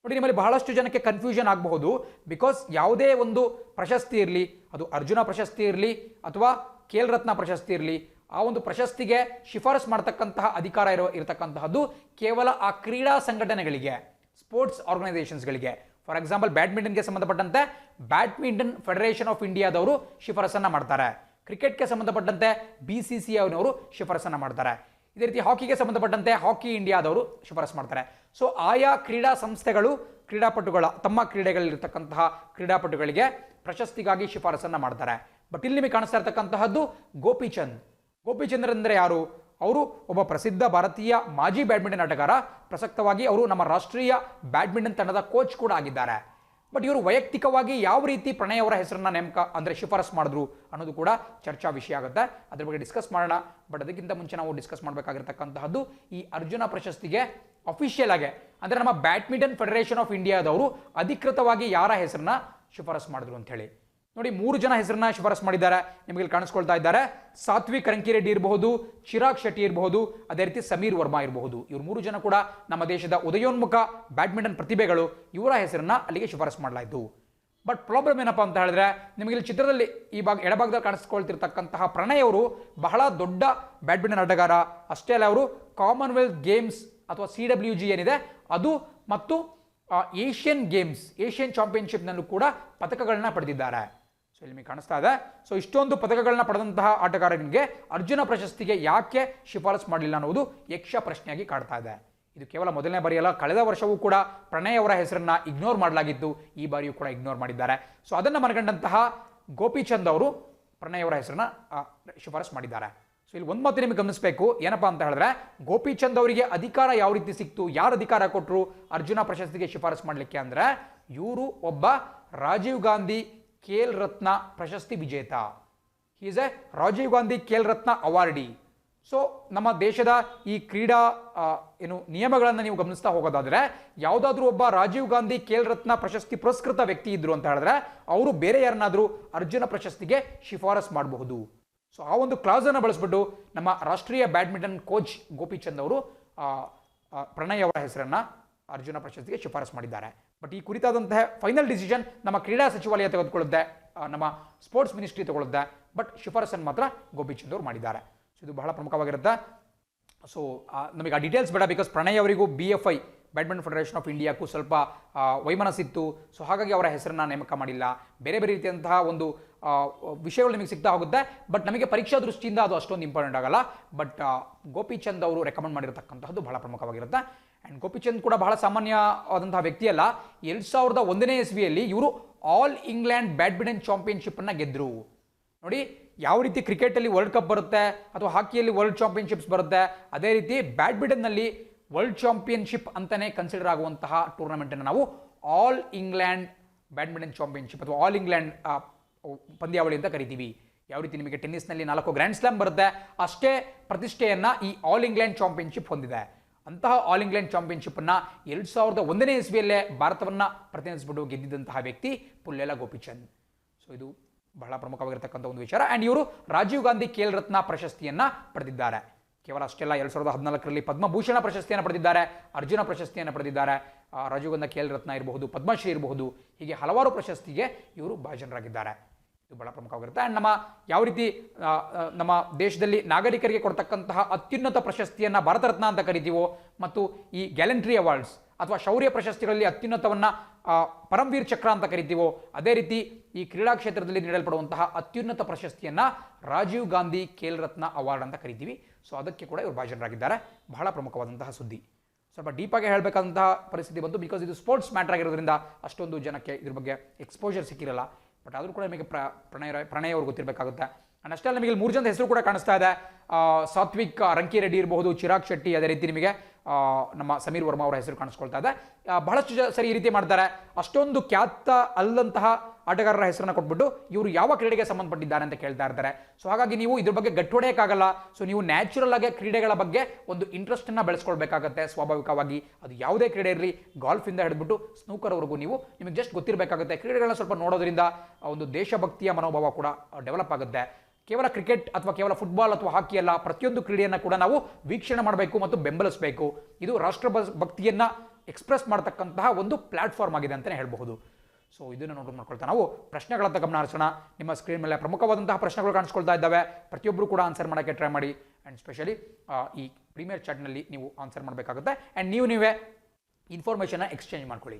ನೋಡಿ, ನಿಮ್ಮಲ್ಲಿ ಬಹಳಷ್ಟು ಜನಕ್ಕೆ ಕನ್ಫ್ಯೂಷನ್ ಆಗಬಹುದು. ಬಿಕಾಸ್ ಯಾವುದೇ ಒಂದು ಪ್ರಶಸ್ತಿ ಇರಲಿ, ಅದು ಅರ್ಜುನ ಪ್ರಶಸ್ತಿ ಇರಲಿ ಅಥವಾ ಖೇಲ್ ರತ್ನ ಪ್ರಶಸ್ತಿ ಇರಲಿ, ಆ ಒಂದು ಪ್ರಶಸ್ತಿಗೆ ಶಿಫಾರಸ್ ಮಾಡತಕ್ಕಂತಹ ಅಧಿಕಾರ ಇರತಕ್ಕಂತಹದ್ದು ಕೇವಲ ಆ ಕ್ರೀಡಾ ಸಂಘಟನೆಗಳಿಗೆ, ಸ್ಪೋರ್ಟ್ಸ್ ಆರ್ಗನೈಸೇಷನ್ಸ್ಗಳಿಗೆ. ಫಾರ್ ಎಕ್ಸಾಂಪಲ್, ಬ್ಯಾಡ್ಮಿಂಟನ್ಗೆ ಸಂಬಂಧಪಟ್ಟಂತೆ ಬ್ಯಾಡ್ಮಿಂಟನ್ ಫೆಡರೇಷನ್ ಆಫ್ ಇಂಡಿಯಾದವರು ಶಿಫಾರಸನ್ನು ಮಾಡ್ತಾರೆ. ಕ್ರಿಕೆಟ್ಗೆ ಸಂಬಂಧಪಟ್ಟಂತೆ BCCI ಅವರು ಶಿಫಾರಸನ್ನು ಮಾಡ್ತಾರೆ. ಇದೇ ರೀತಿ ಹಾಕಿಗೆ ಸಂಬಂಧಪಟ್ಟಂತೆ ಹಾಕಿ ಇಂಡಿಯಾದವರು ಶಿಫಾರಸು ಮಾಡ್ತಾರೆ. ಸೊ ಆಯಾ ಕ್ರೀಡಾ ಸಂಸ್ಥೆಗಳು ತಮ್ಮ ಕ್ರೀಡೆಗಳಲ್ಲಿರ್ತಕ್ಕಂತಹ ಕ್ರೀಡಾಪಟುಗಳಿಗೆ ಪ್ರಶಸ್ತಿಗಾಗಿ ಶಿಫಾರಸನ್ನು ಮಾಡ್ತಾರೆ. ಬಟ್ ಇಲ್ಲಿ ನಿಮಗೆ ಕಾಣಿಸ್ತಾ ಇರತಕ್ಕಂತಹದ್ದು ಗೋಪಿಚಂದ್ ಅಂದರೆ ಯಾರು? ಅವರು ಒಬ್ಬ ಪ್ರಸಿದ್ಧ ಭಾರತೀಯ ಮಾಜಿ ಬ್ಯಾಡ್ಮಿಂಟನ್ ಆಟಗಾರ. ಪ್ರಸಕ್ತವಾಗಿ ಅವರು ನಮ್ಮ ರಾಷ್ಟ್ರೀಯ ಬ್ಯಾಡ್ಮಿಂಟನ್ ತಂಡದ ಕೋಚ್ ಕೂಡ ಆಗಿದ್ದಾರೆ. ಬಟ್ ಇವರು ವೈಯಕ್ತಿಕವಾಗಿ ಯಾವ ರೀತಿ ಪ್ರಣಯ್ ಅವರ ಹೆಸರನ್ನ ಶಿಫಾರಸ್ ಮಾಡಿದ್ರು ಅನ್ನೋದು ಕೂಡ ಚರ್ಚಾ ವಿಷಯ ಆಗುತ್ತೆ. ಅದ್ರ ಬಗ್ಗೆ ಡಿಸ್ಕಸ್ ಮಾಡೋಣ. ಬಟ್ ಅದಕ್ಕಿಂತ ಮುಂಚೆ ನಾವು ಡಿಸ್ಕಸ್ ಮಾಡಬೇಕಾಗಿರ್ತಕ್ಕಂತಹದ್ದು ಈ ಅರ್ಜುನ ಪ್ರಶಸ್ತಿಗೆ ಅಫಿಷಿಯಲ್ ಆಗಿ, ಅಂದರೆ ನಮ್ಮ ಬ್ಯಾಡ್ಮಿಂಟನ್ ಫೆಡರೇಷನ್ ಆಫ್ ಇಂಡಿಯಾದವರು ಅಧಿಕೃತವಾಗಿ ಯಾರ ಹೆಸರನ್ನ ಶಿಫಾರಸ್ ಮಾಡಿದ್ರು ಅಂತ ಹೇಳಿ. ನೋಡಿ, 3 ಜನ ಹೆಸರನ್ನ ಶಿಫಾರಸ್ ಮಾಡಿದ್ದಾರೆ. ನಿಮಗೆ ಕಾಣಿಸ್ಕೊಳ್ತಾ ಇದ್ದಾರೆ. ಸಾತ್ವಿಕ್ ರಂಕಿರೆಡ್ಡಿ ಇರಬಹುದು, ಚಿರಾಗ್ ಶೆಟ್ಟಿ ಇರಬಹುದು, ಅದೇ ರೀತಿ ಸಮೀರ್ ವರ್ಮಾ ಇರಬಹುದು. ಇವರು 3 ಜನ ಕೂಡ ನಮ್ಮ ದೇಶದ ಉದಯೋನ್ಮುಖ ಬ್ಯಾಡ್ಮಿಂಟನ್ ಪ್ರತಿಭೆಗಳು. ಇವರ ಹೆಸರನ್ನ ಅಲ್ಲಿಗೆ ಶಿಫಾರಸ್ ಮಾಡಲಾಯಿತು. ಬಟ್ ಪ್ರಾಬ್ಲಮ್ ಏನಪ್ಪಾ ಅಂತ ಹೇಳಿದ್ರೆ, ನಿಮಗೆ ಇಲ್ಲಿ ಚಿತ್ರದಲ್ಲಿ ಎಡಭಾಗದಲ್ಲಿ ಕಾಣಿಸ್ಕೊಳ್ತಿರ್ತಕ್ಕಂತಹ ಪ್ರಣಯ್ ಅವರು ಬಹಳ ದೊಡ್ಡ ಬ್ಯಾಡ್ಮಿಂಟನ್ ಆಟಗಾರ. ಅಷ್ಟೇ ಅಲ್ಲ, ಅವರು ಕಾಮನ್ವೆಲ್ತ್ ಗೇಮ್ಸ್ ಅಥವಾ CWG ಏನಿದೆ ಅದು ಮತ್ತು ಏಷ್ಯನ್ ಚಾಂಪಿಯನ್ಶಿಪ್ನಲ್ಲೂ ಕೂಡ ಪದಕಗಳನ್ನ ಪಡೆದಿದ್ದಾರೆ. ಸೊ ಇಲ್ಲಿ ನಿಮಗೆ ಕಾಣಿಸ್ತಾ ಇದೆ. ಸೊ ಇಷ್ಟೊಂದು ಪದಕಗಳನ್ನ ಪಡೆದಂತಹ ಆಟಗಾರನಿಗೆ ಅರ್ಜುನ ಪ್ರಶಸ್ತಿಗೆ ಯಾಕೆ ಶಿಫಾರಸ್ ಮಾಡಲಿಲ್ಲ ಅನ್ನೋದು ಯಕ್ಷ ಪ್ರಶ್ನೆಯಾಗಿ ಕಾಡ್ತಾ ಇದೆ. ಇದು ಕೇವಲ ಮೊದಲನೇ ಬಾರಿಯಲ್ಲ, ಕಳೆದ ವರ್ಷವೂ ಕೂಡ ಪ್ರಣಯ್ ಅವರ ಹೆಸರನ್ನ ಇಗ್ನೋರ್ ಮಾಡಲಾಗಿತ್ತು. ಈ ಬಾರಿಯೂ ಕೂಡ ಇಗ್ನೋರ್ ಮಾಡಿದ್ದಾರೆ. ಸೊ ಅದನ್ನು ಮನಗಂಡಂತಹ ಗೋಪಿಚಂದ್ ಅವರು ಪ್ರಣಯ್ ಅವರ ಹೆಸರನ್ನ ಶಿಫಾರಸ್ ಮಾಡಿದ್ದಾರೆ. ಸೊ ಇಲ್ಲಿ ಒಂದು ಮಾತು ನಿಮಗೆ ಗಮನಿಸಬೇಕು, ಏನಪ್ಪಾ ಅಂತ ಹೇಳಿದ್ರೆ, ಗೋಪಿಚಂದ್ ಅವರಿಗೆ ಅಧಿಕಾರ ಯಾವ ರೀತಿ ಸಿಕ್ತು, ಯಾರು ಅಧಿಕಾರ ಕೊಟ್ಟರು ಅರ್ಜುನ ಪ್ರಶಸ್ತಿಗೆ ಶಿಫಾರಸ್ ಮಾಡಲಿಕ್ಕೆ ಅಂದ್ರೆ, ಇವರು ಒಬ್ಬ ರಾಜೀವ್ ಗಾಂಧಿ ಖೇಲ್ ರತ್ನ ಪ್ರಶಸ್ತಿ ವಿಜೇತ. He is a Rajiv Gandhi Khel Ratna awardee. ಸೊ ನಮ್ಮ ದೇಶದ ಈ ಕ್ರೀಡಾ ಏನು ನಿಯಮಗಳನ್ನು ನೀವು ಗಮನಿಸ್ತಾ ಹೋಗೋದಾದ್ರೆ, ಯಾವುದಾದ್ರೂ ಒಬ್ಬ ರಾಜೀವ್ ಗಾಂಧಿ ಖೇಲ್ ರತ್ನ ಪ್ರಶಸ್ತಿ ಪುರಸ್ಕೃತ ವ್ಯಕ್ತಿ ಇದ್ರು ಅಂತ ಹೇಳಿದ್ರೆ ಅವರು ಬೇರೆ ಯಾರನ್ನಾದ್ರೂ ಅರ್ಜುನ ಪ್ರಶಸ್ತಿಗೆ ಶಿಫಾರಸ್ ಮಾಡಬಹುದು. ಸೊ ಆ ಒಂದು ಕ್ಲಾಸ್ ಅನ್ನು ಬಳಸ್ಬಿಟ್ಟು ನಮ್ಮ ರಾಷ್ಟ್ರೀಯ ಬ್ಯಾಡ್ಮಿಂಟನ್ ಕೋಚ್ ಗೋಪಿಚಂದ್ ಅವರು ಪ್ರಣಯ್ ಅವರ ಹೆಸರನ್ನ ಅರ್ಜುನ ಪ್ರಶಸ್ತಿಗೆ ಶಿಫಾರಸ್ ಮಾಡಿದ್ದಾರೆ. ಬಟ್ ಈ ಕುರಿತಾದಂತಹ ಫೈನಲ್ ಡಿಸಿಷನ್ ನಮ್ಮ ಕ್ರೀಡಾ ಸಚಿವಾಲಯ ತೆಗೆದುಕೊಳ್ಳುತ್ತೆ, ನಮ್ಮ ಸ್ಪೋರ್ಟ್ಸ್ ಮಿನಿಸ್ಟ್ರಿ ತಗೊಳ್ಳುತ್ತೆ. ಬಟ್ ಶಿಫಾರಸನ್ನು ಮಾತ್ರ ಗೋಪಿಚಂದ್ ಅವರು ಮಾಡಿದ್ದಾರೆ. ಸೊ ಇದು ಬಹಳ ಪ್ರಮುಖವಾಗಿರುತ್ತೆ. ಸೊ ನಮಗೆ ಆ ಡೀಟೇಲ್ಸ್ ಬೇಡ, ಬಿಕಾಸ್ ಪ್ರಣಯ್ ಅವರಿಗೂ BFI ಬ್ಯಾಡ್ಮಿಂಟನ್ ಫೆಡರೇಷನ್ ಆಫ್ ಇಂಡಿಯಾಕ್ಕೂ ಸ್ವಲ್ಪ ವೈಮನಸ್ಸಿತ್ತು. ಸೊ ಹಾಗಾಗಿ ಅವರ ಹೆಸರನ್ನ ನೇಮಕ ಮಾಡಿಲ್ಲ. ಬೇರೆ ಬೇರೆ ರೀತಿಯಂತಹ ಒಂದು ವಿಷಯಗಳು ನಿಮಗೆ ಸಿಗ್ತಾ ಹೋಗುತ್ತೆ. ಬಟ್ ನಮಗೆ ಪರೀಕ್ಷಾ ದೃಷ್ಟಿಯಿಂದ ಅದು ಅಷ್ಟೊಂದು ಇಂಪಾರ್ಟೆಂಟ್ ಆಗಲ್ಲ. ಬಟ್ ಗೋಪಿಚಂದ್ ಅವರು ರೆಕಮೆಂಡ್ ಮಾಡಿರತಕ್ಕಂತಹದ್ದು ಬಹಳ ಪ್ರಮುಖವಾಗಿರುತ್ತೆ. ಆ್ಯಂಡ್ ಗೋಪಿಚಂದ್ ಕೂಡ ಬಹಳ ಸಾಮಾನ್ಯವಾದಂತಹ ವ್ಯಕ್ತಿಯಲ್ಲ. 2001ನೇ ಇಸ್ವಿಯಲ್ಲಿ ಇವರು ಆಲ್ ಇಂಗ್ಲೆಂಡ್ ಬ್ಯಾಡ್ಮಿಂಟನ್ ಚಾಂಪಿಯನ್ಶಿಪ್ಪನ್ನು ಗೆದ್ದರು. ನೋಡಿ, ಯಾವ ರೀತಿ ಕ್ರಿಕೆಟಲ್ಲಿ ವರ್ಲ್ಡ್ ಕಪ್ ಬರುತ್ತೆ ಅಥವಾ ಹಾಕಿಯಲ್ಲಿ ವರ್ಲ್ಡ್ ಚಾಂಪಿಯನ್ಶಿಪ್ಸ್ ಬರುತ್ತೆ, ಅದೇ ರೀತಿ ಬ್ಯಾಡ್ಮಿಂಟನ್ನಲ್ಲಿ ವರ್ಲ್ಡ್ ಚಾಂಪಿಯನ್ಶಿಪ್ ಅಂತಲೇ ಕನ್ಸಿಡರ್ ಆಗುವಂತಹ ಟೂರ್ನಮೆಂಟನ್ನು ನಾವು ಆಲ್ ಇಂಗ್ಲೆಂಡ್ ಬ್ಯಾಡ್ಮಿಂಟನ್ ಚಾಂಪಿಯನ್ಶಿಪ್ ಅಥವಾ ಆಲ್ ಇಂಗ್ಲೆಂಡ್ ಪಂದ್ಯಾವಳಿ ಅಂತ ಕರಿತೀವಿ. ಯಾವ ರೀತಿ ನಿಮಗೆ ಟೆನ್ನಿಸ್ನಲ್ಲಿ 4 ಗ್ರ್ಯಾಂಡ್ ಸ್ಲಾಮ್ ಬರುತ್ತೆ, ಅಷ್ಟೇ ಪ್ರತಿಷ್ಠೆಯನ್ನು ಈ ಆಲ್ ಇಂಗ್ಲೆಂಡ್ ಚಾಂಪಿಯನ್ಶಿಪ್ ಹೊಂದಿದೆ. ಅಂತಹ ಆಲ್ ಇಂಗ್ಲೆಂಡ್ ಚಾಂಪಿಯನ್ಶಿಪ್ಪನ್ನು 2001ನೇ ಇಸ್ವಿಯಲ್ಲೇ ಭಾರತವನ್ನು ಪ್ರತಿನಿಧಿಸಿಬಿಟ್ಟು ಗೆದ್ದಿದ್ದಂತಹ ವ್ಯಕ್ತಿ ಪುಲ್ಲೇಲ ಗೋಪಿಚಂದ್. ಸೊ ಇದು ಬಹಳ ಪ್ರಮುಖವಾಗಿರತಕ್ಕಂಥ ಒಂದು ವಿಚಾರ. ಆ್ಯಂಡ್ ಇವರು ರಾಜೀವ್ ಗಾಂಧಿ ಖೇಲ್ ರತ್ನ ಪ್ರಶಸ್ತಿಯನ್ನು ಪಡೆದಿದ್ದಾರೆ. ಕೇವಲ ಅಷ್ಟೆಲ್ಲ 2014ರಲ್ಲಿ ಪದ್ಮಭೂಷಣ ಪ್ರಶಸ್ತಿಯನ್ನು ಪಡೆದಿದ್ದಾರೆ, ಅರ್ಜುನ ಪ್ರಶಸ್ತಿಯನ್ನು ಪಡೆದಿದ್ದಾರೆ, ರಾಜೀವ್ ಗಾಂಧಿ ಖೇಲ್ ರತ್ನ ಇರಬಹುದು, ಪದ್ಮಶ್ರೀ ಇರಬಹುದು, ಹೀಗೆ ಹಲವಾರು ಪ್ರಶಸ್ತಿಗೆ ಇವರು ಭಾಜನರಾಗಿದ್ದಾರೆ. ಇದು ಬಹಳ ಪ್ರಮುಖವಾಗಿರುತ್ತೆ. ಆ್ಯಂಡ್ ನಮ್ಮ ಯಾವ ರೀತಿ ನಮ್ಮ ದೇಶದಲ್ಲಿ ನಾಗರಿಕರಿಗೆ ಕೊಡ್ತಕ್ಕಂತಹ ಅತ್ಯುನ್ನತ ಪ್ರಶಸ್ತಿಯನ್ನು ಭಾರತ ರತ್ನ ಅಂತ ಕರಿತೀವೋ, ಮತ್ತು ಈ ಗ್ಯಾಲೆಂಟ್ರಿ ಅವಾರ್ಡ್ಸ್ ಅಥವಾ ಶೌರ್ಯ ಪ್ರಶಸ್ತಿಗಳಲ್ಲಿ ಅತ್ಯುನ್ನತವನ್ನು ಪರಮವೀರ್ ಚಕ್ರ ಅಂತ ಕರಿತೀವೋ, ಅದೇ ರೀತಿ ಈ ಕ್ರೀಡಾ ಕ್ಷೇತ್ರದಲ್ಲಿ ನೀಡಲ್ಪಡುವಂತಹ ಅತ್ಯುನ್ನತ ಪ್ರಶಸ್ತಿಯನ್ನು ರಾಜೀವ್ ಗಾಂಧಿ ಖೇಲ್ ರತ್ನ ಅವಾರ್ಡ್ ಅಂತ ಕರಿತೀವಿ. ಸೊ ಅದಕ್ಕೆ ಕೂಡ ಇವರು ಭಾಜನರಾಗಿದ್ದಾರೆ. ಬಹಳ ಪ್ರಮುಖವಾದಂತಹ ಸುದ್ದಿ. ಸ್ವಲ್ಪ ಡೀಪಾಗಿ ಹೇಳಬೇಕಾದಂತಹ ಪರಿಸ್ಥಿತಿ ಬಂತು, ಬಿಕಾಸ್ ಇದು ಸ್ಪೋರ್ಟ್ಸ್ ಮ್ಯಾಟರ್ ಆಗಿರೋದ್ರಿಂದ ಅಷ್ಟೊಂದು ಜನಕ್ಕೆ ಇದ್ರ ಬಗ್ಗೆ ಎಕ್ಸ್ಪೋಜರ್ ಸಿಕ್ಕಿರಲ್ಲ. ಬಟ್ ಆದರೂ ಕೂಡ ನಿಮಗೆ ಪ್ರಣಯ್ ಅವರು ಗೊತ್ತಿರಬೇಕಾಗುತ್ತೆ. ಆ್ಯಂಡ್ ಅಷ್ಟೇ ನಿಮಗೆ 3 ಜನದ ಹೆಸರು ಕೂಡ ಕಾಣಿಸ್ತಾ ಇದೆ. ಸಾತ್ವಿಕ್ ರಂಕಿರೆಡ್ಡಿ ಇರಬಹುದು, ಚಿರಾಗ್ ಶೆಟ್ಟಿ, ಅದೇ ರೀತಿ ನಿಮಗೆ ನಮ್ಮ ಸಮೀರ್ ವರ್ಮಾ ಅವರ ಹೆಸರು ಕಾಣಿಸ್ಕೊಳ್ತಾ ಇದೆ. ಬಹಳಷ್ಟು ಸರಿ ಈ ರೀತಿ ಮಾಡ್ತಾರೆ. ಅಷ್ಟೊಂದು ಖ್ಯಾತ ಅಲ್ಲಂತಹ ಆಟಗಾರರ ಹೆಸರನ್ನು ಕೊಟ್ಬಿಟ್ಟು ಇವರು ಯಾವ ಕ್ರೀಡೆಗೆ ಸಂಬಂಧಪಟ್ಟಿದ್ದಾರೆ ಅಂತ ಕೇಳ್ತಾ ಇರ್ತಾರೆ. ಸೊ ಹಾಗಾಗಿ ನೀವು ಇದ್ರ ಬಗ್ಗೆ ಗಟ್ಟೊಡೆಯೋಕ್ಕಾಗಲ್ಲ. ಸೊ ನೀವು ನ್ಯಾಚುರಲ್ ಆಗಿ ಕ್ರೀಡೆಗಳ ಬಗ್ಗೆ ಒಂದು ಇಂಟ್ರೆಸ್ಟನ್ನು ಬೆಳೆಸ್ಕೊಳ್ಬೇಕಾಗತ್ತೆ ಸ್ವಾಭಾವಿಕವಾಗಿ. ಅದು ಯಾವುದೇ ಕ್ರೀಡೆ ಇರಲಿ, ಗಾಲ್ಫಿಂದ ಹಿಡಿದ್ಬಿಟ್ಟು ಸ್ನೂಕರ್ವರೆಗೂ ನಿಮಗೆ ಜಸ್ಟ್ ಗೊತ್ತಿರಬೇಕಾಗುತ್ತೆ. ಕ್ರೀಡೆಗಳನ್ನ ಸ್ವಲ್ಪ ನೋಡೋದ್ರಿಂದ ಒಂದು ದೇಶಭಕ್ತಿಯ ಮನೋಭಾವ ಕೂಡ ಡೆವಲಪ್ ಆಗುತ್ತೆ. ಕೇವಲ ಕ್ರಿಕೆಟ್ ಅಥವಾ ಕೇವಲ ಫುಟ್ಬಾಲ್ ಅಥವಾ ಹಾಕಿ ಅಲ್ಲ, ಪ್ರತಿಯೊಂದು ಕ್ರೀಡೆಯನ್ನು ಕೂಡ ನಾವು ವೀಕ್ಷಣೆ ಮಾಡಬೇಕು ಮತ್ತು ಬೆಂಬಲಿಸಬೇಕು. ಇದು ರಾಷ್ಟ್ರ ಭಕ್ತಿಯನ್ನು ಎಕ್ಸ್ಪ್ರೆಸ್ ಮಾಡತಕ್ಕಂತಹ ಒಂದು ಪ್ಲಾಟ್ಫಾರ್ಮ್ ಆಗಿದೆ ಅಂತಲೇ ಹೇಳಬಹುದು. ಸೊ ಇದನ್ನು ಮಾಡ್ಕೊಳ್ತಾ ನಾವು ಪ್ರಶ್ನೆಗಳತ್ತ ಗಮನ ಹರಿಸೋಣ. ನಿಮ್ಮ ಸ್ಕ್ರೀನ್ ಮೇಲೆ ಪ್ರಮುಖವಾದಂತಹ ಪ್ರಶ್ನೆಗಳು ಕಾಣಿಸ್ಕೊಳ್ತಾ ಇದ್ದಾವೆ. ಪ್ರತಿಯೊಬ್ಬರು ಕೂಡ ಆನ್ಸರ್ ಮಾಡೋಕ್ಕೆ ಟ್ರೈ ಮಾಡಿ. ಆ್ಯಂಡ್ ಸ್ಪೆಷಲಿ ಈ ಪ್ರೀಮಿಯರ್ ಚಾಟ್ನಲ್ಲಿ ನೀವು ಆನ್ಸರ್ ಮಾಡಬೇಕಾಗುತ್ತೆ. ಆ್ಯಂಡ್ ನೀವೇ ಇನ್ಫಾರ್ಮೇಷನ್ನ ಎಕ್ಸ್ಚೇಂಜ್ ಮಾಡ್ಕೊಳ್ಳಿ.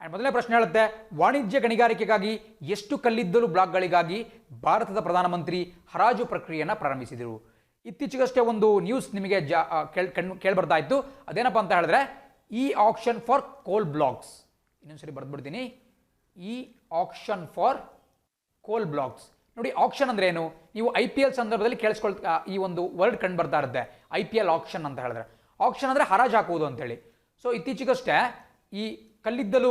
ಆ್ಯಂಡ್ ಮೊದಲನೇ ಪ್ರಶ್ನೆ ಹೇಳುತ್ತೆ, ವಾಣಿಜ್ಯ ಗಣಿಗಾರಿಕೆಗಾಗಿ ಎಷ್ಟು ಕಲ್ಲಿದ್ದಲು ಬ್ಲಾಕ್ಗಳಿಗಾಗಿ ಭಾರತದ ಪ್ರಧಾನಮಂತ್ರಿ ಹರಾಜು ಪ್ರಕ್ರಿಯೆಯನ್ನು ಪ್ರಾರಂಭಿಸಿದರು? ಇತ್ತೀಚೆಗಷ್ಟೇ ಒಂದು ನ್ಯೂಸ್ ನಿಮಗೆ ಕೇಳ್ಬರ್ತಾ ಇತ್ತು. ಅದೇನಪ್ಪ ಅಂತ ಹೇಳಿದ್ರೆ, ಈ ಆಕ್ಷನ್ ಫಾರ್ ಕೋಲ್ ಬ್ಲಾಕ್ಸ್. ಇನ್ನೊಂದ್ಸರಿ ಬರೆದ್ಬಿಡ್ತೀನಿ, ಈ ಆಕ್ಷನ್ ಫಾರ್ ಕೋಲ್ ಬ್ಲಾಕ್ಸ್. ನೋಡಿ, ಆಕ್ಷನ್ ಅಂದ್ರೆ ಏನು? ನೀವು IPL ಸಂದರ್ಭದಲ್ಲಿ ಈ ಒಂದು ವರ್ಡ್ ಕಂಡು ಬರ್ತಾ ಇರುತ್ತೆ, IPL ಆಕ್ಷನ್ ಅಂತ ಹೇಳಿದ್ರೆ. ಆಕ್ಷನ್ ಅಂದ್ರೆ ಹರಾಜು ಹಾಕುವುದು ಅಂತೇಳಿ. ಸೊ ಇತ್ತೀಚೆಗಷ್ಟೇ ಈ ಕಲ್ಲಿದ್ದಲು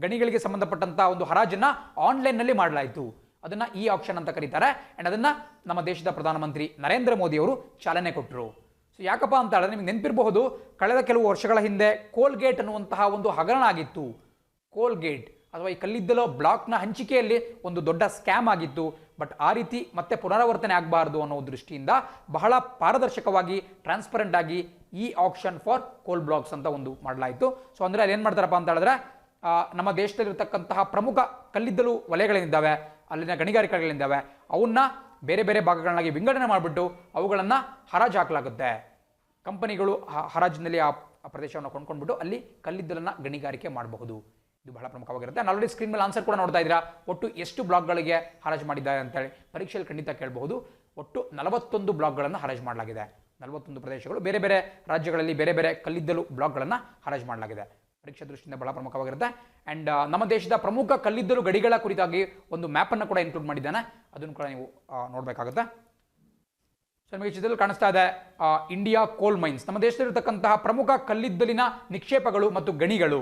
ಗಣಿಗಳಿಗೆ ಸಂಬಂಧಪಟ್ಟಂತ ಒಂದು ಹರಾಜನ್ನ ಆನ್ಲೈನ್ನಲ್ಲಿ ಮಾಡಲಾಯಿತು. ಅದನ್ನ ಈ ಆಕ್ಷನ್ ಅಂತ ಕರೀತಾರೆ. ಅಂಡ್ ಅದನ್ನ ನಮ್ಮ ದೇಶದ ಪ್ರಧಾನಮಂತ್ರಿ ನರೇಂದ್ರ ಮೋದಿ ಅವರು ಚಾಲನೆ ಕೊಟ್ಟರು. ಸೊ ಯಾಕಪ್ಪ ಅಂತ ಹೇಳಿದ್ರೆ, ನಿಮ್ಗೆ ನೆನಪಿರಬಹುದು, ಕಳೆದ ಕೆಲವು ವರ್ಷಗಳ ಹಿಂದೆ ಕೋಲ್ಗೇಟ್ ಅನ್ನುವಂತಹ ಒಂದು ಹಗರಣ ಆಗಿತ್ತು. ಕೋಲ್ಗೇಟ್ ಅಥವಾ ಈ ಕಲ್ಲಿದ್ದಲು ಬ್ಲಾಕ್ನ ಹಂಚಿಕೆಯಲ್ಲಿ ಒಂದು ದೊಡ್ಡ ಸ್ಕ್ಯಾಮ್ ಆಗಿತ್ತು. ಬಟ್ ಆ ರೀತಿ ಮತ್ತೆ ಪುನರಾವರ್ತನೆ ಆಗಬಾರ್ದು ಅನ್ನೋ ದೃಷ್ಟಿಯಿಂದ ಬಹಳ ಪಾರದರ್ಶಕವಾಗಿ, ಟ್ರಾನ್ಸ್ಪರೆಂಟ್ ಆಗಿ ಈ ಆಕ್ಷನ್ ಫಾರ್ ಕೋಲ್ ಬ್ಲಾಕ್ಸ್ ಅಂತ ಒಂದು ಮಾಡಲಾಯಿತು. ಸೊ ಅಂದರೆ ಅಲ್ಲಿ ಏನು ಮಾಡ್ತಾರಪ್ಪ ಅಂತ ಹೇಳಿದ್ರೆ, ನಮ್ಮ ದೇಶದಲ್ಲಿರ್ತಕ್ಕಂತಹ ಪ್ರಮುಖ ಕಲ್ಲಿದ್ದಲು ವಲಯಗಳೇನಿದ್ದಾವೆ, ಅಲ್ಲಿನ ಗಣಿಗಾರಿಕೆಗಳಿದ್ದಾವೆ, ಅವನ್ನ ಬೇರೆ ಬೇರೆ ಭಾಗಗಳನ್ನಾಗಿ ವಿಂಗಡಣೆ ಮಾಡಿಬಿಟ್ಟು ಅವುಗಳನ್ನು ಹರಾಜು ಹಾಕಲಾಗುತ್ತೆ. ಕಂಪನಿಗಳು ಹರಾಜಿನಲ್ಲಿ ಆ ಪ್ರದೇಶವನ್ನು ಕೊಂಡ್ಕೊಂಡ್ಬಿಟ್ಟು ಅಲ್ಲಿ ಕಲ್ಲಿದ್ದಲನ್ನು ಗಣಿಗಾರಿಕೆ ಮಾಡಬಹುದು. ಇದು ಬಹಳ ಪ್ರಮುಖವಾಗಿರುತ್ತೆ. ನಾನು ಆಲ್ರೆಡಿ ಸ್ಕ್ರೀನ್ ಮೇಲೆ ಆನ್ಸರ್ ಕೂಡ ನೋಡ್ತಾ ಇದ್ದೀರಾ. ಒಟ್ಟು ಎಷ್ಟು ಬ್ಲಾಕ್ಗಳಿಗೆ ಹರಾಜು ಮಾಡಿದ್ದಾರೆ ಅಂತೇಳಿ ಪರೀಕ್ಷೆಯಲ್ಲಿ ಖಂಡಿತ ಕೇಳಬಹುದು. ಒಟ್ಟು 41 ಬ್ಲಾಕ್ಗಳನ್ನು ಹರಾಜು ಮಾಡಲಾಗಿದೆ. 41 ಪ್ರದೇಶಗಳು, ಬೇರೆ ಬೇರೆ ರಾಜ್ಯಗಳಲ್ಲಿ ಬೇರೆ ಬೇರೆ ಕಲ್ಲಿದ್ದಲು ಬ್ಲಾಕ್ಗಳನ್ನು ಹರಾಜು ಮಾಡಲಾಗಿದೆ. ಪರೀಕ್ಷಾ ದೃಷ್ಟಿಯಿಂದ ಬಹಳ ಪ್ರಮುಖವಾಗಿರುತ್ತೆ. ಆ್ಯಂಡ್ ನಮ್ಮ ದೇಶದ ಪ್ರಮುಖ ಕಲ್ಲಿದ್ದಲು ಗಡಿಗಳ ಕುರಿತಾಗಿ ಒಂದು ಮ್ಯಾಪನ್ನು ಕೂಡ ಇನ್ಕ್ಲೂಡ್ ಮಾಡಿದ್ದಾನೆ. ಅದನ್ನು ಕೂಡ ನೀವು ನೋಡಬೇಕಾಗುತ್ತೆ. ಸೊ ನಿಮಗೆ ಚಿತ್ರದಲ್ಲಿ ಕಾಣಿಸ್ತಾ ಇದೆ ಇಂಡಿಯಾ ಕೋಲ್ ಮೈನ್ಸ್. ನಮ್ಮ ದೇಶದಲ್ಲಿರ್ತಕ್ಕಂತಹ ಪ್ರಮುಖ ಕಲ್ಲಿದ್ದಲಿನ ನಿಕ್ಷೇಪಗಳು ಮತ್ತು ಗಣಿಗಳು.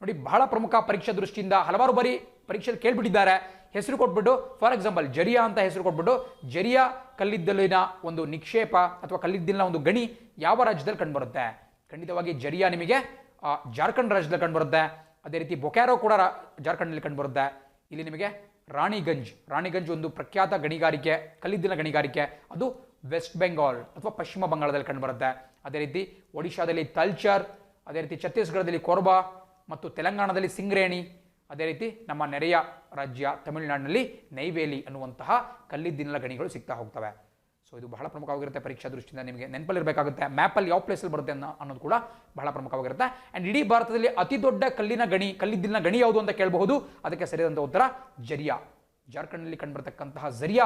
ನೋಡಿ, ಬಹಳ ಪ್ರಮುಖ ಪರೀಕ್ಷಾ ದೃಷ್ಟಿಯಿಂದ ಹಲವಾರು ಬಾರಿ ಪರೀಕ್ಷೆಯಲ್ಲಿ ಕೇಳ್ಬಿಟ್ಟಿದ್ದಾರೆ. ಹೆಸರು ಕೊಟ್ಬಿಟ್ಟು ಫಾರ್ ಎಕ್ಸಾಂಪಲ್ ಜರಿಯಾ ಅಂತ ಹೆಸರು ಕೊಟ್ಬಿಟ್ಟು ಜರಿಯಾ ಕಲ್ಲಿದ್ದಲಿನ ಒಂದು ನಿಕ್ಷೇಪ ಅಥವಾ ಕಲ್ಲಿದ್ದಲಿನ ಒಂದು ಗಣಿ ಯಾವ ರಾಜ್ಯದಲ್ಲಿ ಕಂಡುಬರುತ್ತೆ? ಖಂಡಿತವಾಗಿ ಜರಿಯಾ ನಿಮಗೆ ಜಾರ್ಖಂಡ್ ರಾಜ್ಯದಲ್ಲಿ ಕಂಡುಬರುತ್ತೆ. ಅದೇ ರೀತಿ ಬೊಕ್ಯಾರೋ ಕೂಡ ಜಾರ್ಖಂಡ್ನಲ್ಲಿ ಕಂಡುಬರುತ್ತೆ. ಇಲ್ಲಿ ನಿಮಗೆ ರಾಣಿಗಂಜ್ ಒಂದು ಪ್ರಖ್ಯಾತ ಗಣಿಗಾರಿಕೆ, ಕಲ್ಲಿದ್ದಲಿನ ಗಣಿಗಾರಿಕೆ, ಅದು ವೆಸ್ಟ್ ಬೆಂಗಾಲ್ ಅಥವಾ ಪಶ್ಚಿಮ ಬಂಗಾಳದಲ್ಲಿ ಕಂಡುಬರುತ್ತೆ. ಅದೇ ರೀತಿ ಒಡಿಶಾದಲ್ಲಿ ತಲ್ಚರ್, ಅದೇ ರೀತಿ ಛತ್ತೀಸ್ಗಢದಲ್ಲಿ ಕೊರ್ಬಾ ಮತ್ತು ತೆಲಂಗಾಣದಲ್ಲಿ ಸಿಂಗ್ರೇಣಿ, ಅದೇ ರೀತಿ ನಮ್ಮ ನೆರೆಯ ರಾಜ್ಯ ತಮಿಳುನಾಡಿನಲ್ಲಿ ನೈವೇಲಿ ಅನ್ನುವಂತಹ ಕಲ್ಲಿದ್ದಲಿನ ಗಣಿಗಳು ಸಿಗ್ತಾ ಹೋಗ್ತವೆ. ಸೊ ಇದು ಬಹಳ ಪ್ರಮುಖವಾಗಿರುತ್ತೆ ಪರೀಕ್ಷಾ ದೃಷ್ಟಿಯಿಂದ, ನಿಮಗೆ ನೆನಪಲ್ಲಿರಬೇಕಾಗುತ್ತೆ. ಮ್ಯಾಪಲ್ಲಿ ಯಾವ ಪ್ಲೇಸಲ್ಲಿ ಬರುತ್ತೆ ಅನ್ನೋದು ಕೂಡ ಬಹಳ ಪ್ರಮುಖವಾಗಿರುತ್ತೆ. ಆ್ಯಂಡ್ ಇಡೀ ಭಾರತದಲ್ಲಿ ಅತಿ ದೊಡ್ಡ ಕಲ್ಲಿದ್ದಲಿನ ಗಣಿ ಯಾವುದು ಅಂತ ಕೇಳಬಹುದು. ಅದಕ್ಕೆ ಸರಿಯಾದಂಥ ಉತ್ತರ ಜರಿಯಾ. ಜಾರ್ಖಂಡ್ನಲ್ಲಿ ಕಂಡುಬರ್ತಕ್ಕಂತಹ ಜರಿಯಾ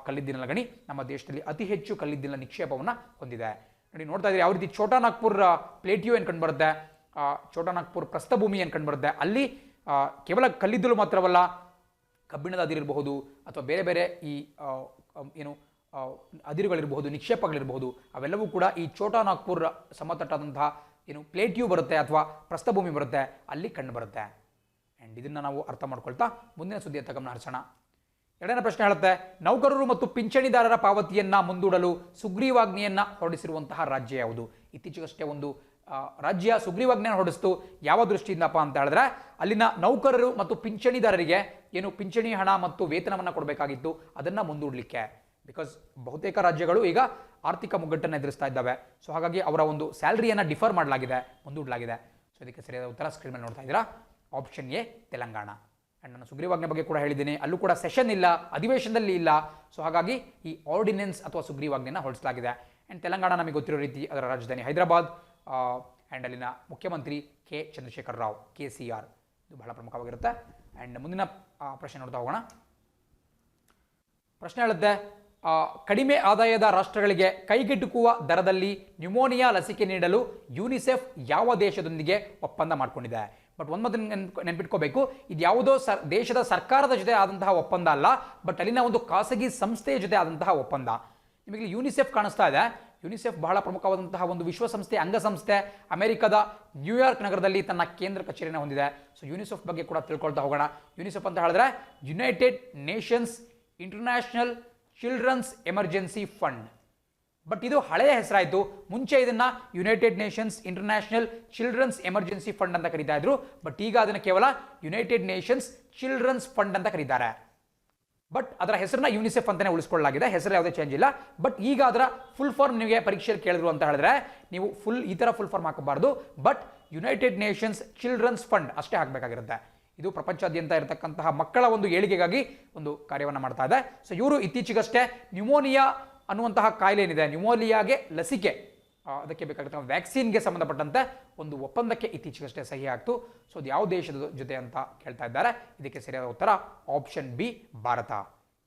ಕಲ್ಲಿದ್ದಲಿನ ಗಣಿ ನಮ್ಮ ದೇಶದಲ್ಲಿ ಅತಿ ಹೆಚ್ಚು ಕಲ್ಲಿದ್ದಲಿನ ನಿಕ್ಷೇಪವನ್ನು ಹೊಂದಿದೆ. ನೋಡಿ, ನೋಡ್ತಾ ಇದ್ದೀರಿ ಯಾವ ರೀತಿ ಛೋಟಾ ನಾಗ್ಪುರ್ ಪ್ಲೇಟ್ಯೂ ಏನು ಕಂಡುಬರುತ್ತೆ, ಛೋಟಾ ನಾಗ್ಪುರ್ ಪ್ರಸ್ಥಭೂಮಿ ಏನು ಕಂಡುಬರುತ್ತೆ. ಅಲ್ಲಿ ಕೇವಲ ಕಲ್ಲಿದ್ದಲು ಮಾತ್ರವಲ್ಲ, ಕಬ್ಬಿಣದ ಅದಿರಿರಬಹುದು ಅಥವಾ ಬೇರೆ ಬೇರೆ ಈ ಅದಿರುಗಳಿರಬಹುದು, ನಿಕ್ಷೇಪಗಳಿರಬಹುದು, ಅವೆಲ್ಲವೂ ಕೂಡ ಈ ಛೋಟಾ ನಾಗ್ಪುರ್ ಸಮತಟ್ಟಾದಂತಹ ಪ್ಲೇಟ್ಯೂ ಬರುತ್ತೆ ಅಥವಾ ಪ್ರಸ್ಥಭೂಮಿ ಬರುತ್ತೆ, ಅಲ್ಲಿ ಕಂಡು ಬರುತ್ತೆ. ಆ್ಯಂಡ್ ಇದನ್ನು ನಾವು ಅರ್ಥ ಮಾಡ್ಕೊಳ್ತಾ ಮುಂದಿನ ಸುದ್ದಿಯತ್ತ ಗಮನ ಹರಿಸೋಣ. ಎರಡನೇ ಪ್ರಶ್ನೆ ಹೇಳುತ್ತೆ, ನೌಕರರು ಮತ್ತು ಪಿಂಚಣಿದಾರರ ಪಾವತಿಯನ್ನ ಮುಂದೂಡಲು ಸುಗ್ರೀವಾಜ್ಞೆಯನ್ನ ಹೊರಡಿಸಿರುವಂತಹ ರಾಜ್ಯ ಯಾವುದು? ಇತ್ತೀಚೆಗಷ್ಟೇ ಒಂದು ರಾಜ್ಯ ಸುಗ್ರೀವಾಜ್ಞೆಯನ್ನು ಹೊರಡಿಸ್ತು. ಯಾವ ದೃಷ್ಟಿಯಿಂದಪ್ಪ ಅಂತ ಹೇಳಿದ್ರೆ, ಅಲ್ಲಿನ ನೌಕರರು ಮತ್ತು ಪಿಂಚಣಿದಾರರಿಗೆ ಪಿಂಚಣಿ ಹಣ ಮತ್ತು ವೇತನವನ್ನು ಕೊಡಬೇಕಾಗಿತ್ತು, ಅದನ್ನು ಮುಂದೂಡಲಿಕ್ಕೆ. ಬಿಕಾಸ್ ಬಹುತೇಕ ರಾಜ್ಯಗಳು ಈಗ ಆರ್ಥಿಕ ಮುಗ್ಗಟ್ಟನ್ನು ಎದುರಿಸ್ತಾ ಇದ್ದಾವೆ. ಸೊ ಹಾಗಾಗಿ ಅವರ ಒಂದು ಸ್ಯಾಲರಿಯನ್ನು ಡಿಫರ್ ಮಾಡಲಾಗಿದೆ, ಮುಂದೂಡಲಾಗಿದೆ. ಸೊ ಇದಕ್ಕೆ ಸರಿಯಾದ ಉತ್ತರ ಸ್ಕ್ರೀನ್ ಮೇಲೆ ನೋಡ್ತಾ ಇದ್ದೀರಾ, ಆಪ್ಷನ್ ಎ ತೆಲಂಗಾಣ. ಆ್ಯಂಡ್ ನಾನು ಸುಗ್ರೀವಾಜ್ಞೆ ಬಗ್ಗೆ ಕೂಡ ಹೇಳಿದ್ದೀನಿ, ಅಲ್ಲೂ ಕೂಡ ಸೆಷನ್ ಇಲ್ಲ, ಅಧಿವೇಶನದಲ್ಲಿ ಇಲ್ಲ. ಸೊ ಹಾಗಾಗಿ ಈ ಆರ್ಡಿನೆನ್ಸ್ ಅಥವಾ ಸುಗ್ರೀವಾಜ್ಞೆಯನ್ನು ಹೊರಡಿಸಲಾಗಿದೆ. ಆ್ಯಂಡ್ ತೆಲಂಗಾಣ ನಮಗೆ ಗೊತ್ತಿರೋ ರೀತಿ ಅದರ ರಾಜಧಾನಿ ಹೈದರಾಬಾದ್, ಆ್ಯಂಡ್ ಅಲ್ಲಿನ ಮುಖ್ಯಮಂತ್ರಿ ಕೆ ಚಂದ್ರಶೇಖರ್ ರಾವ್, KCR. ಇದು ಬಹಳ ಪ್ರಮುಖವಾಗಿರುತ್ತೆ. ಆ್ಯಂಡ್ ಮುಂದಿನ ಪ್ರಶ್ನೆ ನೋಡ್ತಾ ಹೋಗೋಣ. ಪ್ರಶ್ನೆ ಹೇಳುತ್ತೆ, ಕಡಿಮೆ ಆದಾಯದ ರಾಷ್ಟ್ರಗಳಿಗೆ ಕೈಗೆಟುಕುವ ದರದಲ್ಲಿ ನ್ಯೂಮೋನಿಯಾ ಲಸಿಕೆ ನೀಡಲು ಯುನಿಸೆಫ್ ಯಾವ ದೇಶದೊಂದಿಗೆ ಒಪ್ಪಂದ ಮಾಡಿಕೊಂಡಿದೆ? ಬಟ್ ಒಂದು ನೆನ್ಪಿಟ್ಕೋಬೇಕು, ಇದು ಯಾವುದೋ ದೇಶದ ಸರ್ಕಾರದ ಜೊತೆ ಆದಂತಹ ಒಪ್ಪಂದ ಅಲ್ಲ, ಬಟ್ ಅಲ್ಲಿನ ಒಂದು ಖಾಸಗಿ ಸಂಸ್ಥೆಯ ಜೊತೆ ಆದಂತಹ ಒಪ್ಪಂದ. ನಿಮಗೆ ಯುನಿಸೆಫ್ ಕಾಣಿಸ್ತಾ ಇದೆ. ಯುನಿಸೆಫ್ ಬಹಳ ಪ್ರಮುಖವಾದಂತಹ ಒಂದು ವಿಶ್ವಸಂಸ್ಥೆ, ಅಂಗಸಂಸ್ಥೆ. ಅಮೆರಿಕದ ನ್ಯೂಯಾರ್ಕ್ ನಗರದಲ್ಲಿ ತನ್ನ ಕೇಂದ್ರ ಕಚೇರಿಯನ್ನು ಹೊಂದಿದೆ. ಸೊ ಯುನಿಸೆಫ್ ಬಗ್ಗೆ ಕೂಡ ತಿಳ್ಕೊಳ್ತಾ ಹೋಗೋಣ. ಯುನಿಸೆಫ್ ಅಂತ ಹೇಳಿದ್ರೆ United Nations International Children's Emergency Fund. But ಇದು ಹಳೆಯ ಹೆಸರಾಯಿತು. ಮುಂಚೆ ಇದನ್ನ United Nations International Children's Emergency Fund ಅಂತ ಕರೀತಾ ಇದ್ರು. ಬಟ್ ಈಗ ಅದನ್ನು ಕೇವಲ ಯುನೈಟೆಡ್ ನೇಷನ್ಸ್ ಚಿಲ್ಡ್ರನ್ಸ್ ಫಂಡ್ ಅಂತ ಕರೀತಾರೆ. ಬಟ್ ಅದರ ಹೆಸರನ್ನ ಯುನಿಸೆಫ್ ಅಂತಾನೆ ಉಳಿಸ್ಕೊಳ್ಳಲಾಗಿದೆ, ಹೆಸರು ಯಾವುದೇ ಚೇಂಜ್ ಇಲ್ಲ. ಬಟ್ ಈಗ ಅದರ ಫುಲ್ ಫಾರ್ಮ್ ನಿಮಗೆ ಪರೀಕ್ಷೆಯಲ್ಲಿ ಕೇಳಿದ್ರು ಅಂತ ಹೇಳಿದ್ರೆ ನೀವು ಈ ಥರ ಫುಲ್ ಫಾರ್ಮ್ ಹಾಕಬಾರ್ದು. But United Nations Children's Fund ಅಷ್ಟೇ ಹಾಕಬೇಕಾಗಿರುತ್ತೆ. ಇದು ಪ್ರಪಂಚಾದ್ಯಂತ ಇರತಕ್ಕಂತಹ ಮಕ್ಕಳ ಒಂದು ಏಳಿಗೆಗಾಗಿ ಒಂದು ಕಾರ್ಯವನ್ನು ಮಾಡ್ತಾ ಇದೆ. ಸೊ ಇವರು ಇತ್ತೀಚೆಗಷ್ಟೇ ನ್ಯೂಮೋನಿಯಾ ಅನ್ನುವಂತಹ ಕಾಯಿಲೆ ಏನಿದೆ, ನ್ಯೂಮೋನಿಯಾಗೆ ಲಸಿಕೆ, ಅದಕ್ಕೆ ಬೇಕಾಗಿರ್ತಕ್ಕಂಥ ವ್ಯಾಕ್ಸಿನ್ಗೆ ಸಂಬಂಧಪಟ್ಟಂತೆ ಒಂದು ಒಪ್ಪಂದಕ್ಕೆ ಇತ್ತೀಚೆಗಷ್ಟೇ ಸಹಿ ಆಗ್ತು. ಸೊ ಅದು ಯಾವ ದೇಶದ ಜೊತೆ ಅಂತ ಕೇಳ್ತಾ ಇದ್ದಾರೆ. ಇದಕ್ಕೆ ಸರಿಯಾದ ಉತ್ತರ ಆಪ್ಷನ್ ಬಿ, ಭಾರತ.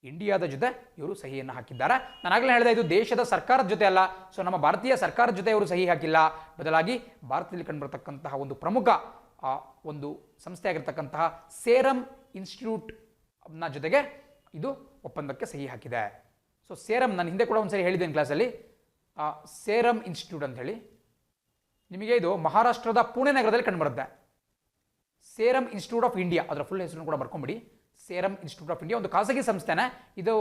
ಇಂಡಿಯಾದ ಜೊತೆ ಇವರು ಸಹಿಯನ್ನು ಹಾಕಿದ್ದಾರೆ. ನಾನು ಆಗಲೇ ಹೇಳಿದೆ, ಇದು ದೇಶದ ಸರ್ಕಾರದ ಜೊತೆ ಅಲ್ಲ. ಸೊ ನಮ್ಮ ಭಾರತೀಯ ಸರ್ಕಾರದ ಜೊತೆ ಇವರು ಸಹಿ ಹಾಕಿಲ್ಲ, ಬದಲಾಗಿ ಭಾರತದಲ್ಲಿ ಕಂಡುಬರತಕ್ಕಂತಹ ಒಂದು ಪ್ರಮುಖ ಒಂದು ಸಂಸ್ಥೆಯಾಗಿರ್ತಕ್ಕಂತಹ ಸೇರಂ ಇನ್ಸ್ಟಿಟ್ಯೂಟ್ನ ಜೊತೆಗೆ ಇದು ಒಪ್ಪಂದಕ್ಕೆ ಸಹಿ ಹಾಕಿದೆ. ಸೊ ಸೇರಂ, ನಾನು ಹಿಂದೆ ಕೂಡ ಒಂದ್ಸರಿ ಹೇಳಿದ್ದೇನೆ ಕ್ಲಾಸಲ್ಲಿ, ಸೇರಂ ಇನ್ಸ್ಟಿಟ್ಯೂಟ್ ಅಂತ ಹೇಳಿ. ನಿಮಗೆ ಇದು ಮಹಾರಾಷ್ಟ್ರದ ಪುಣೆ ನಗರದಲ್ಲಿ ಕಂಡುಬರುತ್ತೆ. ಸೇರಂ ಇನ್ಸ್ಟಿಟ್ಯೂಟ್ ಆಫ್ ಇಂಡಿಯಾ, ಅದರ ಫುಲ್ ಹೆಸರನ್ನು ಕೂಡ ಬರ್ಕೊಂಬಿಡಿ. ಸೇರಂ ಇನ್ಸ್ಟಿಟ್ಯೂಟ್ ಆಫ್ ಇಂಡಿಯಾ ಒಂದು ಖಾಸಗಿ ಸಂಸ್ಥೆನೇ. ಇದು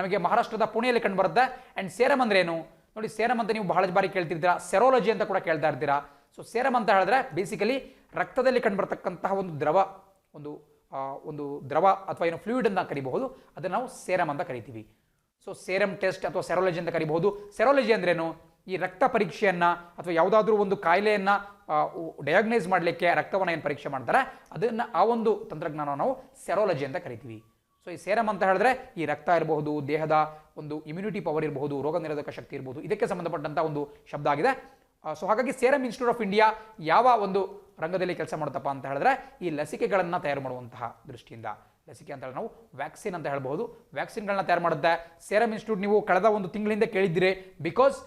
ನಮಗೆ ಮಹಾರಾಷ್ಟ್ರದ ಪುಣೆಯಲ್ಲಿ ಕಂಡುಬರುತ್ತೆ. ಆ್ಯಂಡ್ ಸೇರಂ ಅಂದ್ರೆ ಏನು ನೋಡಿ, ಸೇರಂ ಅಂತ ನೀವು ಬಹಳ ಬಾರಿ ಕೇಳ್ತಿರ್ತೀರಾ, ಸೆರೋಲಜಿ ಅಂತ ಕೂಡ ಕೇಳ್ತಾ ಇರ್ತೀರಾ. ಸೊ ಸೇರಂ ಅಂತ ಹೇಳಿದ್ರೆ ಬೇಸಿಕಲಿ ರಕ್ತದಲ್ಲಿ ಕಂಡುಬರ್ತಕ್ಕಂತಹ ಒಂದು ದ್ರವ ಅಥವಾ ಏನು ಫ್ಲೂಯಿಡ್ ಅಂತ ಕರಿಬಹುದು, ಅದನ್ನು ನಾವು ಸೇರಂ ಅಂತ ಕರಿತೀವಿ. ಸೊ ಸೇರಂ ಟೆಸ್ಟ್ ಅಥವಾ ಸೆರೋಲಜಿ ಅಂತ ಕರಿಬಹುದು. ಸೆರೋಲಜಿ ಅಂದ್ರೇನು, ಈ ರಕ್ತ ಪರೀಕ್ಷೆಯನ್ನ ಅಥವಾ ಯಾವುದಾದ್ರೂ ಒಂದು ಕಾಯಿಲೆಯನ್ನ ಡಯಾಗ್ನೈಸ್ ಮಾಡಲಿಕ್ಕೆ ರಕ್ತವನ್ನು ಏನು ಪರೀಕ್ಷೆ ಮಾಡ್ತಾರೆ, ಅದನ್ನ ಆ ಒಂದು ತಂತ್ರಜ್ಞಾನವನ್ನು ನಾವು ಸೆರೋಲಜಿ ಅಂತ ಕರಿತೀವಿ. ಸೊ ಈ ಸೇರಂ ಅಂತ ಹೇಳಿದ್ರೆ ಈ ರಕ್ತ ಇರಬಹುದು, ದೇಹದ ಒಂದು ಇಮ್ಯುನಿಟಿ ಪವರ್ ಇರಬಹುದು, ರೋಗ ನಿರೋಧಕ ಶಕ್ತಿ ಇರಬಹುದು, ಇದಕ್ಕೆ ಸಂಬಂಧಪಟ್ಟಂತ ಒಂದು ಶಬ್ದ ಆಗಿದೆ. ಸೊ ಹಾಗಾಗಿ ಸೇರಂ ಇನ್ಸ್ಟಿಟ್ಯೂಟ್ ಆಫ್ ಇಂಡಿಯಾ ಯಾವ ಒಂದು ರಂಗದಲ್ಲಿ ಕೆಲಸ ಮಾಡುತ್ತಪ್ಪ ಅಂತ ಹೇಳಿದ್ರೆ ಈ ಲಸಿಕೆಗಳನ್ನು ತಯಾರು ಮಾಡುವಂತಹ ದೃಷ್ಟಿಯಿಂದ, ಲಸಿಕೆ ಅಂತ ಹೇಳಿ ನಾವು ವ್ಯಾಕ್ಸಿನ್ ಅಂತ ಹೇಳ್ಬಹುದು, ವ್ಯಾಕ್ಸಿನ್ಗಳನ್ನ ತಯಾರು ಮಾಡುತ್ತೆ ಸೇರಂ ಇನ್ಸ್ಟಿಟ್ಯೂಟ್. ನೀವು ಕಳೆದ ಒಂದು ತಿಂಗಳಿಂದ ಕೇಳಿದ್ದೀರಿ, ಬಿಕಾಸ್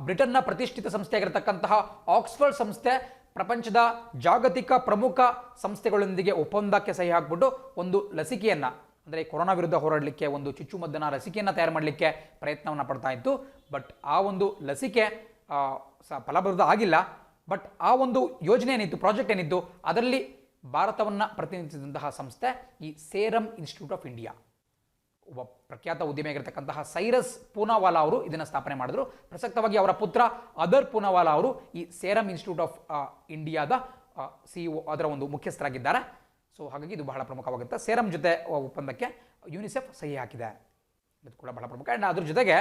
ಬ್ರಿಟನ್ನ ಪ್ರತಿಷ್ಠಿತ ಸಂಸ್ಥೆಯಾಗಿರತಕ್ಕಂತಹ ಆಕ್ಸ್ಫರ್ಡ್ ಸಂಸ್ಥೆ ಪ್ರಪಂಚದ ಜಾಗತಿಕ ಪ್ರಮುಖ ಸಂಸ್ಥೆಗಳೊಂದಿಗೆ ಒಪ್ಪಂದಕ್ಕೆ ಸಹಿ ಹಾಕ್ಬಿಟ್ಟು ಒಂದು ಲಸಿಕೆಯನ್ನ, ಅಂದರೆ ಕೊರೋನಾ ವಿರುದ್ಧ ಹೋರಾಡಲಿಕ್ಕೆ ಒಂದು ಚುಚ್ಚುಮದ್ದನ ಲಸಿಕೆಯನ್ನು ತಯಾರು ಮಾಡಲಿಕ್ಕೆ ಪ್ರಯತ್ನವನ್ನು ಪಡ್ತಾ ಇತ್ತು. ಬಟ್ ಆ ಒಂದು ಲಸಿಕೆ ಫಲಪ್ರದ ಆಗಿಲ್ಲ. ಬಟ್ ಆ ಒಂದು ಯೋಜನೆ ಏನಿತ್ತು, ಪ್ರಾಜೆಕ್ಟ್ ಏನಿತ್ತು, ಅದರಲ್ಲಿ ಭಾರತವನ್ನು ಪ್ರತಿನಿಧಿಸಿದಂತಹ ಸಂಸ್ಥೆ ಈ ಸೇರಮ್ ಇನ್ಸ್ಟಿಟ್ಯೂಟ್ ಆಫ್ ಇಂಡಿಯಾ. ಒಬ್ಬ ಪ್ರಖ್ಯಾತ ಉದ್ಯಮಿಯಾಗಿರ್ತಕ್ಕಂತಹ ಸೈರಸ್ ಪೂನಾವಾಲಾ ಅವರು ಇದನ್ನು ಸ್ಥಾಪನೆ ಮಾಡಿದ್ರು. ಪ್ರಸಕ್ತವಾಗಿ ಅವರ ಪುತ್ರ ಅದರ್ ಪೂನಾವಾಲಾ ಅವರು ಈ ಸೇರಮ್ ಇನ್ಸ್ಟಿಟ್ಯೂಟ್ ಆಫ್ ಇಂಡಿಯಾದ CEO, ಅದರ ಒಂದು ಮುಖ್ಯಸ್ಥರಾಗಿದ್ದಾರೆ. ಸೊ ಹಾಗಾಗಿ ಇದು ಬಹಳ ಪ್ರಮುಖವಾಗುತ್ತೆ. ಸೇರಮ್ ಜೊತೆ ಒಪ್ಪಂದಕ್ಕೆ ಯುನಿಸೆಫ್ ಸಹಿ ಹಾಕಿದೆ, ಇದು ಕೂಡ ಬಹಳ ಪ್ರಮುಖ. ಆ್ಯಂಡ್ ಅದ್ರ ಜೊತೆಗೆ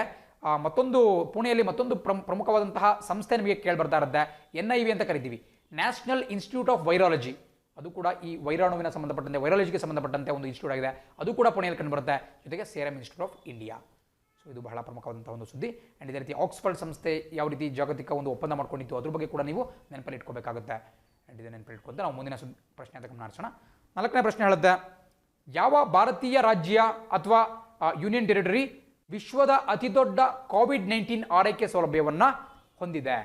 ಮತ್ತೊಂದು ಪುಣೆಯಲ್ಲಿ ಮತ್ತೊಂದು ಪ್ರಮುಖವಾದಂತಹ ಸಂಸ್ಥೆ ನಿಮಗೆ ಕೇಳಿ ಬರ್ತಾ ಇರುತ್ತೆ, NIV ಅಂತ ಕರಿತೀವಿ, ನ್ಯಾಷನಲ್ ಇನ್ಸ್ಟಿಟ್ಯೂಟ್ ಆಫ್ ವೈರಾಲಜಿ. ಅದು ಕೂಡ ಈ ವೈರಾಣುವಿನ ಸಂಬಂಧಪಟ್ಟಂತೆ, ವೈರಾಲಜಿಗೆ ಸಂಬಂಧಪಟ್ಟಂತೆ ಒಂದು ಇನ್ಸ್ಟಿಟ್ಯೂಟ್ ಆಗಿದೆ. ಅದು ಕೂಡ ಪುಣೆಯಲ್ಲಿ ಕಂಡುಬರುತ್ತೆ. ಜೊತೆಗೆ ಸೇರಮ್ ಇನ್ಸ್ಟಿಟ್ಯೂಟ್ ಆಫ್ ಇಂಡಿಯಾ. ಸೊ ಇದು ಬಹಳ ಪ್ರಮುಖವಾದಂತಹ ಒಂದು ಸುದ್ದಿ. ಆ್ಯಂಡ್ ಇದೇ ರೀತಿ ಆಕ್ಸ್ಫರ್ಡ್ ಸಂಸ್ಥೆ ಯಾವ ರೀತಿ ಜಾಗತಿಕ ಒಂದು ಒಪ್ಪಂದ ಮಾಡ್ಕೊಂಡಿತ್ತು ಅದ್ರ ಬಗ್ಗೆ ಕೂಡ ನೀವು ನೆನಪಲ್ಲಿ ಇಟ್ಕೋಬೇಕಾಗುತ್ತೆ. ಆ್ಯಂಡ್ ಇದನ್ನು ನೆನಪಲ್ಲಿ ಇಟ್ಕೊಂತ ನಾವು ಮುಂದಿನ ಪ್ರಶ್ನೆ ಅಂತ ಗಮನಿಸೋಣ. 4ನೇ ಪ್ರಶ್ನೆ ಹೇಳುತ್ತೆ, ಯಾವ ಭಾರತೀಯ ರಾಜ್ಯ ಅಥವಾ ಯೂನಿಯನ್ ಟೆರಿಟರಿ ವಿಶ್ವದ ಅತಿದೊಡ್ಡ COVID-19 ಆರೈಕೆ ಸೌಲಭ್ಯವನ್ನು ಹೊಂದಿದೆ?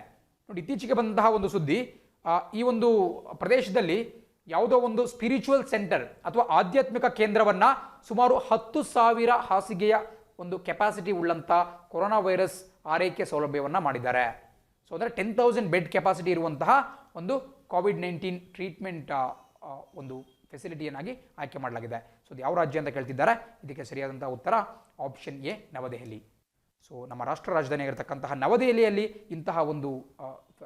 ನೋಡಿ, ಇತ್ತೀಚೆಗೆ ಬಂದಂತಹ ಒಂದು ಸುದ್ದಿ, ಈ ಒಂದು ಪ್ರದೇಶದಲ್ಲಿ ಯಾವುದೋ ಒಂದು ಸ್ಪಿರಿಚುವಲ್ ಸೆಂಟರ್ ಅಥವಾ ಆಧ್ಯಾತ್ಮಿಕ ಕೇಂದ್ರವನ್ನು ಸುಮಾರು 10,000 ಹಾಸಿಗೆಯ ಒಂದು ಕೆಪಾಸಿಟಿ ಉಳ್ಳಂಥ ಕೊರೋನಾ ವೈರಸ್ ಆರೈಕೆ ಸೌಲಭ್ಯವನ್ನು ಮಾಡಿದ್ದಾರೆ. ಸೊ ಅಂದರೆ 10,000 ಬೆಡ್ ಕೆಪಾಸಿಟಿ ಇರುವಂತಹ ಒಂದು COVID-19 ಟ್ರೀಟ್ಮೆಂಟ್ ಒಂದು ಫೆಸಿಲಿಟಿಯನ್ನಾಗಿ ಆಯ್ಕೆ ಮಾಡಲಾಗಿದೆ. ಸೊ ಅದು ಯಾವ ರಾಜ್ಯ ಅಂತ ಕೇಳ್ತಿದ್ದಾರೆ. ಇದಕ್ಕೆ ಸರಿಯಾದಂಥ ಉತ್ತರ ಆಪ್ಷನ್ ಎ, ನವದೆಹಲಿ. ಸೊ ನಮ್ಮ ರಾಷ್ಟ್ರ ರಾಜಧಾನಿ ಆಗಿರತಕ್ಕಂತಹ ನವದೆಹಲಿಯಲ್ಲಿ ಇಂತಹ ಒಂದು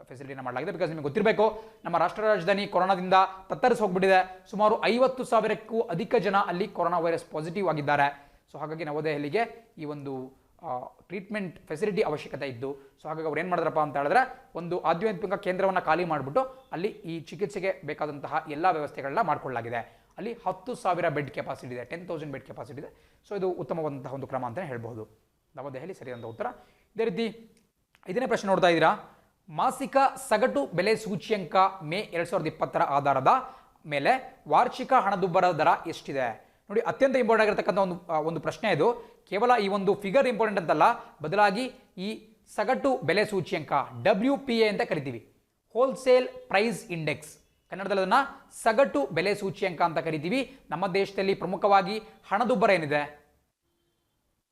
ಫೆಸಿಲಿಟಿನ ಮಾಡಲಾಗಿದೆ. ಬಿಕಾಸ್ ನಿಮಗೆ ಗೊತ್ತಿರಬೇಕು, ನಮ್ಮ ರಾಷ್ಟ್ರ ರಾಜಧಾನಿ ಕೊರೋನಾದಿಂದ ತತ್ತರಿಸಿ ಹೋಗ್ಬಿಟ್ಟಿದೆ. ಸುಮಾರು 50,000ಕ್ಕೂ ಅಧಿಕ ಜನ ಅಲ್ಲಿ ಕೊರೋನಾ ವೈರಸ್ ಪಾಸಿಟಿವ್ ಆಗಿದ್ದಾರೆ. ಸೊ ಹಾಗಾಗಿ ನವದೆಹಲಿಗೆ ಈ ಒಂದು ಟ್ರೀಟ್ಮೆಂಟ್ ಫೆಸಿಲಿಟಿ ಅವಶ್ಯಕತೆ ಇದ್ದು, ಸೊ ಹಾಗಾಗಿ ಅವ್ರು ಏನು ಮಾಡಿದ್ರಪ್ಪ ಅಂತ ಹೇಳಿದ್ರೆ, ಒಂದು ಆಧ್ಯಾತ್ಮಿಕ ಕೇಂದ್ರವನ್ನು ಖಾಲಿ ಮಾಡಿಬಿಟ್ಟು ಅಲ್ಲಿ ಈ ಚಿಕಿತ್ಸೆಗೆ ಬೇಕಾದಂತಹ ಎಲ್ಲ ವ್ಯವಸ್ಥೆಗಳನ್ನ ಮಾಡಿಕೊಳ್ಳಲಾಗಿದೆ. ಅಲ್ಲಿ 10,000 ಬೆಡ್ ಕೆಪಾಸಿಟಿ ಇದೆ, 10,000 ಬೆಡ್ ಕೆಪಾಸಿಟಿ ಇದೆ. ಸೊ ಇದು ಉತ್ತಮವಾದಂತಹ ಒಂದು ಕ್ರಮ ಅಂತಲೇ ಹೇಳ್ಬೋದು. ನವದೆಹಲಿ ಸರಿಯಾದಂಥ ಉತ್ತರ. ಇದೇ ರೀತಿ 5ನೇ ಪ್ರಶ್ನೆ ನೋಡ್ತಾ ಇದ್ದೀರಾ, ಮಾಸಿಕ ಸಗಟು ಬೆಲೆ ಸೂಚ್ಯಂಕ ಮೇ 2020 ಆಧಾರದ ಮೇಲೆ ವಾರ್ಷಿಕ ಹಣದುಬ್ಬರ ದರ ಎಷ್ಟಿದೆ? ನೋಡಿ, ಅತ್ಯಂತ ಇಂಪಾರ್ಟೆಂಟ್ ಆಗಿರತಕ್ಕಂಥ ಒಂದು ಪ್ರಶ್ನೆ ಇದು. ಕೇವಲ ಈ ಒಂದು ಫಿಗರ್ ಇಂಪಾರ್ಟೆಂಟ್ ಅಂತಲ್ಲ, ಬದಲಾಗಿ ಈ ಸಗಟು ಬೆಲೆ ಸೂಚ್ಯಂಕ WPA ಅಂತ ಕರಿತೀವಿ, ಹೋಲ್ಸೇಲ್ ಪ್ರೈಸ್ ಇಂಡೆಕ್ಸ್, ಕನ್ನಡದಲ್ಲಿ ಅದನ್ನು ಸಗಟು ಬೆಲೆ ಸೂಚ್ಯಂಕ ಅಂತ ಕರಿತೀವಿ. ನಮ್ಮ ದೇಶದಲ್ಲಿ ಪ್ರಮುಖವಾಗಿ ಹಣದುಬ್ಬರ ಏನಿದೆ,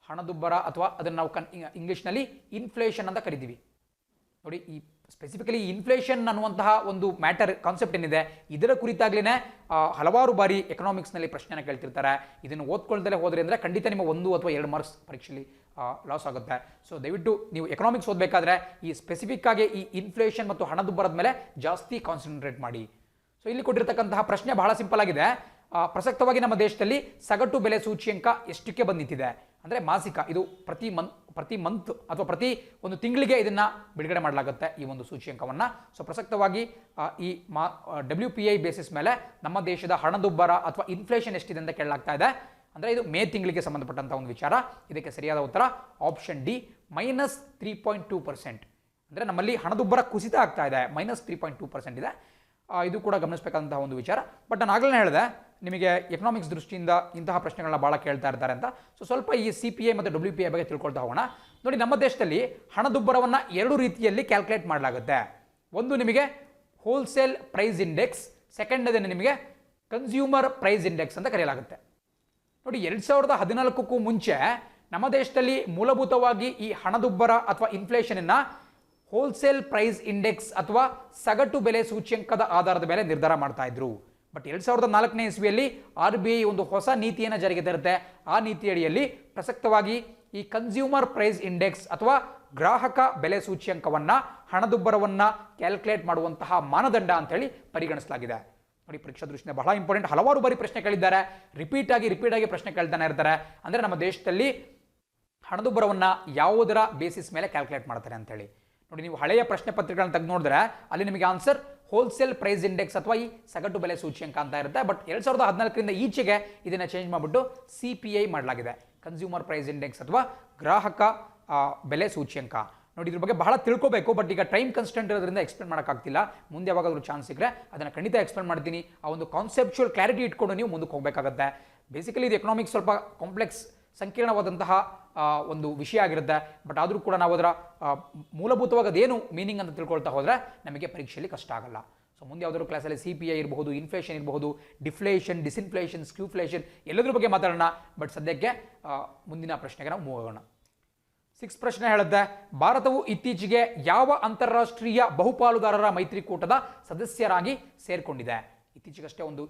ಹಣದುಬ್ಬರ ಅಥವಾ ಅದನ್ನು ನಾವು ಇಂಗ್ಲೀಷ್ನಲ್ಲಿ ಇನ್ಫ್ಲೇಷನ್ ಅಂತ ಕರಿತೀವಿ. ನೋಡಿ, ಈ ಸ್ಪೆಸಿಫಿಕಲಿ ಇನ್ಫ್ಲೇಷನ್ ಅನ್ನುವಂತಹ ಒಂದು ಮ್ಯಾಟರ್ ಕಾನ್ಸೆಪ್ಟ್ ಏನಿದೆ, ಇದರ ಕುರಿತಾಗ್ಲೇ ಹಲವಾರು ಬಾರಿ ಎಕನಾಮಿಕ್ಸ್ನಲ್ಲಿ ಪ್ರಶ್ನೆನ ಕೇಳ್ತಿರ್ತಾರೆ. ಇದನ್ನು ಓದ್ಕೊಳ್ದಲೇ ಹೋದರೆ ಅಂದರೆ ಖಂಡಿತ ನಿಮ್ಮ 1 ಅಥವಾ 2 ಮಾರ್ಕ್ಸ್ ಪರೀಕ್ಷೆಯಲ್ಲಿ ಲಾಸ್ ಆಗುತ್ತೆ. ಸೊ ದಯವಿಟ್ಟು ನೀವು ಎಕನಾಮಿಕ್ಸ್ ಓದಬೇಕಾದ್ರೆ ಈ ಸ್ಪೆಸಿಫಿಕ್ ಆಗಿ ಈ ಇನ್ಫ್ಲೇಷನ್ ಮತ್ತು ಹಣದುಬ್ಬರದ ಮೇಲೆ ಜಾಸ್ತಿ ಕಾನ್ಸಂಟ್ರೇಟ್ ಮಾಡಿ. ಸೊ ಇಲ್ಲಿ ಕೊಟ್ಟಿರ್ತಕ್ಕಂತಹ ಪ್ರಶ್ನೆ ಬಹಳ ಸಿಂಪಲ್ ಆಗಿದೆ. ಪ್ರಸಕ್ತವಾಗಿ ನಮ್ಮ ದೇಶದಲ್ಲಿ ಸಗಟು ಬೆಲೆ ಸೂಚ್ಯಂಕ ಎಷ್ಟಕ್ಕೆ ಬಂದಿತ್ತಿದೆ ಅಂದರೆ ಮಾಸಿಕ, ಇದು ಪ್ರತಿ ಮಂತ್ ಅಥವಾ ಪ್ರತಿ ಒಂದು ತಿಂಗಳಿಗೆ ಇದನ್ನು ಬಿಡುಗಡೆ ಮಾಡಲಾಗುತ್ತೆ ಈ ಒಂದು ಸೂಚ್ಯಂಕವನ್ನು. ಸೊ ಪ್ರಸಕ್ತವಾಗಿ ಈ WPI ಬೇಸಿಸ್ ಮೇಲೆ ನಮ್ಮ ದೇಶದ ಹಣದುಬ್ಬರ ಅಥವಾ ಇನ್ಫ್ಲೇಷನ್ ಎಷ್ಟಿದೆ ಅಂತ ಕೇಳಲಾಗ್ತಾ ಇದೆ. ಅಂದರೆ ಇದು ಮೇ ತಿಂಗಳಿಗೆ ಸಂಬಂಧಪಟ್ಟಂಥ ಒಂದು ವಿಚಾರ. ಇದಕ್ಕೆ ಸರಿಯಾದ ಉತ್ತರ ಆಪ್ಷನ್ ಡಿ, -3.2%. ಅಂದರೆ ನಮ್ಮಲ್ಲಿ ಹಣದುಬ್ಬರ ಕುಸಿತ ಆಗ್ತಾ ಇದೆ, -3.2% ಇದೆ. ಇದು ಕೂಡ ಗಮನಿಸಬೇಕಾದಂತಹ ಒಂದು ವಿಚಾರ. ಬಟ್ ನಾನು ಆಗಲೇ ಹೇಳಿದೆ ನಿಮಗೆ ಎಕನಾಮಿಕ್ಸ್ ದೃಷ್ಟಿಯಿಂದ ಇಂತಹ ಪ್ರಶ್ನೆಗಳನ್ನ ಭಾಳ ಕೇಳ್ತಾ ಇರ್ತಾರೆ ಅಂತ. ಸೊ ಸ್ವಲ್ಪ ಈ CPI ಮತ್ತು WPI ಬಗ್ಗೆ ತಿಳ್ಕೊಳ್ತಾ ಹೋಗೋಣ. ನೋಡಿ, ನಮ್ಮ ದೇಶದಲ್ಲಿ ಹಣದುಬ್ಬರವನ್ನು 2 ರೀತಿಯಲ್ಲಿ ಕ್ಯಾಲ್ಕುಲೇಟ್ ಮಾಡಲಾಗುತ್ತೆ. ಒಂದು ನಿಮಗೆ ಹೋಲ್ಸೇಲ್ ಪ್ರೈಸ್ ಇಂಡೆಕ್ಸ್, ಸೆಕೆಂಡ್ ಅದನ್ನು ನಿಮಗೆ ಕನ್ಸ್ಯೂಮರ್ ಪ್ರೈಸ್ ಇಂಡೆಕ್ಸ್ ಅಂತ ಕರೆಯಲಾಗುತ್ತೆ. ನೋಡಿ, 2014ಕ್ಕೂ ಮುಂಚೆ ನಮ್ಮ ದೇಶದಲ್ಲಿ ಮೂಲಭೂತವಾಗಿ ಈ ಹಣದುಬ್ಬರ ಅಥವಾ ಇನ್ಫ್ಲೇಷನನ್ನು ಹೋಲ್ಸೇಲ್ ಪ್ರೈಸ್ ಇಂಡೆಕ್ಸ್ ಅಥವಾ ಸಗಟು ಬೆಲೆ ಸೂಚ್ಯಂಕದ ಆಧಾರದ ಮೇಲೆ ನಿರ್ಧಾರ ಮಾಡ್ತಾ ಇದ್ರು. ಬಟ್ 2004ನೇ ಇಸ್ವಿಯಲ್ಲಿ RBI ಒಂದು ಹೊಸ ನೀತಿಯನ್ನು ಜಾರಿಗೆ ತರುತ್ತೆ. ಆ ನೀತಿಯಡಿಯಲ್ಲಿ ಪ್ರಸಕ್ತವಾಗಿ ಈ ಕನ್ಸ್ಯೂಮರ್ ಪ್ರೈಸ್ ಇಂಡೆಕ್ಸ್ ಅಥವಾ ಗ್ರಾಹಕ ಬೆಲೆ ಸೂಚ್ಯಂಕವನ್ನು ಹಣದುಬ್ಬರವನ್ನು ಕ್ಯಾಲ್ಕುಲೇಟ್ ಮಾಡುವಂತಹ ಮಾನದಂಡ ಅಂತೇಳಿ ಪರಿಗಣಿಸಲಾಗಿದೆ. ನೋಡಿ, ಪರೀಕ್ಷಾ ದೃಷ್ಟಿಯಿಂದ ಬಹಳ ಇಂಪಾರ್ಟೆಂಟ್. ಹಲವಾರು ಬಾರಿ ಪ್ರಶ್ನೆ ಕೇಳಿದ್ದಾರೆ, ರಿಪೀಟ್ ಆಗಿ ಪ್ರಶ್ನೆ ಕೇಳ್ತಾನೆ ಇರ್ತಾರೆ. ಅಂದರೆ ನಮ್ಮ ದೇಶದಲ್ಲಿ ಹಣದುಬ್ಬರವನ್ನು ಯಾವುದರ ಬೇಸಿಸ್ ಮೇಲೆ ಕ್ಯಾಲ್ಕುಲೇಟ್ ಮಾಡ್ತಾರೆ ಅಂತೇಳಿ. ನೋಡಿ, ನೀವು ಹಳೆಯ ಪ್ರಶ್ನೆ ಪತ್ರಿಕೆಗಳನ್ನ ತೆಗೆದು ನೋಡಿದ್ರೆ ಅಲ್ಲಿ ನಿಮಗೆ ಆನ್ಸರ್ ಹೋಲ್ಸೇಲ್ ಪ್ರೈಸ್ ಇಂಡೆಕ್ಸ್ ಅಥವಾ ಈ ಸಗಟು ಬೆಲೆ ಸೂಚ್ಯಂಕ ಅಂತ ಇರುತ್ತೆ. ಬಟ್ 2014ರಿಂದ ಈಚೆಗೆ ಇದನ್ನು ಚೇಂಜ್ ಮಾಡಿಬಿಟ್ಟು CPI ಮಾಡಲಾಗಿದೆ, ಕನ್ಸ್ಯೂಮರ್ ಪ್ರೈಸ್ ಇಂಡೆಕ್ಸ್ ಅಥವಾ ಗ್ರಾಹಕ ಬೆಲೆ ಸೂಚ್ಯಂಕ. ನೋಡಿ, ಇದ್ರ ಬಗ್ಗೆ ಬಹಳ ತಿಳ್ಕೋಬೇಕು. ಬಟ್ ಈಗ ಟೈಮ್ ಕನ್ಸ್ಟೆಂಟ್ ಇರೋದ್ರಿಂದ ಎಕ್ಸ್ಪ್ಲೇನ್ ಮಾಡೋಕ್ಕಾಗ್ತಿಲ್ಲ. ಮುಂದೆ ಯಾವಾಗಾದ್ರೂ ಚಾನ್ಸ್ ಸಿಕ್ಕರೆ ಅದನ್ನು ಖಂಡಿತ ಎಕ್ಸ್ಪ್ಲೇನ್ ಮಾಡ್ತೀನಿ. ಆ ಒಂದು ಕಾನ್ಸೆಪ್ಚುಯಲ್ ಕ್ಲಾರಿಟಿ ಇಟ್ಕೊಂಡು ನೀವು ಮುಂದಕ್ಕೆ ಹೋಗಬೇಕಾಗುತ್ತೆ. ಬೇಸಿಕಲಿ ಇದು ಎಕನಾಮಿಕ್ಸ್ ಸ್ವಲ್ಪ ಕಾಂಪ್ಲೆಕ್ಸ್, ಸಂಕೀರ್ಣವಾದಂತಹ ಒಂದು ವಿಷಯ ಆಗಿರುತ್ತೆ. ಬಟ್ ಆದರೂ ಕೂಡ ನಾವು ಅದರ ಮೂಲಭೂತವಾಗಿ ಅದೇನು ಮೀನಿಂಗ್ ಅಂತ ತಿಳ್ಕೊಳ್ತಾ ಹೋದರೆ ನಮಗೆ ಪರೀಕ್ಷೆಯಲ್ಲಿ ಕಷ್ಟ ಆಗಲ್ಲ. ಸೊ ಮುಂದೆ ಯಾವುದಾದ್ರು ಕ್ಲಾಸಲ್ಲಿ CPI ಇರಬಹುದು, ಇನ್ಫ್ಲೇಷನ್ ಇರಬಹುದು, ಡಿಫ್ಲೇಷನ್, ಡಿಸ್ಇನ್ಫ್ಲೇಷನ್, ಸ್ಕ್ಯೂಫ್ಲೇಷನ್ ಎಲ್ಲದ್ರ ಬಗ್ಗೆ ಮಾತಾಡೋಣ. ಬಟ್ ಸದ್ಯಕ್ಕೆ ಮುಂದಿನ ಪ್ರಶ್ನೆಗೆ ನಾವು ಮೂವ್ ಆಗೋಣ. 6 ಪ್ರಶ್ನೆ ಹೇಳುತ್ತೆ, ಭಾರತವು ಇತ್ತೀಚೆಗೆ ಯಾವ ಅಂತಾರಾಷ್ಟ್ರೀಯ ಬಹುಪಾಲುದಾರರ ಮೈತ್ರಿಕೂಟದ ಸದಸ್ಯರಾಗಿ ಸೇರ್ಕೊಂಡಿದೆ? ಇತ್ತೀಚೆಗಷ್ಟೇ ಒಂದು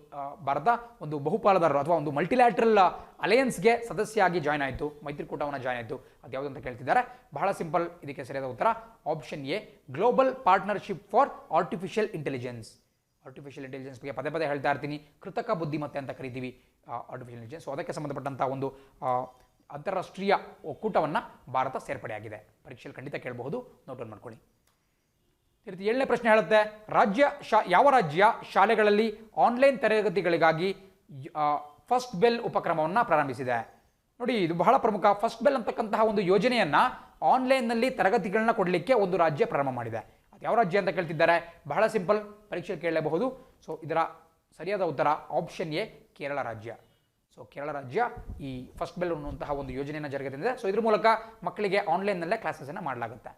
ಭಾರತ ಒಂದು ಬಹುಪಾಲುದಾರರು ಅಥವಾ ಒಂದು ಮಲ್ಟಿಲ್ಯಾಟ್ರಲ್ ಅಲಯನ್ಸ್ಗೆ ಸದಸ್ಯರಾಗಿ ಜಾಯ್ನ್ ಆಯಿತು, ಮೈತ್ರಿಕೂಟವನ್ನು ಜಾಯ್ನ್ ಆಯಿತು. ಅದು ಯಾವುದು ಅಂತ ಕೇಳ್ತಿದ್ದಾರೆ. ಬಹಳ ಸಿಂಪಲ್, ಇದಕ್ಕೆ ಸರಿಯಾದ ಉತ್ತರ option A, global partnership for artificial intelligence. Artificial intelligence ಬಗ್ಗೆ ಪದೇ ಪದೇ ಹೇಳ್ತಾ ಇರ್ತೀನಿ, ಕೃತಕ ಬುದ್ಧಿಮತ್ತೆ ಅಂತ ಕರಿತೀವಿ ಆರ್ಟಿಫಿಷಿಯಲ್ ಇಂಟೆಲಿಜೆನ್ಸ್. ಸೊ ಅದಕ್ಕೆ ಸಂಬಂಧಪಟ್ಟಂಥ ಒಂದು ಅಂತಾರಾಷ್ಟ್ರೀಯ ಒಕ್ಕೂಟವನ್ನು ಭಾರತ ಸೇರ್ಪಡೆಯಾಗಿದೆ. ಪರೀಕ್ಷೆಯಲ್ಲಿ ಖಂಡಿತ ಕೇಳಬಹುದು, ನೋಟ್ ಡೌನ್ ಮಾಡ್ಕೊಳ್ಳಿ. ಈ ರೀತಿ 7ನೇ ಪ್ರಶ್ನೆ ಹೇಳುತ್ತೆ, ಯಾವ ರಾಜ್ಯ ಶಾಲೆಗಳಲ್ಲಿ ಆನ್ಲೈನ್ ತರಗತಿಗಳಿಗಾಗಿ ಫಸ್ಟ್ ಬೆಲ್ ಉಪಕ್ರಮವನ್ನು ಪ್ರಾರಂಭಿಸಿದೆ? ನೋಡಿ, ಇದು ಬಹಳ ಪ್ರಮುಖ. ಫಸ್ಟ್ ಬೆಲ್ ಅಂತಕ್ಕಂತಹ ಒಂದು ಯೋಜನೆಯನ್ನು ಆನ್ಲೈನ್ನಲ್ಲಿ ತರಗತಿಗಳನ್ನ ಕೊಡಲಿಕ್ಕೆ ಒಂದು ರಾಜ್ಯ ಪ್ರಾರಂಭ ಮಾಡಿದೆ. ಅದು ಯಾವ ರಾಜ್ಯ ಅಂತ ಕೇಳ್ತಿದ್ದಾರೆ. ಬಹಳ ಸಿಂಪಲ್, ಪರೀಕ್ಷೆ ಕೇಳಲೇಬಹುದು. ಸೊ ಇದರ ಸರಿಯಾದ ಉತ್ತರ ಆಪ್ಷನ್ ಎ, ಕೇರಳ ರಾಜ್ಯ. ಸೊ ಕೇರಳ ರಾಜ್ಯ ಈ ಫಸ್ಟ್ ಬೆಲ್ ಅನ್ನುವಂತಹ ಒಂದು ಯೋಜನೆಯನ್ನು ಜಾರಿಗೆ ತಂದಿದೆ. ಸೊ ಇದ್ರ ಮೂಲಕ ಮಕ್ಕಳಿಗೆ ಆನ್ಲೈನ್ನಲ್ಲೇ ಕ್ಲಾಸಸನ್ನು ಮಾಡಲಾಗುತ್ತೆ.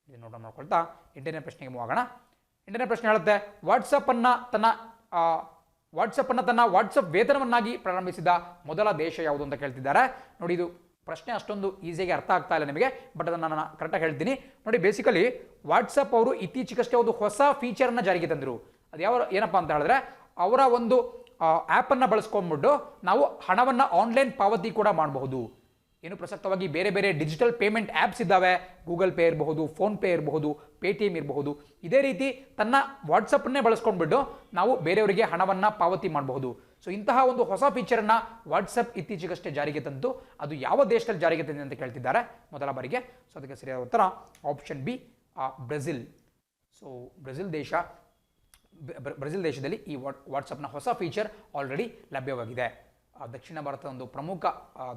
ಇದು ನೋಟ್ ಮಾಡ್ಕೊಳ್ತಾ 8ನೇ ಪ್ರಶ್ನೆಗೆ ಹೋಗೋಣ. 8ನೇ ಪ್ರಶ್ನೆ ಹೇಳುತ್ತೆ, ವಾಟ್ಸಪ್ಪನ್ನು ತನ್ನ ವಾಟ್ಸಪ್ ವೇತನವನ್ನಾಗಿ ಪ್ರಾರಂಭಿಸಿದ ಮೊದಲ ದೇಶ ಯಾವುದು ಅಂತ ಕೇಳ್ತಿದ್ದಾರೆ. ನೋಡಿ, ಇದು ಪ್ರಶ್ನೆ ಅಷ್ಟೊಂದು ಈಸಿಯಾಗಿ ಅರ್ಥ ಆಗ್ತಾ ಇಲ್ಲ ನಿಮಗೆ, ಬಟ್ ಅದನ್ನು ನಾನು ಕರೆಕ್ಟಾಗಿ ಹೇಳ್ತೀನಿ. ನೋಡಿ, ಬೇಸಿಕಲಿ ವಾಟ್ಸಪ್ ಅವರು ಇತ್ತೀಚೆಗಷ್ಟೇ ಒಂದು ಹೊಸ ಫೀಚರನ್ನು ಜಾರಿಗೆ ತಂದರು. ಅದು ಏನಪ್ಪ ಅಂತ ಹೇಳಿದ್ರೆ, ಅವರ ಒಂದು ಆ್ಯಪನ್ನು ಬಳಸ್ಕೊಂಡ್ಬಿಟ್ಟು ನಾವು ಹಣವನ್ನು ಆನ್ಲೈನ್ ಪಾವತಿ ಕೂಡ ಮಾಡಬಹುದು. ಏನು ಪ್ರಸಕ್ತವಾಗಿ ಬೇರೆ ಬೇರೆ ಡಿಜಿಟಲ್ ಪೇಮೆಂಟ್ ಆ್ಯಪ್ಸ್ ಇದ್ದಾವೆ, ಗೂಗಲ್ ಪೇ ಇರಬಹುದು, ಫೋನ್ಪೇ ಇರಬಹುದು, ಪೇಟಿಎಮ್ ಇರಬಹುದು. ಇದೇ ರೀತಿ ತನ್ನ ವಾಟ್ಸಪ್ಪನ್ನೇ ಬಳಸ್ಕೊಂಡ್ಬಿಟ್ಟು ನಾವು ಬೇರೆಯವರಿಗೆ ಹಣವನ್ನು ಪಾವತಿ ಮಾಡಬಹುದು. ಸೊ ಇಂತಹ ಒಂದು ಹೊಸ ಫೀಚರನ್ನು ವಾಟ್ಸಪ್ ಇತ್ತೀಚೆಗಷ್ಟೇ ಜಾರಿಗೆ ತಂತು. ಅದು ಯಾವ ದೇಶದಲ್ಲಿ ಜಾರಿಗೆ ತಂದಿದೆ ಅಂತ ಕೇಳ್ತಿದ್ದಾರೆ ಮೊದಲ ಬಾರಿಗೆ. ಸೊ ಅದಕ್ಕೆ ಸರಿಯಾದ ಉತ್ತರ option B, Brazil. So Brazil ದೇಶದಲ್ಲಿ ಈ ವಾಟ್ಸಪ್ನ ಹೊಸ ಫೀಚರ್ ಆಲ್ರೆಡಿ ಲಭ್ಯವಾಗಿದೆ. ದಕ್ಷಿಣ ಭಾರತದ ಒಂದು ಪ್ರಮುಖ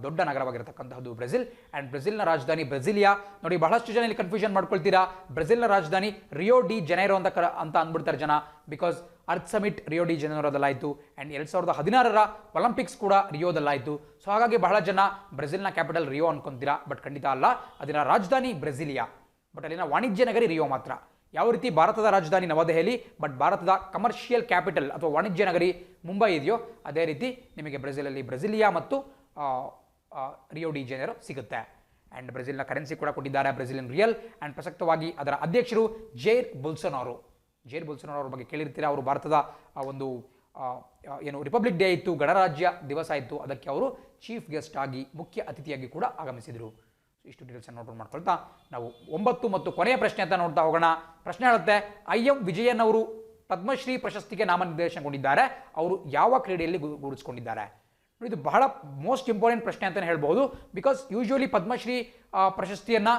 ದೊಡ್ಡ ನಗರವಾಗಿರತಕ್ಕಂತಹದ್ದು ಬ್ರೆಜಿಲ್. ಆ್ಯಂಡ್ ಬ್ರೆಜಿಲ್ನ ರಾಜಧಾನಿ ಬ್ರೆಜಿಲಿಯಾ. ನೋಡಿ, ಬಹಳಷ್ಟು ಜನ ಇಲ್ಲಿ ಕನ್ಫ್ಯೂಷನ್ ಮಾಡ್ಕೊಳ್ತೀರಾ. ಬ್ರೆಜಿಲ್ನ ರಾಜಧಾನಿ ರಿಯೋ ಡಿ ಜೆನೈರೋ ಅಂತ ಅಂದ್ಬಿಡ್ತಾರೆ ಜನ. Because earth summit Rio de ಜೆನೈರೋದಲ್ಲಾಯಿತು, ಆ್ಯಂಡ್ 2016ರ ಒಲಿಂಪಿಕ್ಸ್ ಕೂಡ ರಿಯೋದಲ್ಲಾಯಿತು. ಸೊ ಹಾಗಾಗಿ ಬಹಳ ಜನ ಬ್ರೆಜಿಲ್ನ ಕ್ಯಾಪಿಟಲ್ ರಿಯೋ ಅನ್ಕೊಂತೀರಾ, ಬಟ್ ಖಂಡಿತ ಅಲ್ಲ. ಅದರ ರಾಜಧಾನಿ ಬ್ರೆಜಿಲಿಯಾ, ಬಟ್ ಅಲ್ಲಿನ ವಾಣಿಜ್ಯ ನಗರಿ ರಿಯೋ ಮಾತ್ರ. ಯಾವ ರೀತಿ ಭಾರತದ ರಾಜಧಾನಿ ನವದೆಹಲಿ, ಬಟ್ ಭಾರತದ ಕಮರ್ಷಿಯಲ್ ಕ್ಯಾಪಿಟಲ್ ಅಥವಾ ವಾಣಿಜ್ಯ ನಗರಿ ಮುಂಬೈ ಇದೆಯೋ, ಅದೇ ರೀತಿ ನಿಮಗೆ ಬ್ರೆಜಿಲಲ್ಲಿ ಬ್ರೆಜಿಲಿಯಾ ಮತ್ತು ರಿಯೋ ಡಿ ಜೆನೇರೋ ಸಿಗುತ್ತೆ. ಆ್ಯಂಡ್ ಬ್ರೆಜಿಲ್ನ ಕರೆನ್ಸಿ ಕೂಡ ಕೊಟ್ಟಿದ್ದಾರೆ, ಬ್ರೆಜಿಲಿಯನ್ ರಿಯಲ್. ಆ್ಯಂಡ್ ಪ್ರಸಕ್ತವಾಗಿ ಅದರ ಅಧ್ಯಕ್ಷರು ಜೈರ್ ಬೊಲ್ಸೊನಾರೋ ಅವ್ರ ಬಗ್ಗೆ ಕೇಳಿರ್ತೀರಾ. ಅವರು ಭಾರತದ ಒಂದು ಏನು ರಿಪಬ್ಲಿಕ್ ಡೇ ಇತ್ತು, ಗಣರಾಜ್ಯ ದಿವಸ ಇತ್ತು, ಅದಕ್ಕೆ ಅವರು ಚೀಫ್ ಗೆಸ್ಟ್ ಆಗಿ, ಮುಖ್ಯ ಅತಿಥಿಯಾಗಿ ಕೂಡ ಆಗಮಿಸಿದರು. ಇಷ್ಟು ಡೀಟೇಲ್ಸ್ ನೋಟ್ ಮಾಡ್ಕೊಳ್ತಾ ನಾವು 9 ಮತ್ತು ಕೊನೆಯ ಪ್ರಶ್ನೆ ಅಂತ ನೋಡ್ತಾ ಹೋಗೋಣ. ಪ್ರಶ್ನೆ ಹೇಳುತ್ತೆ, IM ವಿಜಯನ್ ಅವರು ಪದ್ಮಶ್ರೀ ಪ್ರಶಸ್ತಿಗೆ ನಾಮನಿರ್ದೇಶನಗೊಂಡಿದ್ದಾರೆ. ಅವರು ಯಾವ ಕ್ರೀಡೆಯಲ್ಲಿ ಗೂಡಿಸ್ಕೊಂಡಿದ್ದಾರೆ? ಇದು ಬಹಳ ಮೋಸ್ಟ್ ಇಂಪಾರ್ಟೆಂಟ್ ಪ್ರಶ್ನೆ ಅಂತಲೇ ಹೇಳ್ಬೋದು. ಬಿಕಾಸ್ ಯೂಶುವಲಿ ಪದ್ಮಶ್ರೀ ಪ್ರಶಸ್ತಿಯನ್ನು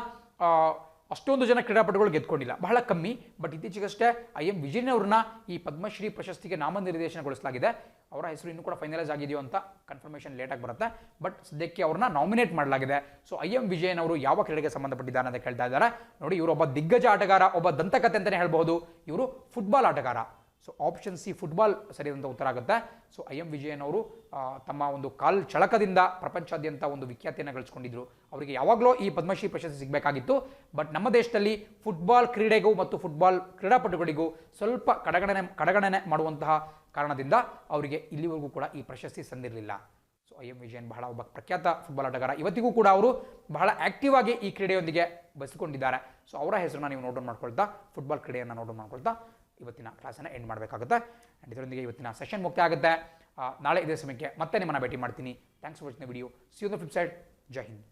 ಅಷ್ಟೊಂದು ಜನ ಕ್ರೀಡಾಪಟುಗಳು ಗೆದ್ಕೊಂಡಿಲ್ಲ, ಬಹಳ ಕಮ್ಮಿ. ಬಟ್ ಇತ್ತೀಚೆಗಷ್ಟೇ IM ವಿಜಯನ್ ಅವ್ರನ್ನ ಈ ಪದ್ಮಶ್ರೀ ಪ್ರಶಸ್ತಿಗೆ ನಾಮನಿರ್ದೇಶನಗೊಳಿಸಲಾಗಿದೆ. ಅವರ ಹೆಸರು ಇನ್ನೂ ಕೂಡ ಫೈನಲೈಸ್ ಆಗಿದೆಯೋ ಅಂತ ಕನ್ಫರ್ಮೇಷನ್ ಲೇಟಾಗಿ ಬರುತ್ತೆ. ಬಟ್ ಸದ್ಯಕ್ಕೆ ಅವ್ರನ್ನ ನಾಮಿನೇಟ್ ಮಾಡಲಾಗಿದೆ. ಸೊ IM ವಿಜಯನ್ ಅವರು ಯಾವ ಕ್ರೀಡೆಗೆ ಸಂಬಂಧಪಟ್ಟಿದ್ದಾರೆ ಅಂತ ಕೇಳ್ತಾ ಇದ್ದಾರೆ. ನೋಡಿ, ಇವರು ಒಬ್ಬ ದಿಗ್ಗಜ ಆಟಗಾರ, ಒಬ್ಬ ದಂತಕತೆ ಅಂತಲೇ ಹೇಳ್ಬೋದು. ಇವರು ಫುಟ್ಬಾಲ್ ಆಟಗಾರ. ಸೊ ಆಪ್ಷನ್ ಸಿ, ಫುಟ್ಬಾಲ್ ಸರಿಯಾದಂಥ ಉತ್ತರ ಆಗುತ್ತೆ. ಸೊ IM ವಿಜಯನ್ ಅವರು ತಮ್ಮ ಒಂದು ಚಳಕದಿಂದ ಪ್ರಪಂಚಾದ್ಯಂತ ಒಂದು ವಿಖ್ಯಾತಿಯನ್ನು ಗಳಿಸ್ಕೊಂಡಿದ್ರು. ಅವರಿಗೆ ಯಾವಾಗಲೂ ಈ ಪದ್ಮಶ್ರೀ ಪ್ರಶಸ್ತಿ ಸಿಗಬೇಕಾಗಿತ್ತು. ಬಟ್ ನಮ್ಮ ದೇಶದಲ್ಲಿ ಫುಟ್ಬಾಲ್ ಕ್ರೀಡೆಗೂ ಮತ್ತು ಫುಟ್ಬಾಲ್ ಕ್ರೀಡಾಪಟುಗಳಿಗೂ ಸ್ವಲ್ಪ ಕಡೆಗಣನೆ ಮಾಡುವಂತಹ ಕಾರಣದಿಂದ ಅವರಿಗೆ ಇಲ್ಲಿವರೆಗೂ ಕೂಡ ಈ ಪ್ರಶಸ್ತಿ ಸಂದಿರಲಿಲ್ಲ. ಸೊ IM ವಿಜಯನ್ ಬಹಳ ಒಬ್ಬ ಪ್ರಖ್ಯಾತ ಫುಟ್ಬಾಲ್ ಆಟಗಾರ. ಇವತ್ತಿಗೂ ಕೂಡ ಅವರು ಬಹಳ ಆಕ್ಟಿವ್ ಆಗಿ ಈ ಕ್ರೀಡೆಯೊಂದಿಗೆ ಬೆಸೆದುಕೊಂಡಿದ್ದಾರೆ. ಸೊ ಅವರ ಹೆಸರನ್ನ ನೀವು ನೋಟ್ ಮಾಡ್ಕೊಳ್ತಾ, ಫುಟ್ಬಾಲ್ ಕ್ರೀಡೆಯನ್ನು ನೋಟ್ ಮಾಡ್ಕೊಳ್ತಾ ಇವತ್ತಿನ ಕ್ಲಾಸನ್ನು ಎಂಡ್ ಮಾಡಬೇಕಾಗುತ್ತೆ. ಆ್ಯಂಡ್ ಇದರೊಂದಿಗೆ ಇವತ್ತಿನ ಸೆಷನ್ ಮುಕ್ತ ಆಗುತ್ತೆ. ನಾಳೆ ಇದೇ ಸಮಯಕ್ಕೆ ಮತ್ತೆ ನಿಮ್ಮನ್ನು ಭೇಟಿ ಮಾಡ್ತೀನಿ. Thanks for watching the video. See you on the flip side. Jai Hind.